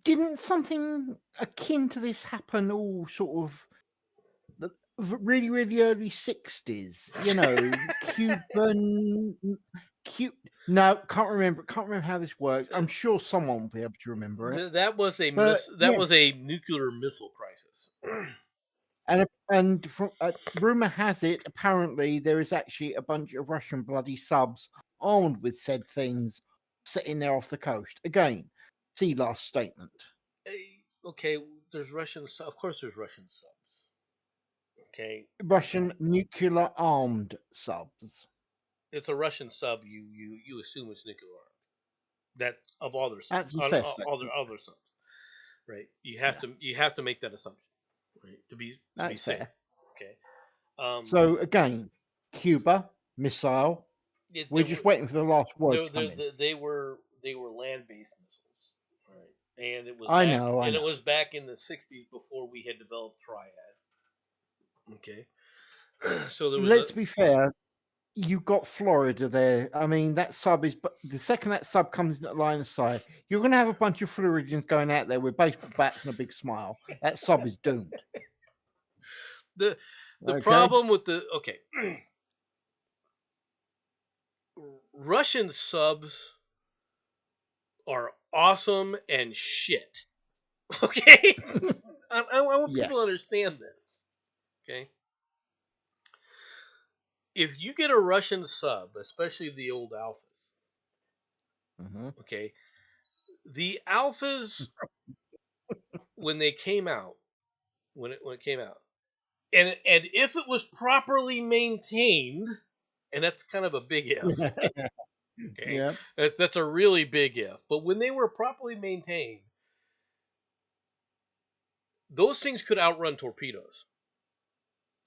[SPEAKER 2] didn't something akin to this happen all sort of the really, really early 60s? You know, No, can't remember how this works. I'm sure someone will be able to remember it.
[SPEAKER 3] That was a was a nuclear missile crisis.
[SPEAKER 2] And from rumor has it, apparently there is actually a bunch of Russian bloody subs armed with said things sitting there off the coast. Again, see last statement.
[SPEAKER 3] Okay, there's Russians. Of course, there's Russian subs. Okay,
[SPEAKER 2] Russian nuclear armed subs.
[SPEAKER 3] It's a Russian sub. You assume it's nuclear armed. That of all their
[SPEAKER 2] That's
[SPEAKER 3] other subs, right? You have to make that assumption. Right, to be safe.
[SPEAKER 2] Fair.
[SPEAKER 3] Okay.
[SPEAKER 2] So again, Cuba missile. We're just waiting for the last word to come in.
[SPEAKER 3] They were land-based missiles, right? And it was.
[SPEAKER 2] I know.
[SPEAKER 3] It was back in the '60s before we had developed Triad. Okay. So there was.
[SPEAKER 2] Let's be fair. You've got Florida there. I mean, that sub is. The second that sub comes into the line of sight, you're going to have a bunch of Floridians going out there with baseball bats and a big smile. That sub is doomed.
[SPEAKER 3] The problem with Russian subs are awesome and shit. Okay, I want people to understand this. Okay. If you get a Russian sub, especially the old Alphas, okay, the Alphas when it came out, and if it was properly maintained, and that's kind of a big if, okay,
[SPEAKER 2] yeah,
[SPEAKER 3] that's a really big if. But when they were properly maintained, those things could outrun torpedoes,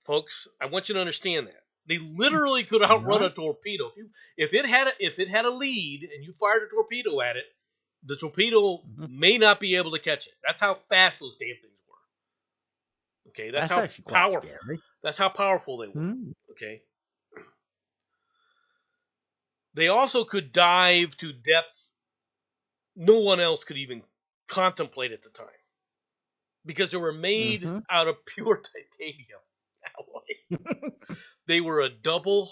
[SPEAKER 3] folks. I want you to understand that. They literally could outrun a torpedo. If it had a lead and you fired a torpedo at it, the torpedo may not be able to catch it. That's how fast those damn things were. Okay, that's how powerful. That's how powerful they were. Okay. They also could dive to depths no one else could even contemplate at the time, because they were made out of pure titanium alloy. They were a double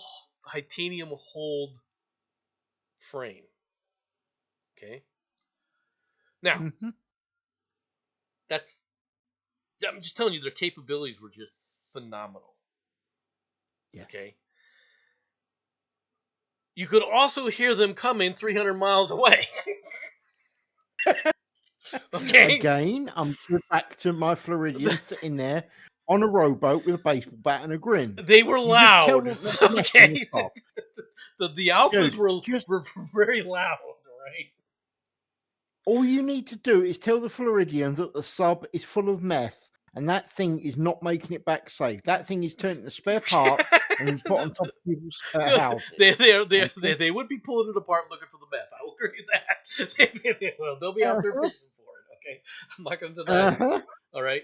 [SPEAKER 3] titanium hulled frame. Okay. Now, I'm just telling you, their capabilities were just phenomenal.
[SPEAKER 2] Yes.
[SPEAKER 3] Okay. You could also hear them coming 300 miles away. Okay.
[SPEAKER 2] Again, I'm back to my Floridians sitting there on a rowboat with a baseball bat and a grin.
[SPEAKER 3] They were loud. Okay. The Alphas were very loud, right?
[SPEAKER 2] All you need to do is tell the Floridians that the sub is full of meth, and that thing is not making it back safe. That thing is turned into spare parts and put on top of people's houses.
[SPEAKER 3] They would be pulling it apart looking for the meth. I will agree with that. Well, they'll be out there fishing for it. Okay, I'm not going to deny that.
[SPEAKER 2] Uh-huh.
[SPEAKER 3] All right,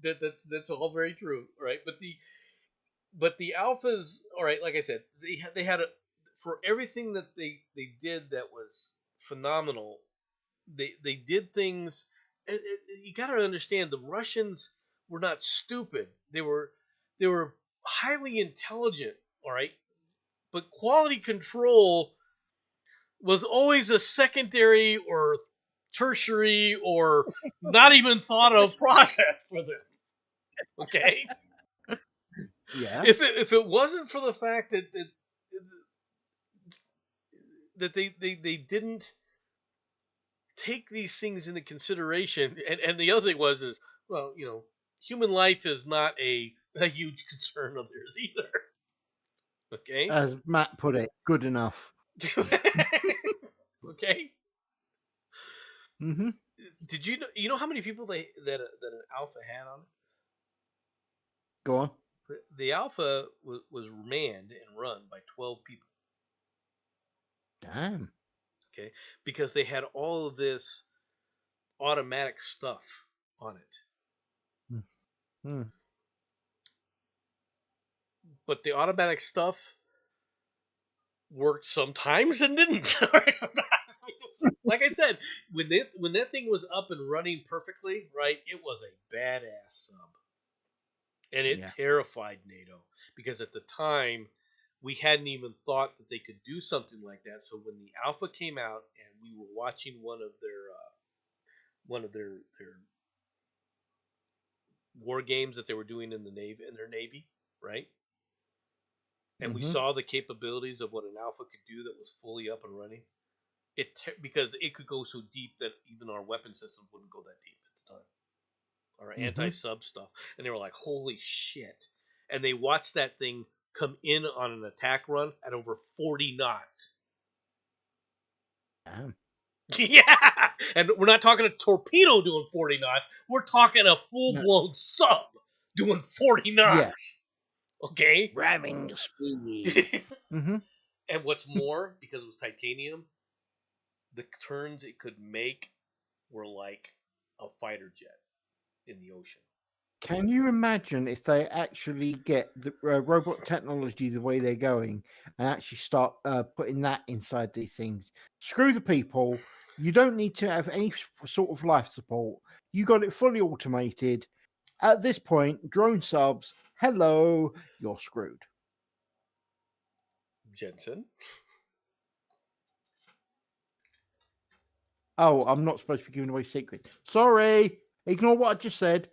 [SPEAKER 3] that's all very true. All right, but the alphas, all right, like I said, they had a for everything that they did that was phenomenal. They did things. You got to understand the Russians were not stupid. They were highly intelligent. All right, but quality control was always a secondary or tertiary or not even thought of process for them. Okay,
[SPEAKER 2] Yeah.
[SPEAKER 3] if it wasn't for the fact that they didn't take these things into consideration, and the other thing was is well, human life is not a huge concern of theirs either. Okay,
[SPEAKER 2] As Matt put it, good enough.
[SPEAKER 3] okay.
[SPEAKER 2] Mm-hmm.
[SPEAKER 3] Did you know how many people that an alpha had on it?
[SPEAKER 2] Go on.
[SPEAKER 3] The alpha was manned and run by 12 people.
[SPEAKER 2] Damn.
[SPEAKER 3] Okay, because they had all of this automatic stuff on it,
[SPEAKER 2] Hmm.
[SPEAKER 3] but the automatic stuff worked sometimes and didn't. Like I said, when that thing was up and running perfectly, right, it was a badass sub, and it
[SPEAKER 2] Yeah.
[SPEAKER 3] terrified NATO because at the time we hadn't even thought that they could do something like that. So when the alpha came out and we were watching one of their war games that they were doing in their navy, right? And we
[SPEAKER 2] Mm-hmm.
[SPEAKER 3] saw the capabilities of what an alpha could do that was fully up and running. Because it could go so deep that even our weapon systems wouldn't go that deep at the time. Our
[SPEAKER 2] Mm-hmm.
[SPEAKER 3] anti-sub stuff, and they were like, "Holy shit!" And they watched that thing come in on an attack run at over 40 knots.
[SPEAKER 2] Damn.
[SPEAKER 3] Yeah, and we're not talking a torpedo doing 40 knots. We're talking a full-blown sub doing 40 knots.
[SPEAKER 2] Yeah.
[SPEAKER 3] Okay.
[SPEAKER 2] Ramming speed. Mm-hmm.
[SPEAKER 3] And what's more, because it was titanium, the turns it could make were like a fighter jet in the ocean.
[SPEAKER 2] Can you imagine if they actually get the robot technology the way they're going and actually start putting that inside these things? Screw the people. You don't need to have any sort of life support. You got it fully automated. At this point, drone subs, hello, you're screwed.
[SPEAKER 3] Jensen.
[SPEAKER 2] Oh, I'm not supposed to be giving away secrets. Sorry. Ignore what I just said.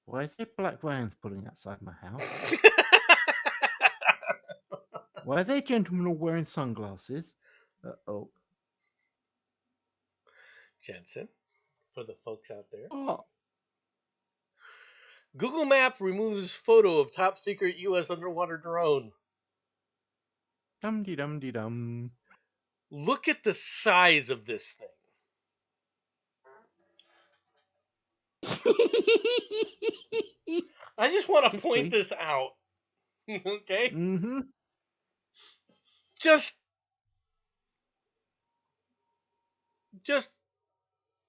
[SPEAKER 2] Why is there black vans pulling outside my house? Why are there gentlemen all wearing sunglasses? Uh-oh.
[SPEAKER 3] Jensen, for the folks out there.
[SPEAKER 2] Oh.
[SPEAKER 3] Google Map removes photo of top secret U.S. underwater drone.
[SPEAKER 2] Dum-de-dum-de-dum.
[SPEAKER 3] Look at the size of this thing. I just want to
[SPEAKER 2] Yes,
[SPEAKER 3] point
[SPEAKER 2] please.
[SPEAKER 3] this out. Okay?
[SPEAKER 2] Mm-hmm.
[SPEAKER 3] Just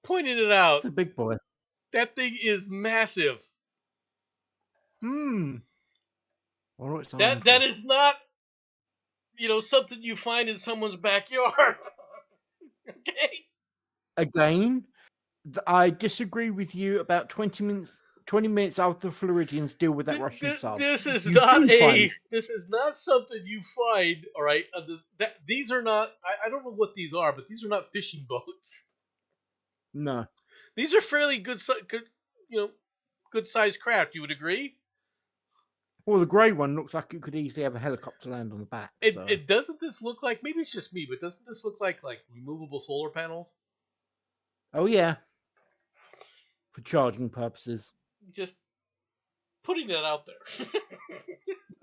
[SPEAKER 3] pointing it out.
[SPEAKER 2] It's a big boy.
[SPEAKER 3] That thing is massive.
[SPEAKER 2] Hmm. Or it's
[SPEAKER 3] That is not, something you find in someone's backyard. Okay?
[SPEAKER 2] Again, I disagree with you about 20 minutes after the Floridians deal with that Russian sub.
[SPEAKER 3] This is
[SPEAKER 2] You
[SPEAKER 3] not
[SPEAKER 2] do find-
[SPEAKER 3] this is not something you find. All right, these are not. I don't know what these are, but these are not fishing boats.
[SPEAKER 2] No.
[SPEAKER 3] These are fairly good sized craft. You would agree?
[SPEAKER 2] Well, the grey one looks like it could easily have a helicopter land on the back. So.
[SPEAKER 3] It doesn't this look like, maybe it's just me, but doesn't this look like removable solar panels?
[SPEAKER 2] Oh, yeah. For charging purposes.
[SPEAKER 3] Just putting it out there.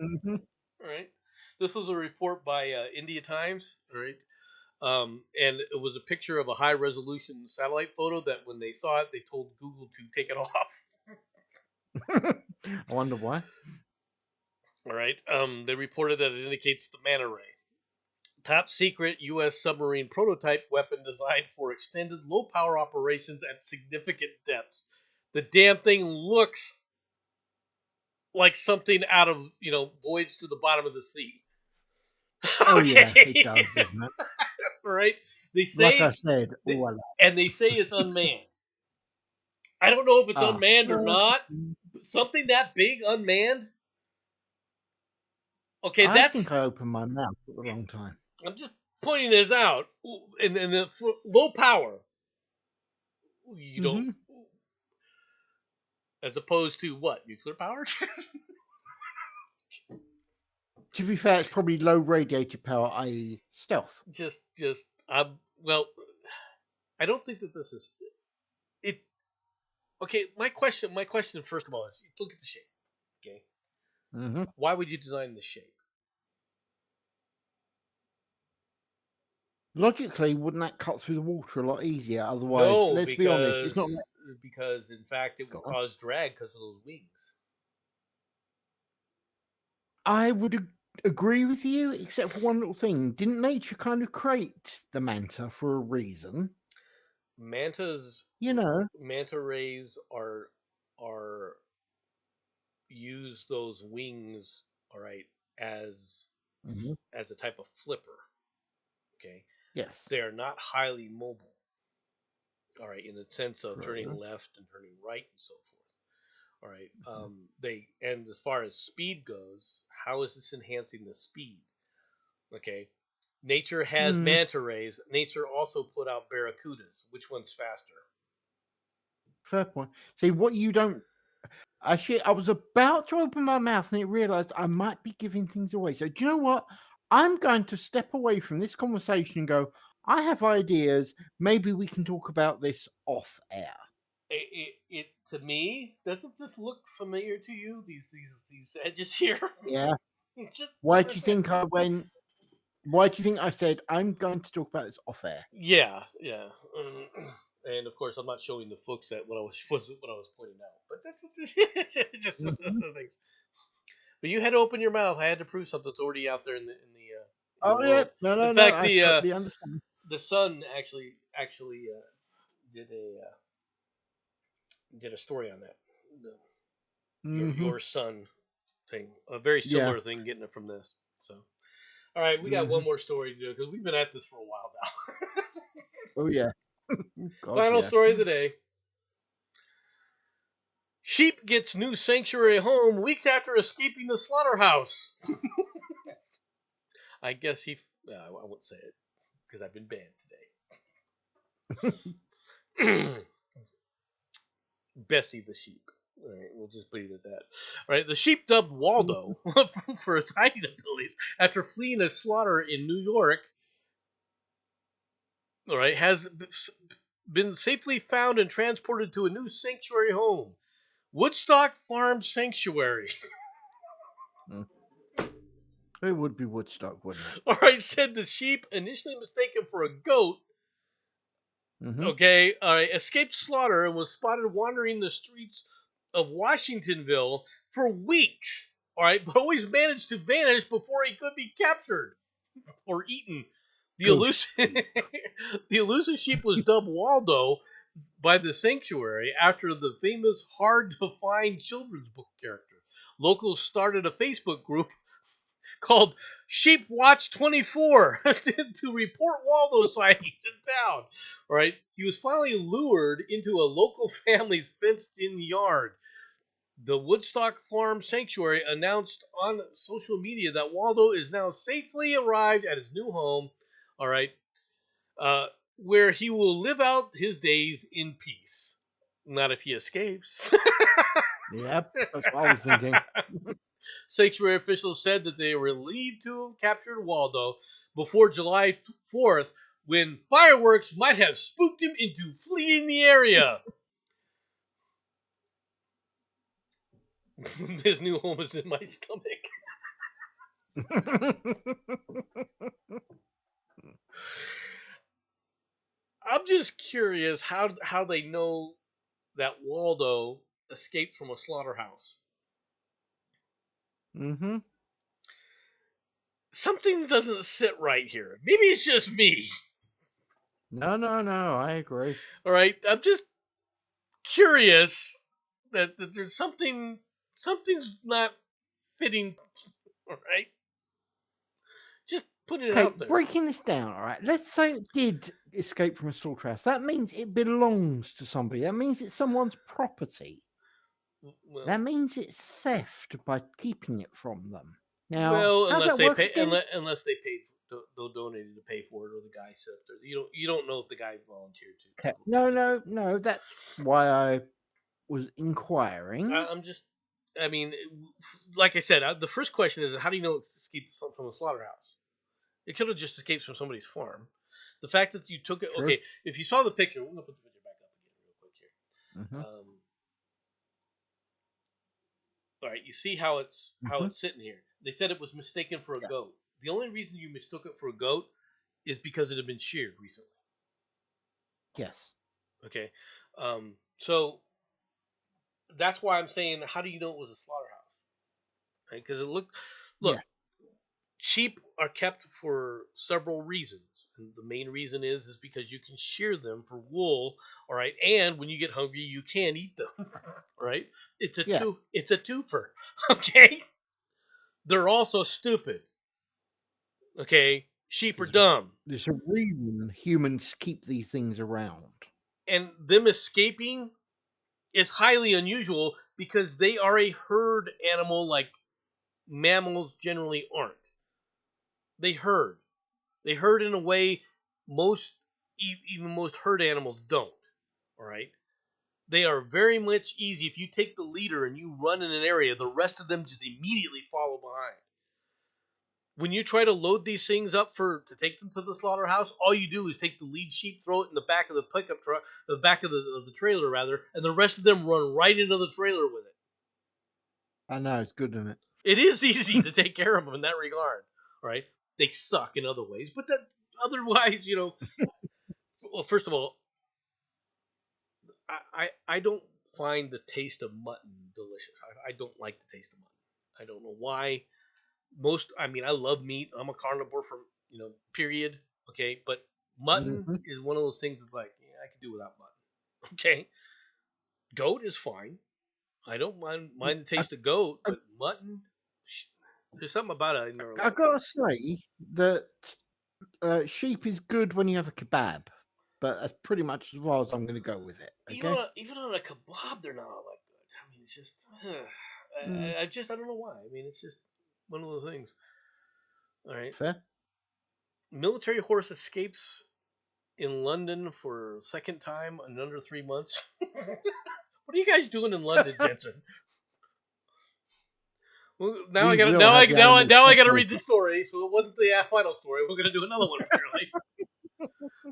[SPEAKER 2] Mm-hmm.
[SPEAKER 3] All right. This was a report by India Times. All right. And it was a picture of a high resolution satellite photo that when they saw it, they told Google to take it off.
[SPEAKER 2] I wonder why.
[SPEAKER 3] All right. They reported that it indicates the manta ray. Top secret U.S. submarine prototype weapon designed for extended low power operations at significant depths. The damn thing looks like something out of, Voyage to the Bottom of the Sea.
[SPEAKER 2] Oh yeah, it
[SPEAKER 3] Okay.
[SPEAKER 2] does, doesn't it?
[SPEAKER 3] Right? They
[SPEAKER 2] Like I
[SPEAKER 3] say,
[SPEAKER 2] said,
[SPEAKER 3] they-
[SPEAKER 2] oh, I like.
[SPEAKER 3] and they say it's unmanned. I don't know if it's unmanned or not. But something that big unmanned. Okay,
[SPEAKER 2] I
[SPEAKER 3] that's.
[SPEAKER 2] think I opened my mouth at the wrong time.
[SPEAKER 3] I'm just pointing this out. And for low power, you don't.
[SPEAKER 2] Mhm.
[SPEAKER 3] As opposed to what? Nuclear power?
[SPEAKER 2] To be fair, it's probably low radiator power, i.e., stealth.
[SPEAKER 3] Well, I don't think that this is it. Okay, my question first of all is, look at the shape. Okay,
[SPEAKER 2] Hmm.
[SPEAKER 3] why would you design this shape?
[SPEAKER 2] Logically, wouldn't that cut through the water a lot easier? Otherwise,
[SPEAKER 3] No,
[SPEAKER 2] let's be honest, it's not.
[SPEAKER 3] because in fact it
[SPEAKER 2] Go
[SPEAKER 3] would
[SPEAKER 2] on.
[SPEAKER 3] cause drag because of those wings.
[SPEAKER 2] I would agree with you, except for one little thing. Didn't nature kind of create the manta for a reason?
[SPEAKER 3] Mantas,
[SPEAKER 2] You know.
[SPEAKER 3] manta rays are use those wings, all right, as
[SPEAKER 2] Mhm.
[SPEAKER 3] as a type of flipper. Okay,
[SPEAKER 2] Yes.
[SPEAKER 3] they are not highly mobile. All right, in the sense of turning
[SPEAKER 2] True.
[SPEAKER 3] left and turning right and so forth. All right, and as far as speed goes, how is this enhancing the speed? Okay, nature has
[SPEAKER 2] Mm,
[SPEAKER 3] manta rays. Nature also put out barracudas. Which one's faster?
[SPEAKER 2] fair point. See, what you don't. Actually, I was about to open my mouth and I realized I might be giving things away. So, do you know what? I'm going to step away from this conversation and go, I have ideas. Maybe we can talk about this off air.
[SPEAKER 3] It to me, doesn't this look familiar to you? These edges here.
[SPEAKER 2] Yeah.
[SPEAKER 3] Just
[SPEAKER 2] Why do you think I went? Why do you think I said I'm going to talk about this off air?
[SPEAKER 3] yeah, yeah. And of course, I'm not showing the folks at what I was pointing out, but that's just one of
[SPEAKER 2] Mhm.
[SPEAKER 3] the things. But you had to open your mouth. I had to prove something that's already out there in the
[SPEAKER 2] Oh yeah,
[SPEAKER 3] world.
[SPEAKER 2] no,
[SPEAKER 3] In
[SPEAKER 2] no, no.
[SPEAKER 3] fact,
[SPEAKER 2] I totally understand.
[SPEAKER 3] the Sun actually did a story on that. The,
[SPEAKER 2] Hmm.
[SPEAKER 3] your son thing, a very
[SPEAKER 2] Yeah.
[SPEAKER 3] similar thing, getting it from this. So, all right, we got
[SPEAKER 2] Hmm.
[SPEAKER 3] one more story to do because we've been at this for a while now.
[SPEAKER 2] Oh yeah. God,
[SPEAKER 3] Final
[SPEAKER 2] yeah.
[SPEAKER 3] story of the day. Sheep gets new sanctuary home weeks after escaping the slaughterhouse. I guess I won't say it because I've been banned today. Bessie the sheep. All right, we'll just leave it at that. All right, the sheep dubbed Waldo for his hiding abilities after fleeing a slaughter in New York. All right, has been safely found and transported to a new sanctuary home, Woodstock Farm Sanctuary.
[SPEAKER 2] Mm. It would be Woodstock, wouldn't it?
[SPEAKER 3] All right, said the sheep, initially mistaken for a goat.
[SPEAKER 2] Hmm.
[SPEAKER 3] Okay, all right, escaped slaughter and was spotted wandering the streets of Washingtonville for weeks. All right, but always managed to vanish before he could be captured or eaten. The
[SPEAKER 2] Ghost
[SPEAKER 3] elusive,
[SPEAKER 2] sheep.
[SPEAKER 3] the elusive sheep was dubbed Waldo by the sanctuary after the famous hard to find children's book character. Locals started a Facebook group called Sheep Watch 24 to report Waldo sightings in town. All right, he was finally lured into a local family's fenced-in yard. The Woodstock Farm Sanctuary announced on social media that Waldo is now safely arrived at his new home. All right, uh, where he will live out his days in peace. Not if he escapes.
[SPEAKER 2] Yep, that's what I was thinking.
[SPEAKER 3] Sanctuary officials said that they were relieved to have captured Waldo before July 4th, when fireworks might have spooked him into fleeing the area. His new home is in my stomach. I'm just curious how they know that Waldo escaped from a slaughterhouse.
[SPEAKER 2] Hmm.
[SPEAKER 3] something doesn't sit right here. Maybe it's just me.
[SPEAKER 2] No, I agree.
[SPEAKER 3] All right, I'm just curious that there's something's not fitting. All right, just put it
[SPEAKER 2] Okay,
[SPEAKER 3] out there.
[SPEAKER 2] breaking this down, all right. Let's say it did escape from a slaughterhouse. That means it belongs to somebody. That means it's someone's property.
[SPEAKER 3] Well,
[SPEAKER 2] That means it's theft by keeping it from them. Now,
[SPEAKER 3] well,
[SPEAKER 2] how's
[SPEAKER 3] unless
[SPEAKER 2] that
[SPEAKER 3] they
[SPEAKER 2] work
[SPEAKER 3] pay,
[SPEAKER 2] again?
[SPEAKER 3] unless they paid, they donated to pay for it, or the guy said there. You don't know if the guy volunteered to.
[SPEAKER 2] Okay. No. That's why I was inquiring.
[SPEAKER 3] I'm just, I mean, like I said, the first question is, how do you know it escaped from a slaughterhouse? It could have just escaped from somebody's farm. The fact that you took it,
[SPEAKER 2] True.
[SPEAKER 3] okay, if you saw the picture, we're gonna put the picture back up again real quick here.
[SPEAKER 2] Mhm.
[SPEAKER 3] All right, you see how it's sitting here. They said it was mistaken for a goat. The only reason you mistook it for a goat is because it had been sheared recently.
[SPEAKER 2] Yes.
[SPEAKER 3] Okay, so that's why I'm saying, how do you know it was a slaughterhouse? Right? Because look,
[SPEAKER 2] Yeah.
[SPEAKER 3] sheep are kept for several reasons. And the main reason is because you can shear them for wool, all right? And when you get hungry, you can eat them, all right? It's a twofer, okay? They're also stupid, okay? Sheep are dumb.
[SPEAKER 2] There's a reason humans keep these things around.
[SPEAKER 3] And them escaping is highly unusual because they are a herd animal like mammals generally aren't. They herd. They herd in a way even most herd animals don't. All right. They are very much easy. If you take the leader and you run in an area, the rest of them just immediately follow behind. When you try to load these things up to take them to the slaughterhouse, all you do is take the lead sheep, throw it in the back of the pickup truck, the back of the trailer rather, and the rest of them run right into the trailer with it.
[SPEAKER 2] I know, it's good, isn't it?
[SPEAKER 3] It is easy to take care of them in that regard, right? They suck in other ways, but otherwise, well, first of all, I don't find the taste of mutton delicious. I don't like the taste of mutton. I don't know why. I love meat. I'm a carnivore from, period. Okay. But mutton is one of those things that's like, yeah, I could do without mutton. Okay. Goat is fine. I don't mind the taste of goat, but mutton, there's something about it.
[SPEAKER 2] I gotta say that sheep is good when you have a kebab, but that's pretty much as far as I'm going to go with it. Okay?
[SPEAKER 3] Even on a kebab, they're not all that good. I mean, it's just, I don't know why. I mean, it's just one of those things. All right.
[SPEAKER 2] Fair.
[SPEAKER 3] Military horse escapes in London for a second time in under 3 months. What are you guys doing in London, Jensen? Well, now I gotta read the story. So it wasn't the final story. We're gonna do another one apparently.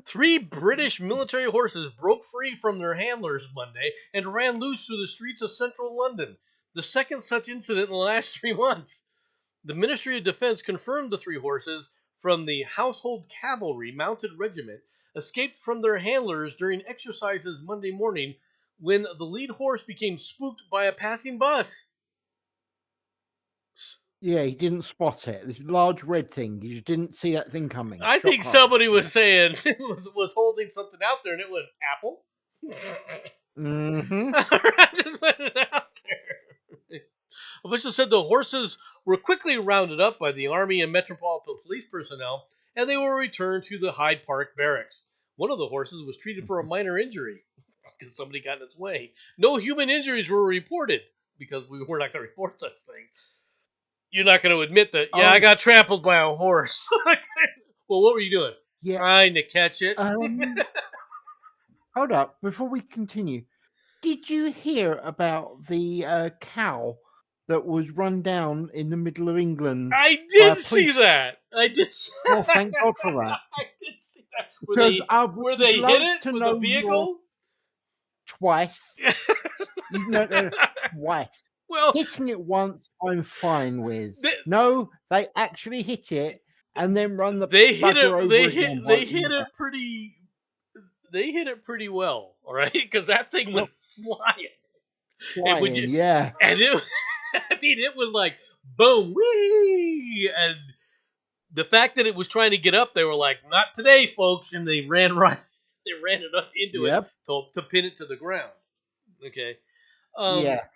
[SPEAKER 3] 3 British military horses broke free from their handlers Monday and ran loose through the streets of central London. The second such incident in the last 3 months. The Ministry of Defense confirmed the 3 horses from the Household Cavalry Mounted Regiment escaped from their handlers during exercises Monday morning when the lead horse became spooked by a passing bus.
[SPEAKER 2] Yeah, he didn't spot it. This large red thing. You just didn't see that thing coming.
[SPEAKER 3] I think somebody was saying, was holding something out there and it was Apple.
[SPEAKER 2] Mm-hmm.
[SPEAKER 3] I just put it out there. Officials said the horses were quickly rounded up by the Army and Metropolitan Police personnel, and they were returned to the Hyde Park barracks. One of the horses was treated for a minor injury because somebody got in its way. No human injuries were reported because we were not going to report such things. You're not going to admit that, I got trampled by a horse. Well, what were you doing?
[SPEAKER 2] Yeah.
[SPEAKER 3] Trying to catch it?
[SPEAKER 2] Hold up. Before we continue, did you hear about the cow that was run down in the middle of England?
[SPEAKER 3] I did see that. I did see that.
[SPEAKER 2] Well, thank God for that.
[SPEAKER 3] I did see that.
[SPEAKER 2] Were
[SPEAKER 3] they hit it with a vehicle?
[SPEAKER 2] Twice. No, twice.
[SPEAKER 3] Well,
[SPEAKER 2] hitting it once, I'm fine with. No, they actually hit it and then run the.
[SPEAKER 3] They hit it. They hit it pretty. They hit it pretty well, all right, because that thing went flying.
[SPEAKER 2] Yeah.
[SPEAKER 3] And it was like boom, wee, and the fact that it was trying to get up, they were like, "Not today, folks," and they ran right. They ran it up into it
[SPEAKER 2] Yep.
[SPEAKER 3] to pin it to the ground. Okay. Um,
[SPEAKER 2] Yeah.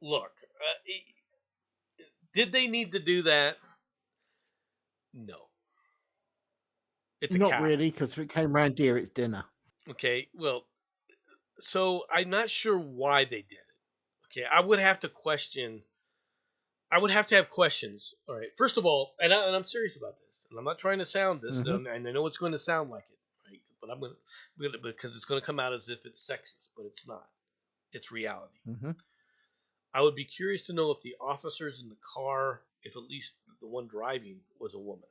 [SPEAKER 3] Look, did they need to do that? No. It's a
[SPEAKER 2] Not
[SPEAKER 3] cow.
[SPEAKER 2] really, because if it came round here, it's dinner.
[SPEAKER 3] Okay. Well, so I'm not sure why they did it. Okay. I would have to question. I would have to have questions. All right. First of all, and I'm serious about this, and I'm not trying to sound this,
[SPEAKER 2] Hmm.
[SPEAKER 3] and I know it's going to sound like it, right? But because it's going to come out as if it's sexist, but it's not. It's reality.
[SPEAKER 2] Hmm.
[SPEAKER 3] I would be curious to know if the officers in the car, if at least the one driving, was a woman.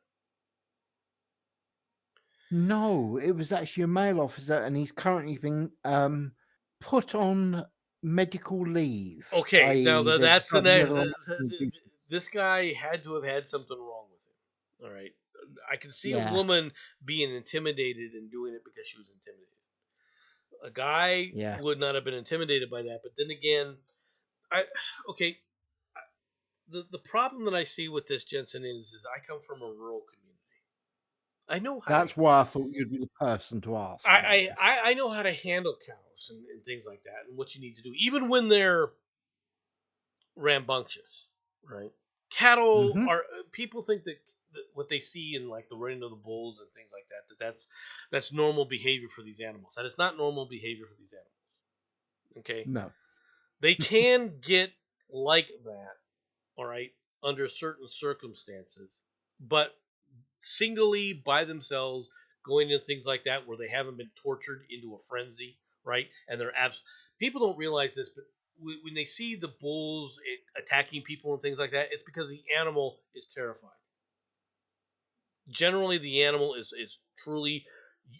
[SPEAKER 2] No, it was actually a male officer, and he's currently been put on medical leave.
[SPEAKER 3] Okay, now
[SPEAKER 2] I.e., they're
[SPEAKER 3] that's the
[SPEAKER 2] deciding
[SPEAKER 3] next.
[SPEAKER 2] whether or not to do so.
[SPEAKER 3] This guy had to have had something wrong with him. All right, I can see a
[SPEAKER 2] Yeah,
[SPEAKER 3] woman being intimidated and doing it because she was intimidated. A guy
[SPEAKER 2] yeah.
[SPEAKER 3] would not have been intimidated by that, but then again, I okay. The problem that I see with this, Jensen, is I come from a rural community. I know how to
[SPEAKER 2] That's why I thought you'd be the person to ask about this.
[SPEAKER 3] I know how to handle cows and things like that, and what you need to do, even when they're rambunctious, right? Cattle
[SPEAKER 2] Hmm.
[SPEAKER 3] are people think that what they see in like the running of the bulls and things like that's normal behavior for these animals. That is not normal behavior for these animals. Okay,
[SPEAKER 2] No.
[SPEAKER 3] they can get like that, all right, under certain circumstances, but singly by themselves going into things like that where they haven't been tortured into a frenzy, right? And they're people don't realize this, but when they see the bulls attacking people and things like that, it's because the animal is terrified. Generally, the animal is truly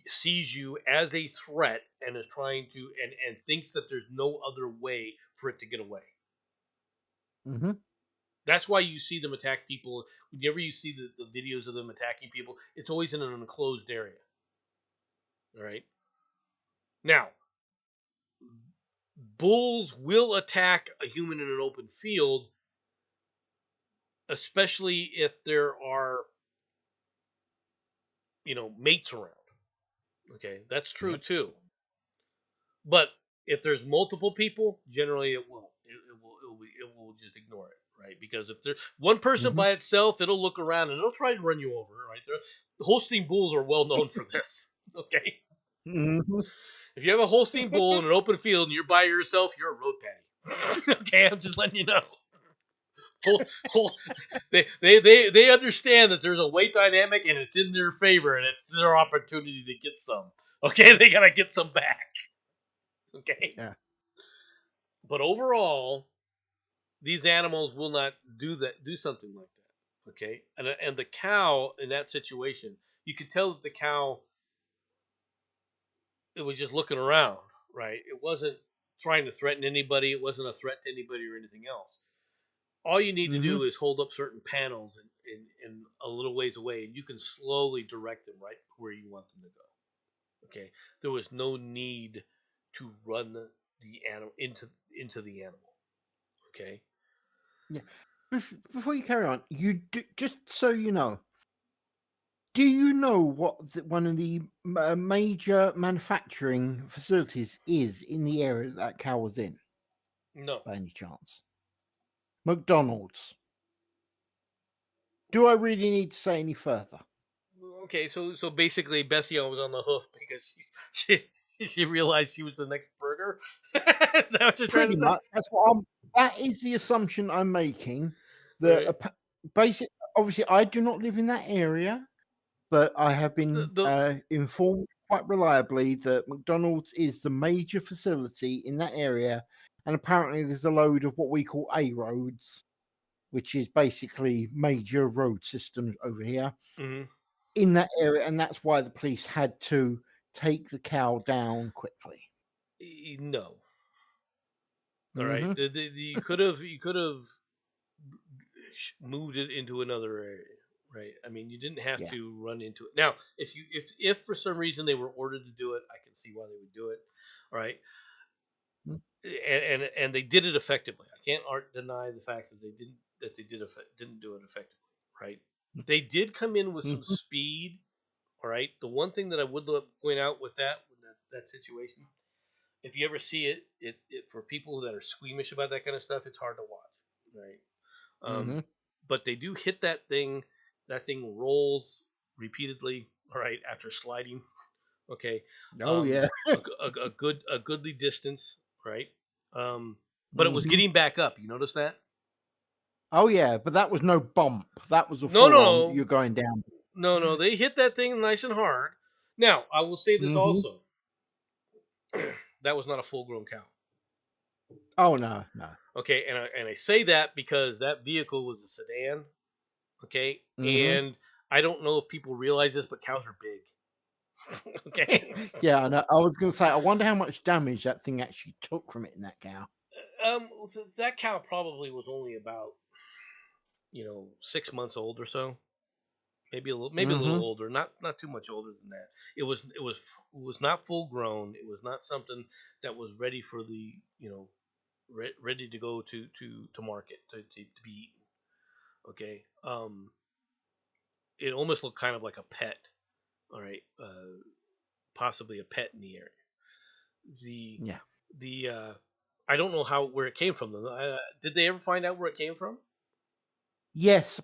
[SPEAKER 3] sees you as a threat and is trying to and thinks that there's no other way for it to get away.
[SPEAKER 2] Hmm.
[SPEAKER 3] That's why you see them attack people. Whenever you see the videos of them attacking people, it's always in an enclosed area. All right. Now, bulls will attack a human in an open field, especially if there are, mates around. Okay, that's true
[SPEAKER 2] Yep.
[SPEAKER 3] too. But if there's multiple people, generally it won't. It will just ignore it, right? Because if there's one person
[SPEAKER 2] Hmm.
[SPEAKER 3] by itself, it'll look around and it'll try to run you over, right? The Holstein bulls are well known for this. Okay,
[SPEAKER 2] Hmm.
[SPEAKER 3] if you have a Holstein bull in an open field and you're by yourself, you're a road patty. Okay, I'm just letting you know. Whole, whole, they understand that there's a weight dynamic and it's in their favor and it's their opportunity to get some. Okay, they gotta get some back. Okay,
[SPEAKER 2] Yeah.
[SPEAKER 3] but overall, these animals will not do something like that. Okay, and the cow in that situation, you could tell that the cow it was just looking around, right? It wasn't trying to threaten anybody. It wasn't a threat to anybody or anything else. All you need to
[SPEAKER 2] Hmm.
[SPEAKER 3] do is hold up certain panels and a little ways away, and you can slowly direct them right where you want them to go. Okay, there was no need to run the animal into the animal. Okay,
[SPEAKER 2] Yeah. Before you carry on, just so you know, do you know what one of the major manufacturing facilities is in the area that cow was in,
[SPEAKER 3] no.
[SPEAKER 2] by any chance? McDonald's. Do I really need to say any further?
[SPEAKER 3] Okay, so basically, Bessie was on the hoof because she realized she was the next burger. Is that what you're trying to
[SPEAKER 2] Pretty
[SPEAKER 3] say?
[SPEAKER 2] much. That is the assumption I'm making.
[SPEAKER 3] All
[SPEAKER 2] That
[SPEAKER 3] right.
[SPEAKER 2] obviously, I do not live in that area, but I have been
[SPEAKER 3] The
[SPEAKER 2] informed quite reliably that McDonald's is the major facility in that area, and apparently there's a load of what we call A roads, which is basically major road systems over here
[SPEAKER 3] mhm.
[SPEAKER 2] in that area, and that's why the police had to take the cow down quickly.
[SPEAKER 3] No. All right.
[SPEAKER 2] Hmm.
[SPEAKER 3] You could have moved it into another area, right? I mean, you didn't have
[SPEAKER 2] Yeah.
[SPEAKER 3] to run into it. Now, if for some reason they were ordered to do it, I can see why they would do it. All right.
[SPEAKER 2] Mm.
[SPEAKER 3] And they did it effectively. I can't deny the fact that they didn't do it effectively, right? They did come in with some speed. All right. The one thing that I would point out with that situation, if you ever see it for people that are squeamish about that kind of stuff, it's hard to watch. Right.
[SPEAKER 2] Mm-hmm.
[SPEAKER 3] But they do hit that thing. That thing rolls repeatedly. All right. After sliding. Okay.
[SPEAKER 2] Oh yeah.
[SPEAKER 3] A goodly distance. Right. But it was
[SPEAKER 2] Mhm.
[SPEAKER 3] getting back up. You notice that?
[SPEAKER 2] Oh yeah, but that was no bump. That was a
[SPEAKER 3] No,
[SPEAKER 2] full on.
[SPEAKER 3] no,
[SPEAKER 2] You're going down.
[SPEAKER 3] no. They hit that thing nice and hard. Now, I will say this
[SPEAKER 2] Mhm.
[SPEAKER 3] also. That was not a full grown cow.
[SPEAKER 2] Oh no.
[SPEAKER 3] Okay, and I say that because that vehicle was a sedan. Okay,
[SPEAKER 2] Mhm.
[SPEAKER 3] and I don't know if people realize this, but cows are big. Okay,
[SPEAKER 2] Yeah, I know. I was going to say. I wonder how much damage that thing actually took from it in that cow.
[SPEAKER 3] that cow probably was only about 6 months old or so, maybe a little
[SPEAKER 2] Mhm.
[SPEAKER 3] older, not too much older than that. It was not full grown. It was not something that was ready for the ready to go to market to be eaten. Okay. It almost looked kind of like a pet. All right. Possibly a pet in the area. The
[SPEAKER 2] Yeah.
[SPEAKER 3] the I don't know where it came from though. Did they ever find out where it came from?
[SPEAKER 2] Yes.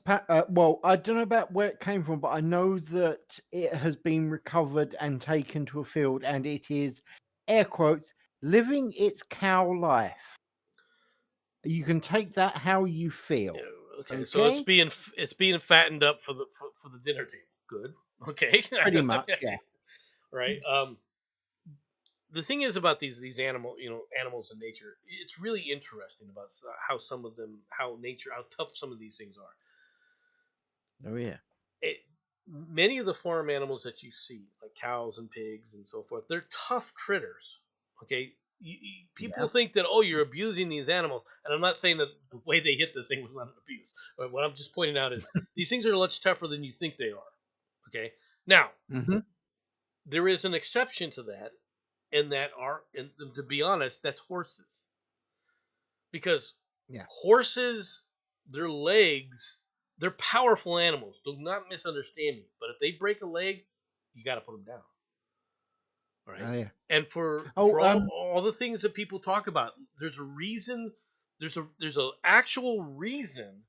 [SPEAKER 2] Well, I don't know about where it came from, but I know that it has been recovered and taken to a field, and it is air quotes living its cow life. You can take that how you
[SPEAKER 3] Yeah,
[SPEAKER 2] feel.
[SPEAKER 3] okay, so
[SPEAKER 2] Okay.
[SPEAKER 3] it's being fattened up for the dinner table. Good. Okay.
[SPEAKER 2] Pretty much. Yeah.
[SPEAKER 3] Right. The thing is about these animals in nature, it's really interesting about how some of them, how tough some of these things are.
[SPEAKER 2] Oh yeah.
[SPEAKER 3] it, Many of the farm animals that you see, like cows and pigs and so forth, they're tough critters. Okay, people
[SPEAKER 2] Yeah.
[SPEAKER 3] think that, oh, you're abusing these animals, and I'm not saying that the way they hit this thing was not an abuse. But what I'm just pointing out is these things are much tougher than you think they are. Okay, now
[SPEAKER 2] Mm-hmm.
[SPEAKER 3] there is an exception to that, and to be honest, that's horses, because
[SPEAKER 2] Yeah.
[SPEAKER 3] horses, their legs, they're powerful animals. Do not misunderstand me. But if they break a leg, you got to put them down. All right.
[SPEAKER 2] Oh yeah.
[SPEAKER 3] And for
[SPEAKER 2] Oh
[SPEAKER 3] all the things that people talk about, there's a reason. There's a actual reason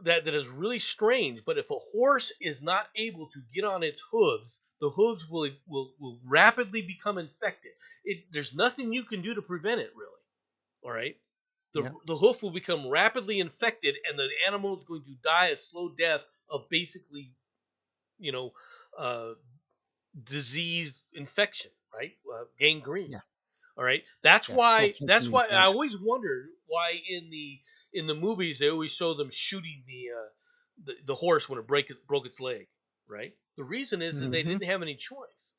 [SPEAKER 3] that is really strange. But if a horse is not able to get on its hooves, the hooves will rapidly become infected. There's nothing you can do to prevent it, really. All right.
[SPEAKER 2] yeah.
[SPEAKER 3] The hoof will become rapidly infected, and the animal is going to die a slow death of basically, you know, uh, disease infection, right? Gangrene.
[SPEAKER 2] Yeah.
[SPEAKER 3] All right. That's
[SPEAKER 2] Yeah.
[SPEAKER 3] why.
[SPEAKER 2] Lots of
[SPEAKER 3] That's
[SPEAKER 2] things
[SPEAKER 3] why I
[SPEAKER 2] like
[SPEAKER 3] always wondered why in the movies they always show them shooting the horse when it broke its leg. Right. The reason is that they
[SPEAKER 2] Mm-hmm.
[SPEAKER 3] didn't have any choice.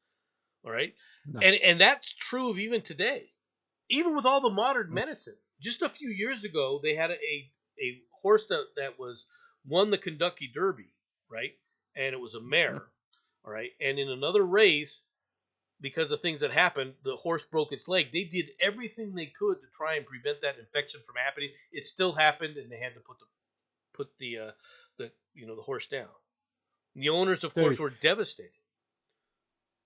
[SPEAKER 3] All right.
[SPEAKER 2] No.
[SPEAKER 3] And that's true of even today. Even with all the modern medicine, just a few years ago, they had a horse that was won the Kentucky Derby, right? And it was a
[SPEAKER 2] Mhm.
[SPEAKER 3] mare, all right. And in another race, because of things that happened, the horse broke its leg. They did everything they could to try and prevent that infection from happening. It still happened, and they had to put the horse down. And the owners, of course,
[SPEAKER 2] Dude,
[SPEAKER 3] were devastated.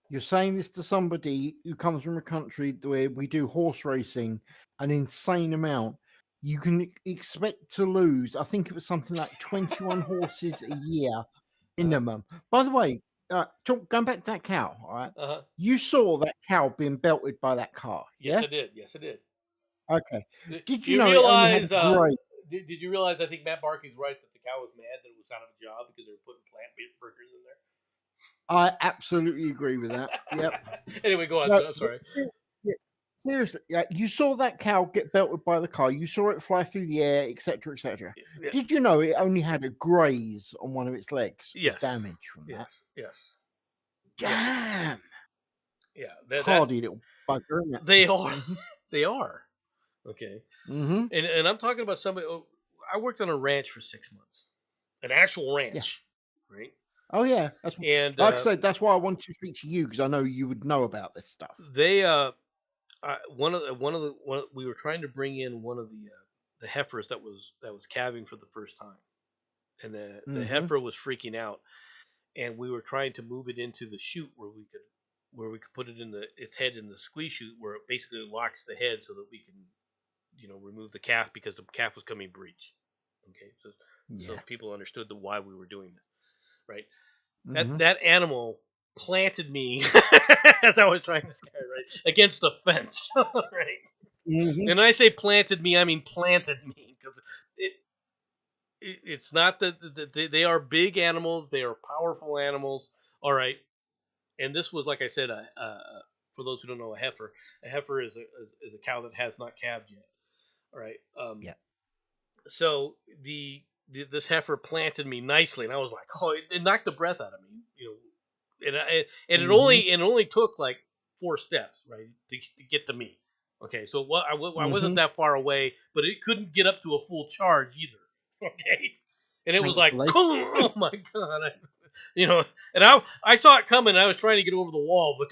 [SPEAKER 2] you're saying this to somebody who comes from a country where we do horse racing an insane amount. You can expect to lose, I think it was something like 21 horses a year
[SPEAKER 3] Uh
[SPEAKER 2] minimum. By the way, going back to that cow, all right?
[SPEAKER 3] huh.
[SPEAKER 2] You saw that cow being belted by that car,
[SPEAKER 3] Yes,
[SPEAKER 2] yeah?
[SPEAKER 3] I did. Yes, I did.
[SPEAKER 2] Okay.
[SPEAKER 3] Do
[SPEAKER 2] Did you
[SPEAKER 3] you
[SPEAKER 2] know it only had
[SPEAKER 3] realize?
[SPEAKER 2] a grade?
[SPEAKER 3] Did you realize? I think Matt Barkley's right that the cow was mad that it was out of a job because they were putting plant burgers in
[SPEAKER 2] I absolutely agree with that. Yep.
[SPEAKER 3] there. Anyway, go on.
[SPEAKER 2] No,
[SPEAKER 3] So I'm sorry.
[SPEAKER 2] yeah, seriously, yeah, you saw that cow get belted by the car. You saw it fly through the air, etc., etc.
[SPEAKER 3] Yeah.
[SPEAKER 2] Did you know it only had a graze on one of its legs? Was
[SPEAKER 3] Yes.
[SPEAKER 2] damage from that?
[SPEAKER 3] Yes.
[SPEAKER 2] Damn,
[SPEAKER 3] Yeah.
[SPEAKER 2] hardy little bugger, isn't it?
[SPEAKER 3] They are.
[SPEAKER 2] Mm-hmm.
[SPEAKER 3] They are. Okay.
[SPEAKER 2] Mm-hmm.
[SPEAKER 3] And I'm talking about somebody. I worked on a ranch for 6 months, an actual
[SPEAKER 2] Yeah.
[SPEAKER 3] ranch, right?
[SPEAKER 2] Oh yeah. That's
[SPEAKER 3] And
[SPEAKER 2] like I said. That's why I wanted to speak to you because I know you would know about this stuff.
[SPEAKER 3] they we were trying to bring in one of the heifers that was calving for the first time, and the
[SPEAKER 2] Mm-hmm.
[SPEAKER 3] heifer was freaking out, and we were trying to move it into the chute where we could put it in its head in the squeeze chute where it basically locks the head so that we can remove the calf because the calf was coming breech. Okay, so
[SPEAKER 2] Yeah.
[SPEAKER 3] people understood why we were doing this, right?
[SPEAKER 2] Mm-hmm.
[SPEAKER 3] That animal planted me as I was trying to scare it, right, against the fence, right?
[SPEAKER 2] Mm-hmm.
[SPEAKER 3] And I say planted me, I mean planted me because it's not that they are big animals, they are powerful animals, all right. And this was, like I said, for those who don't know, a heifer is a cow that has not calved yet, all right.
[SPEAKER 2] Yeah.
[SPEAKER 3] So this heifer planted me nicely, and I was like, oh, it knocked the breath out of me, and it
[SPEAKER 2] Mm-hmm.
[SPEAKER 3] only took like 4 steps, right, to get to me. Okay, so I wasn't
[SPEAKER 2] Mm-hmm.
[SPEAKER 3] that far away, but it couldn't get up to a full charge either. Okay, and it was like,
[SPEAKER 2] Thankfully.
[SPEAKER 3] oh my god, and I saw it coming. And I was trying to get over the wall, but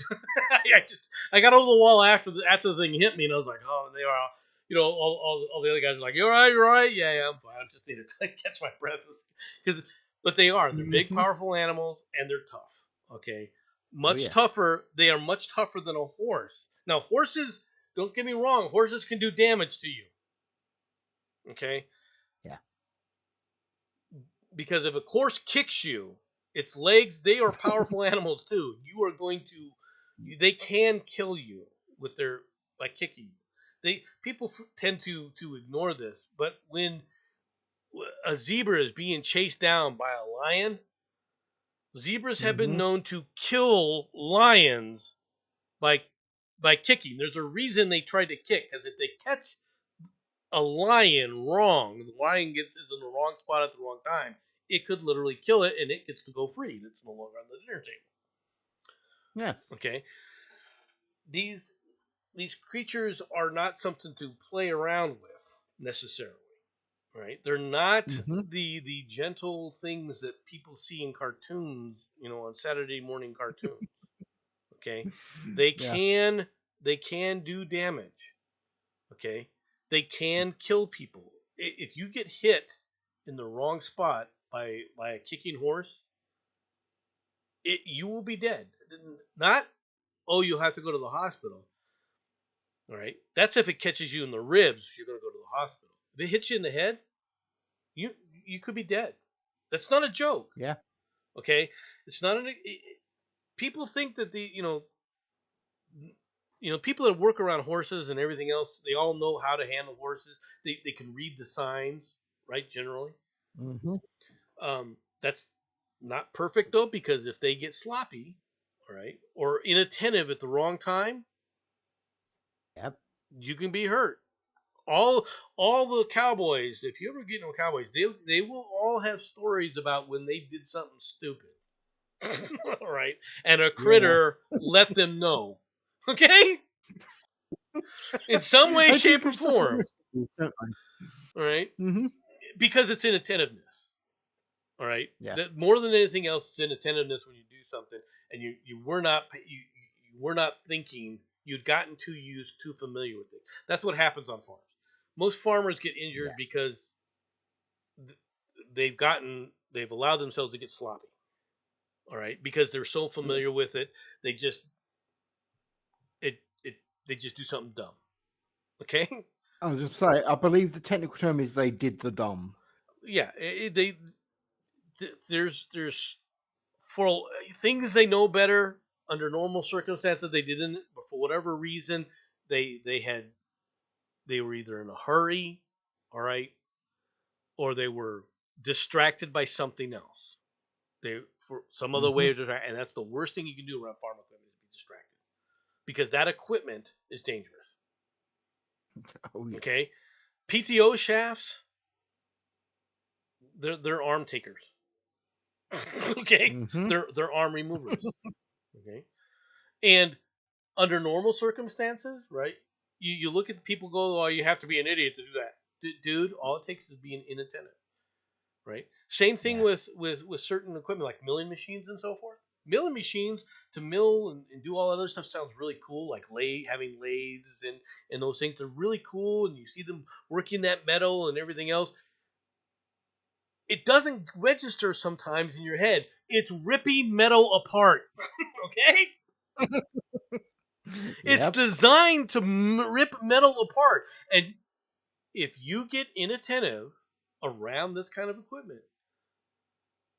[SPEAKER 3] I got over the wall after the thing hit me, and I was like, oh, and they are. All the other guys are like, you're right, yeah, I'm fine. I just need to catch my breath, but they're big,
[SPEAKER 2] Mm-hmm.
[SPEAKER 3] powerful animals, and they're tough. Okay,
[SPEAKER 2] Oh
[SPEAKER 3] much
[SPEAKER 2] yeah.
[SPEAKER 3] tougher. They are much tougher than a horse. Now, horses, don't get me wrong, horses can do damage to you. Okay,
[SPEAKER 2] Yeah.
[SPEAKER 3] because if a horse kicks you, its legs, they are powerful animals too. You are going to, they can kill you by kicking you. People tend to ignore this, but when a zebra is being chased down by a lion, zebras have been
[SPEAKER 2] Mm-hmm.
[SPEAKER 3] known to kill lions by kicking. There's a reason they try to kick, because if they catch a lion wrong, the lion is in the wrong spot at the wrong time, it could literally kill it, and it gets to go free. It's no longer on the dinner table.
[SPEAKER 2] Yes.
[SPEAKER 3] Okay, these creatures are not something to play around with necessarily, right? They're not
[SPEAKER 2] Mm-hmm.
[SPEAKER 3] the gentle things that people see in cartoons, on Saturday morning cartoons. Okay, they
[SPEAKER 2] Yeah.
[SPEAKER 3] can do damage. Okay, they can kill people. If you get hit in the wrong spot by a kicking horse, you will be dead. Not, oh, you'll have to go to the hospital. All right, that's if it catches you in the ribs. You're going to go to the hospital. If it hits you in the head, you could be dead. That's not a joke.
[SPEAKER 2] Yeah.
[SPEAKER 3] Okay, it's not people think that people that work around horses and everything else, they all know how to handle horses. They can read the signs, right? Generally,
[SPEAKER 2] Mm-hmm.
[SPEAKER 3] that's not perfect though, because if they get sloppy, all right, or inattentive at the wrong time,
[SPEAKER 2] Yep.
[SPEAKER 3] you can be hurt. All the cowboys, if you ever get into cowboys, they will all have stories about when they did something stupid. All right, and a
[SPEAKER 2] Yeah.
[SPEAKER 3] critter let them know. Okay, in some way,
[SPEAKER 2] They do
[SPEAKER 3] shape, or
[SPEAKER 2] give stuff a
[SPEAKER 3] form.
[SPEAKER 2] recipe, don't they?
[SPEAKER 3] All right,
[SPEAKER 2] Mm-hmm.
[SPEAKER 3] because it's inattentiveness. All right,
[SPEAKER 2] Yeah.
[SPEAKER 3] that more than anything else, it's inattentiveness when you do something and you were not thinking. You'd gotten too used, too familiar with it. That's what happens on farms. Most farmers get injured
[SPEAKER 2] Yeah.
[SPEAKER 3] because they've allowed themselves to get sloppy. All right, because they're so
[SPEAKER 2] Yeah.
[SPEAKER 3] familiar with it, they just it it they just do something dumb. Okay,
[SPEAKER 2] I was just say, I believe the technical term is they did the dom.
[SPEAKER 3] yeah, there's for things they know better under normal circumstances they didn't, but for whatever reason they were either in a hurry, all right, or they were distracted by something else. They for some other
[SPEAKER 2] Mm-hmm.
[SPEAKER 3] way of distracted, and that's the worst thing you can do around farm equipment, is be distracted, because that equipment is dangerous.
[SPEAKER 2] Oh yeah.
[SPEAKER 3] Okay, PTO shafts, they're arm takers. Okay,
[SPEAKER 2] Mm-hmm.
[SPEAKER 3] they're arm removers. Okay, and under normal circumstances, right? You look at the people, go, oh, you have to be an idiot to do that, dude. All it takes is being inattentive, right? Same thing
[SPEAKER 2] Yeah.
[SPEAKER 3] with certain equipment like milling machines and so forth. Milling machines, to mill and do all other stuff, sounds really cool, like having lathes and those things. They're really cool, and you see them working that metal and everything else. it doesn't register sometimes in your head. It's ripping metal apart. Okay? It's
[SPEAKER 2] Yep.
[SPEAKER 3] designed to rip metal apart. And if you get inattentive around this kind of equipment,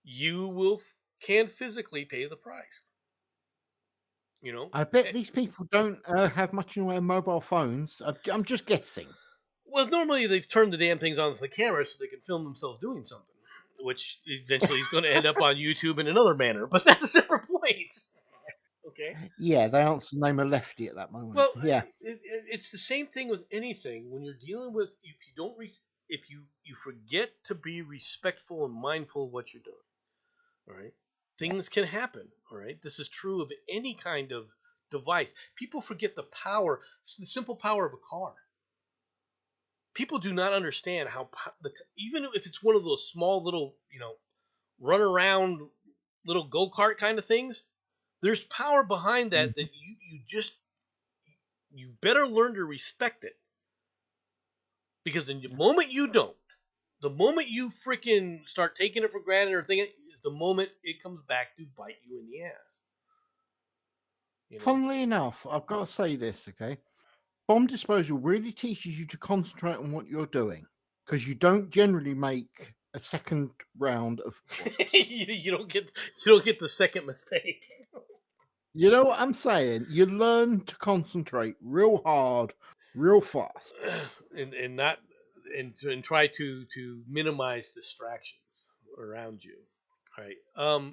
[SPEAKER 3] you can physically pay the price. You know?
[SPEAKER 2] I bet these people don't have much in the way of mobile phones. I'm just guessing.
[SPEAKER 3] Well, normally they've turned the damn things onto the camera so they can film themselves doing something, which eventually is going to end up on YouTube in another manner. But that's a separate point. Okay.
[SPEAKER 2] Yeah, they answer the name of Lefty at that moment.
[SPEAKER 3] Well,
[SPEAKER 2] yeah.
[SPEAKER 3] it's the same thing with anything. When you're dealing with, if you don't, if you forget to be respectful and mindful of what you're doing, all right, things can happen. All right, this is true of any kind of device. People forget the simple power of a car. People do not understand how even if it's one of those small little, run around little go-kart kind of things, there's power behind that that you better learn to respect it. Because the moment you don't, the moment you freaking start taking it for granted or thinking, is the moment it comes back to bite you in the ass.
[SPEAKER 2] Funnily enough, I've got to say this, okay? Bomb disposal really teaches you to concentrate on what you're doing, because you don't generally make a second round of
[SPEAKER 3] you don't get the second mistake.
[SPEAKER 2] You know what I'm saying? You learn to concentrate real hard, real fast,
[SPEAKER 3] and try to minimize distractions around you. Right.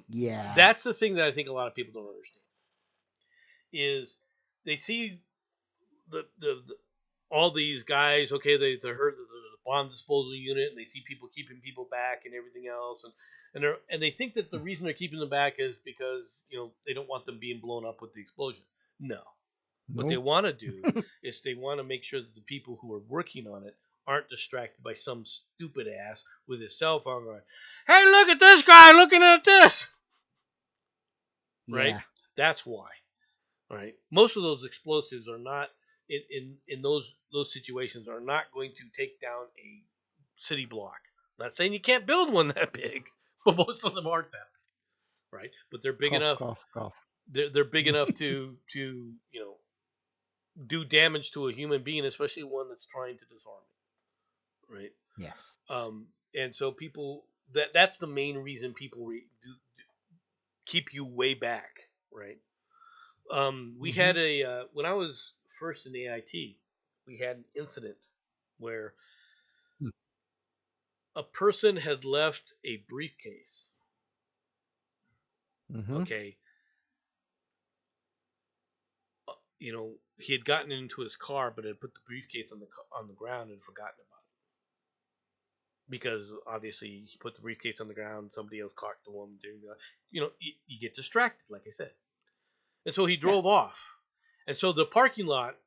[SPEAKER 2] Yeah.
[SPEAKER 3] That's the thing that I think a lot of people don't understand. Is they see the all these guys, okay, they heard that there's a bomb disposal unit, and they see people keeping people back and everything else, and they think that the reason they're keeping them back is because they don't want them being blown up with the explosion. No. What they want to do is they want to make sure that the people who are working on it aren't distracted by some stupid ass with his cell phone going, "Hey, look at this guy looking at this." Right?
[SPEAKER 2] Yeah.
[SPEAKER 3] That's why. All right. Most of those explosives are not in those situations are not going to take down a city block. I'm not saying you can't build one that big, but most of them aren't that big, right? But they're big enough.
[SPEAKER 2] Cough.
[SPEAKER 3] They're big enough to do damage to a human being, especially one that's trying to disarm it, right?
[SPEAKER 2] Yes.
[SPEAKER 3] And so people that's the main reason people do keep you way back, right? We had when I was first in AIT, we had an incident where a person had left a briefcase. Okay. He had gotten into his car, but had put the briefcase on the ground and forgotten about it. Because obviously he put the briefcase on the ground, somebody else clocked the one doing that. You get distracted, like I said. And so he drove off. And so the parking lot,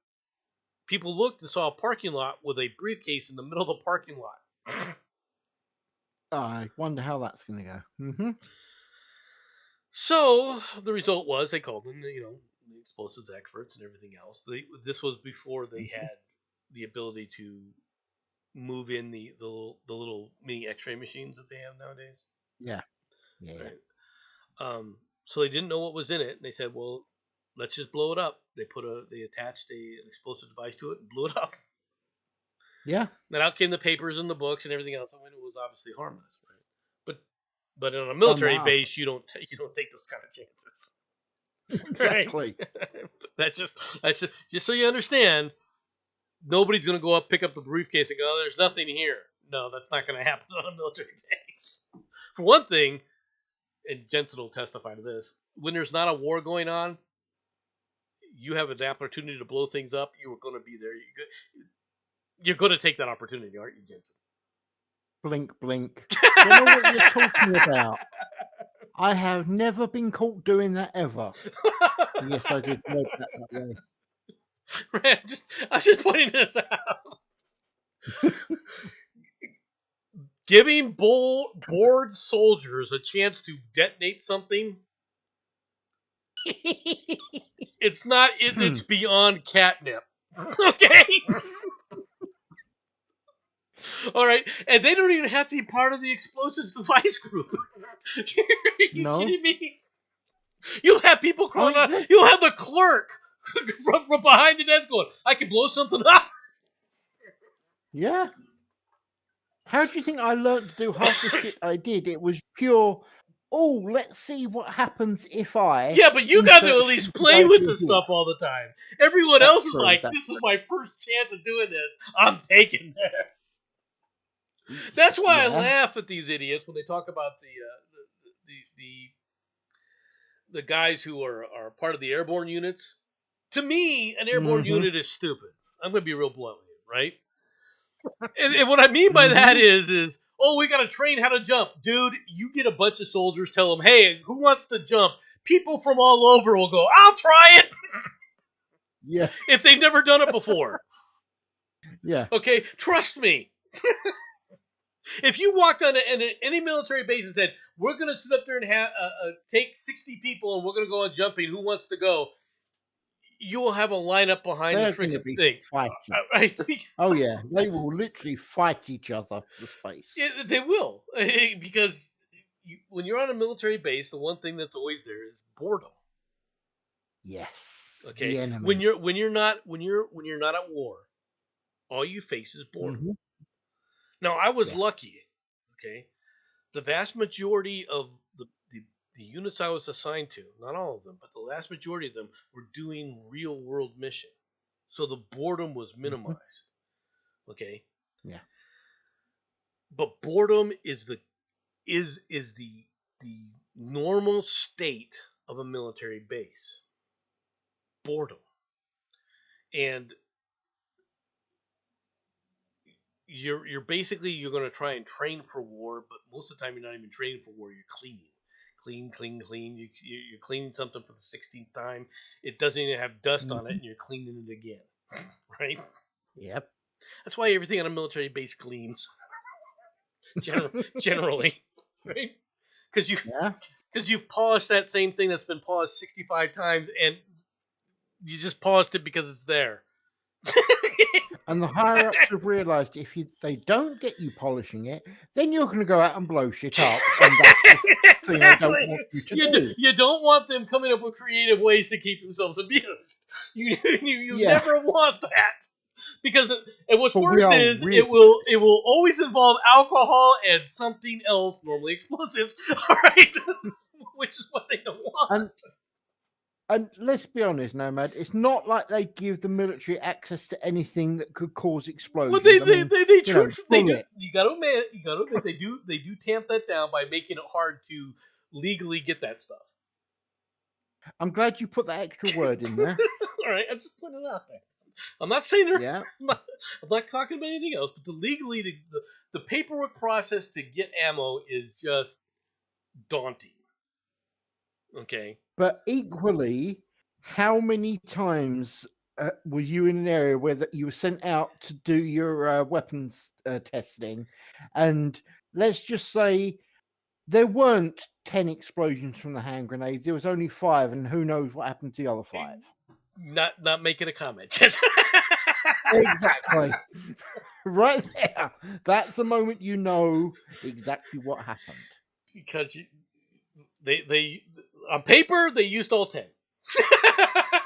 [SPEAKER 3] people looked and saw a parking lot with a briefcase in the middle of the parking lot.
[SPEAKER 2] I wonder how that's going to go.
[SPEAKER 3] So the result was they called in, the explosives experts and everything else. This was before they had the ability to move in the little mini X-ray machines that they have nowadays.
[SPEAKER 2] Yeah.
[SPEAKER 3] Right? So they didn't know what was in it, and they said, "Well, let's just blow it up." They attached an explosive device to it and blew it up.
[SPEAKER 2] Yeah.
[SPEAKER 3] Then out came the papers and the books and everything else. I mean, it was obviously harmless, right? But on a military base, you don't take those kind of chances.
[SPEAKER 2] Exactly.
[SPEAKER 3] Right? That's just so you understand. Nobody's going to go up, pick up the briefcase, and go, "Oh, there's nothing here." No, that's not going to happen on a military base. For one thing, and Jensen will testify to this, when there's not a war going on, you have an opportunity to blow things up. You are going to be there. You're going to take that opportunity, aren't you, Jensen?
[SPEAKER 2] Blink, blink. I don't know what you're talking about. I have never been caught doing that ever. Yes, I did know that way.
[SPEAKER 3] Right, I'm just pointing this out. Giving bored soldiers a chance to detonate something, it's not. It's beyond catnip. Okay. All right, and they don't even have to be part of the explosives device group. Are you
[SPEAKER 2] No.
[SPEAKER 3] kidding me? You'll have people crawling out. You'll have the clerk from behind the desk going, "I can blow something up."
[SPEAKER 2] Yeah. How do you think I learned to do half the shit I did? It was pure. Oh, let's see what happens if I.
[SPEAKER 3] Yeah, but you got to
[SPEAKER 2] insert
[SPEAKER 3] at least
[SPEAKER 2] stupid
[SPEAKER 3] play with
[SPEAKER 2] idea
[SPEAKER 3] the
[SPEAKER 2] here.
[SPEAKER 3] stuff all the time. Everyone
[SPEAKER 2] That's
[SPEAKER 3] else is
[SPEAKER 2] true,
[SPEAKER 3] like,
[SPEAKER 2] that's
[SPEAKER 3] "This is my first chance of doing this. I'm taking this." That's why I
[SPEAKER 2] Yeah.
[SPEAKER 3] laugh at these idiots when they talk about the guys who are part of the airborne units. To me, an airborne
[SPEAKER 2] Mhm.
[SPEAKER 3] unit is stupid. I'm going to be real blunt with you, right? And what I mean by that is, oh, we got to train how to jump. Dude, you get a bunch of soldiers, tell them, hey, who wants to jump? People from all over will go, I'll try it.
[SPEAKER 2] Yeah.
[SPEAKER 3] If they've never done it before.
[SPEAKER 2] Yeah.
[SPEAKER 3] Okay, trust me. If you walked on any military base and said, we're going to sit up there and take 60 people and we're going to go on jumping, who wants to go? You will have a lineup behind
[SPEAKER 2] They're
[SPEAKER 3] the
[SPEAKER 2] going to
[SPEAKER 3] freaking
[SPEAKER 2] be
[SPEAKER 3] thing.
[SPEAKER 2] fighting.
[SPEAKER 3] Right?
[SPEAKER 2] Oh, yeah. They will literally fight each other for space.
[SPEAKER 3] They will. Because when you're on a military base, the one thing that's always there is boredom.
[SPEAKER 2] Yes.
[SPEAKER 3] Okay.
[SPEAKER 2] The enemy.
[SPEAKER 3] When you're not at war, all you face is boredom.
[SPEAKER 2] Mhm.
[SPEAKER 3] Now, I was
[SPEAKER 2] Yeah.
[SPEAKER 3] lucky. Okay. The vast majority of the units I was assigned to, not all of them, but the vast majority of them were doing real world mission. So the boredom was minimized. Okay.
[SPEAKER 2] Yeah.
[SPEAKER 3] But boredom is the normal state of a military base. Boredom. And you're basically you're going to try and train for war, but most of the time you're not even training for war. You're cleaning. Clean. You're cleaning something for the 16th time. It doesn't even have dust on it, and you're cleaning it again. Right?
[SPEAKER 2] Yep.
[SPEAKER 3] That's why everything on a military base gleams. Generally, right? Because you've polished that same thing that's been polished 65 times, and you just polished it because it's there.
[SPEAKER 2] And the higher ups have realised if they don't get you polishing it, then you're going to go out and blow shit up, and that's the thing I don't want you to do.
[SPEAKER 3] You don't want them coming up with creative ways to keep themselves amused. You never want that. Because what's worse is it will always involve alcohol and something else, normally explosives. All right, which is what they don't want.
[SPEAKER 2] And let's be honest, Nomad, it's not like they give the military access to anything that could cause explosions.
[SPEAKER 3] Well,
[SPEAKER 2] they
[SPEAKER 3] do. You got to admit, they do tamp that down by making it hard to legally get that stuff.
[SPEAKER 2] I'm glad you put that extra word in there.
[SPEAKER 3] All right, I'm just putting it out there. I'm not saying
[SPEAKER 2] Yeah.
[SPEAKER 3] I'm not talking about anything else, but the paperwork process to get ammo is just daunting. Okay.
[SPEAKER 2] But equally, how many times were you in an area where you were sent out to do your weapons testing, and let's just say there weren't 10 explosions from the hand grenades, there was only 5, and who knows what happened to the other 5?
[SPEAKER 3] Not making a comment.
[SPEAKER 2] Exactly. Right there. That's the moment you know exactly what happened.
[SPEAKER 3] Because they on paper they used all 10.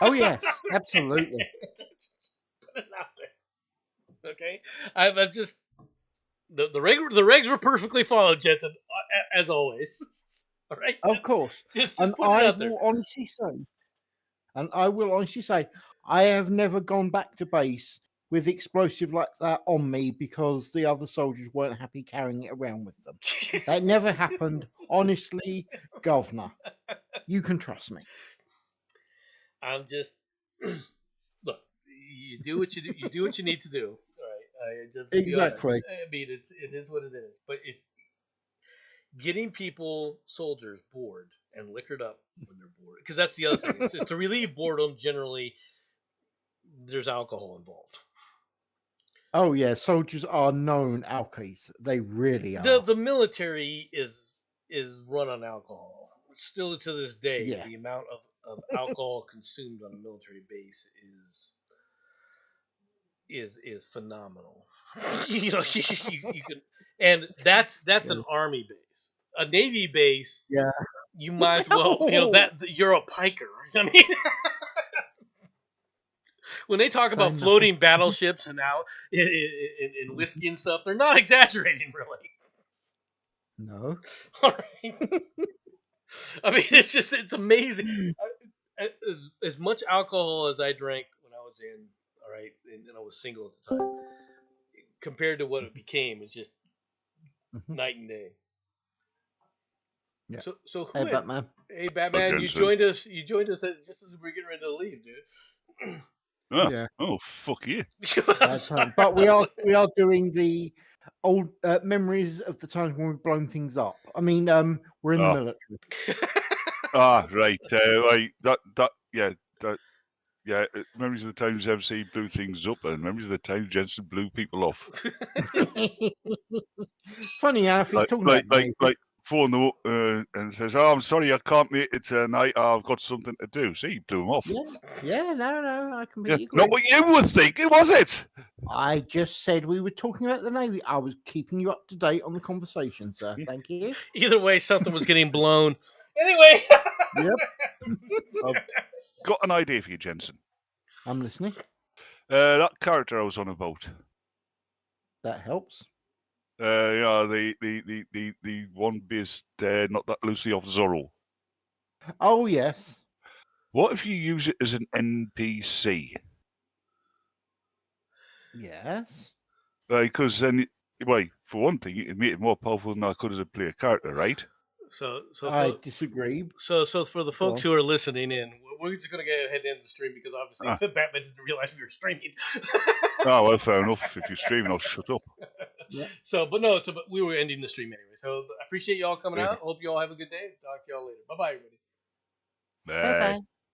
[SPEAKER 2] Oh yes, absolutely.
[SPEAKER 3] Put it out there. Okay, I'm just the regs were perfectly followed, Jensen, as always. All right,
[SPEAKER 2] Of course.
[SPEAKER 3] just
[SPEAKER 2] And
[SPEAKER 3] put it
[SPEAKER 2] I
[SPEAKER 3] out there.
[SPEAKER 2] will honestly say, I have never gone back to base with explosive like that on me because the other soldiers weren't happy carrying it around with them. That never happened. Honestly, Governor, you can trust me.
[SPEAKER 3] I'm just look. You do what you do. You do what you need to do. All right.
[SPEAKER 2] Exactly.
[SPEAKER 3] I mean, it is what it is. But if getting soldiers bored and liquored up when they're bored, because that's the other thing. It's to relieve boredom. Generally, there's alcohol involved.
[SPEAKER 2] Oh yeah, soldiers are known alkies. They really are.
[SPEAKER 3] The military is run on alcohol. Still to this day,
[SPEAKER 2] Yes.
[SPEAKER 3] the amount of alcohol consumed on a military base is is phenomenal. You know, you can, and that's an army base. A navy base,
[SPEAKER 2] Yeah.
[SPEAKER 3] you might as well, you know, that you're a piker. I mean, when they talk
[SPEAKER 2] Say
[SPEAKER 3] about
[SPEAKER 2] nothing.
[SPEAKER 3] floating battleships and how in whiskey and stuff, they're not exaggerating, really.
[SPEAKER 2] No.
[SPEAKER 3] All right. I mean, it's amazing. As much alcohol as I drank when I was in, all right, and I was single at the time, compared to what it became, it's just
[SPEAKER 2] Mhm.
[SPEAKER 3] night and day.
[SPEAKER 2] Yeah.
[SPEAKER 3] So
[SPEAKER 2] Hey,
[SPEAKER 3] who?
[SPEAKER 2] Batman.
[SPEAKER 3] Hey, Batman, you
[SPEAKER 4] Jensen.
[SPEAKER 3] joined us. You joined us just as we were getting ready to leave, dude.
[SPEAKER 4] Ah,
[SPEAKER 2] Yeah.
[SPEAKER 4] Oh, fuck you.
[SPEAKER 3] I'm
[SPEAKER 2] Bad
[SPEAKER 3] sorry.
[SPEAKER 2] time. But we are doing the old memories of the times when we've blown things up. I mean, we're in the
[SPEAKER 4] Oh.
[SPEAKER 2] military.
[SPEAKER 4] Right. Right. Memories of the times MC blew things up, and memories of the times Jensen blew people off.
[SPEAKER 2] Funny enough, he's talking about Navy.
[SPEAKER 4] Like phone them up and says, "Oh, I'm sorry, I can't make it tonight. I've got something to do." See, he blew them off.
[SPEAKER 2] Yeah, no, I
[SPEAKER 4] Yeah,
[SPEAKER 2] completely agree.
[SPEAKER 4] not what you were thinking, was it?
[SPEAKER 2] I just said we were talking about the Navy. I was keeping you up to date on the conversation, sir.
[SPEAKER 4] Yeah.
[SPEAKER 2] Thank you.
[SPEAKER 3] Either way, something was getting blown. Anyway.
[SPEAKER 2] Yep.
[SPEAKER 4] Got an idea for you, Jensen.
[SPEAKER 2] I'm listening.
[SPEAKER 4] That character I was on about.
[SPEAKER 2] That helps.
[SPEAKER 4] The one based not that loosely off Zorro.
[SPEAKER 2] Oh, yes.
[SPEAKER 4] What if you use it as an NPC?
[SPEAKER 2] Yes.
[SPEAKER 4] Because then, well, for one thing, it made it more powerful than I could as a player character, right?
[SPEAKER 2] I disagree.
[SPEAKER 3] So for the
[SPEAKER 2] Go
[SPEAKER 3] folks
[SPEAKER 2] on.
[SPEAKER 3] who are listening in, we're just gonna go ahead and end the stream because obviously Batman didn't realize we were streaming.
[SPEAKER 4] Oh, well, fair enough. If you're streaming, I'll shut up.
[SPEAKER 2] Yeah.
[SPEAKER 3] But we were ending the stream anyway. So I appreciate y'all coming
[SPEAKER 4] Yeah.
[SPEAKER 3] out. Hope you all have a good day. Talk to y'all later. Bye bye, everybody.
[SPEAKER 4] Bye.
[SPEAKER 2] Bye-bye.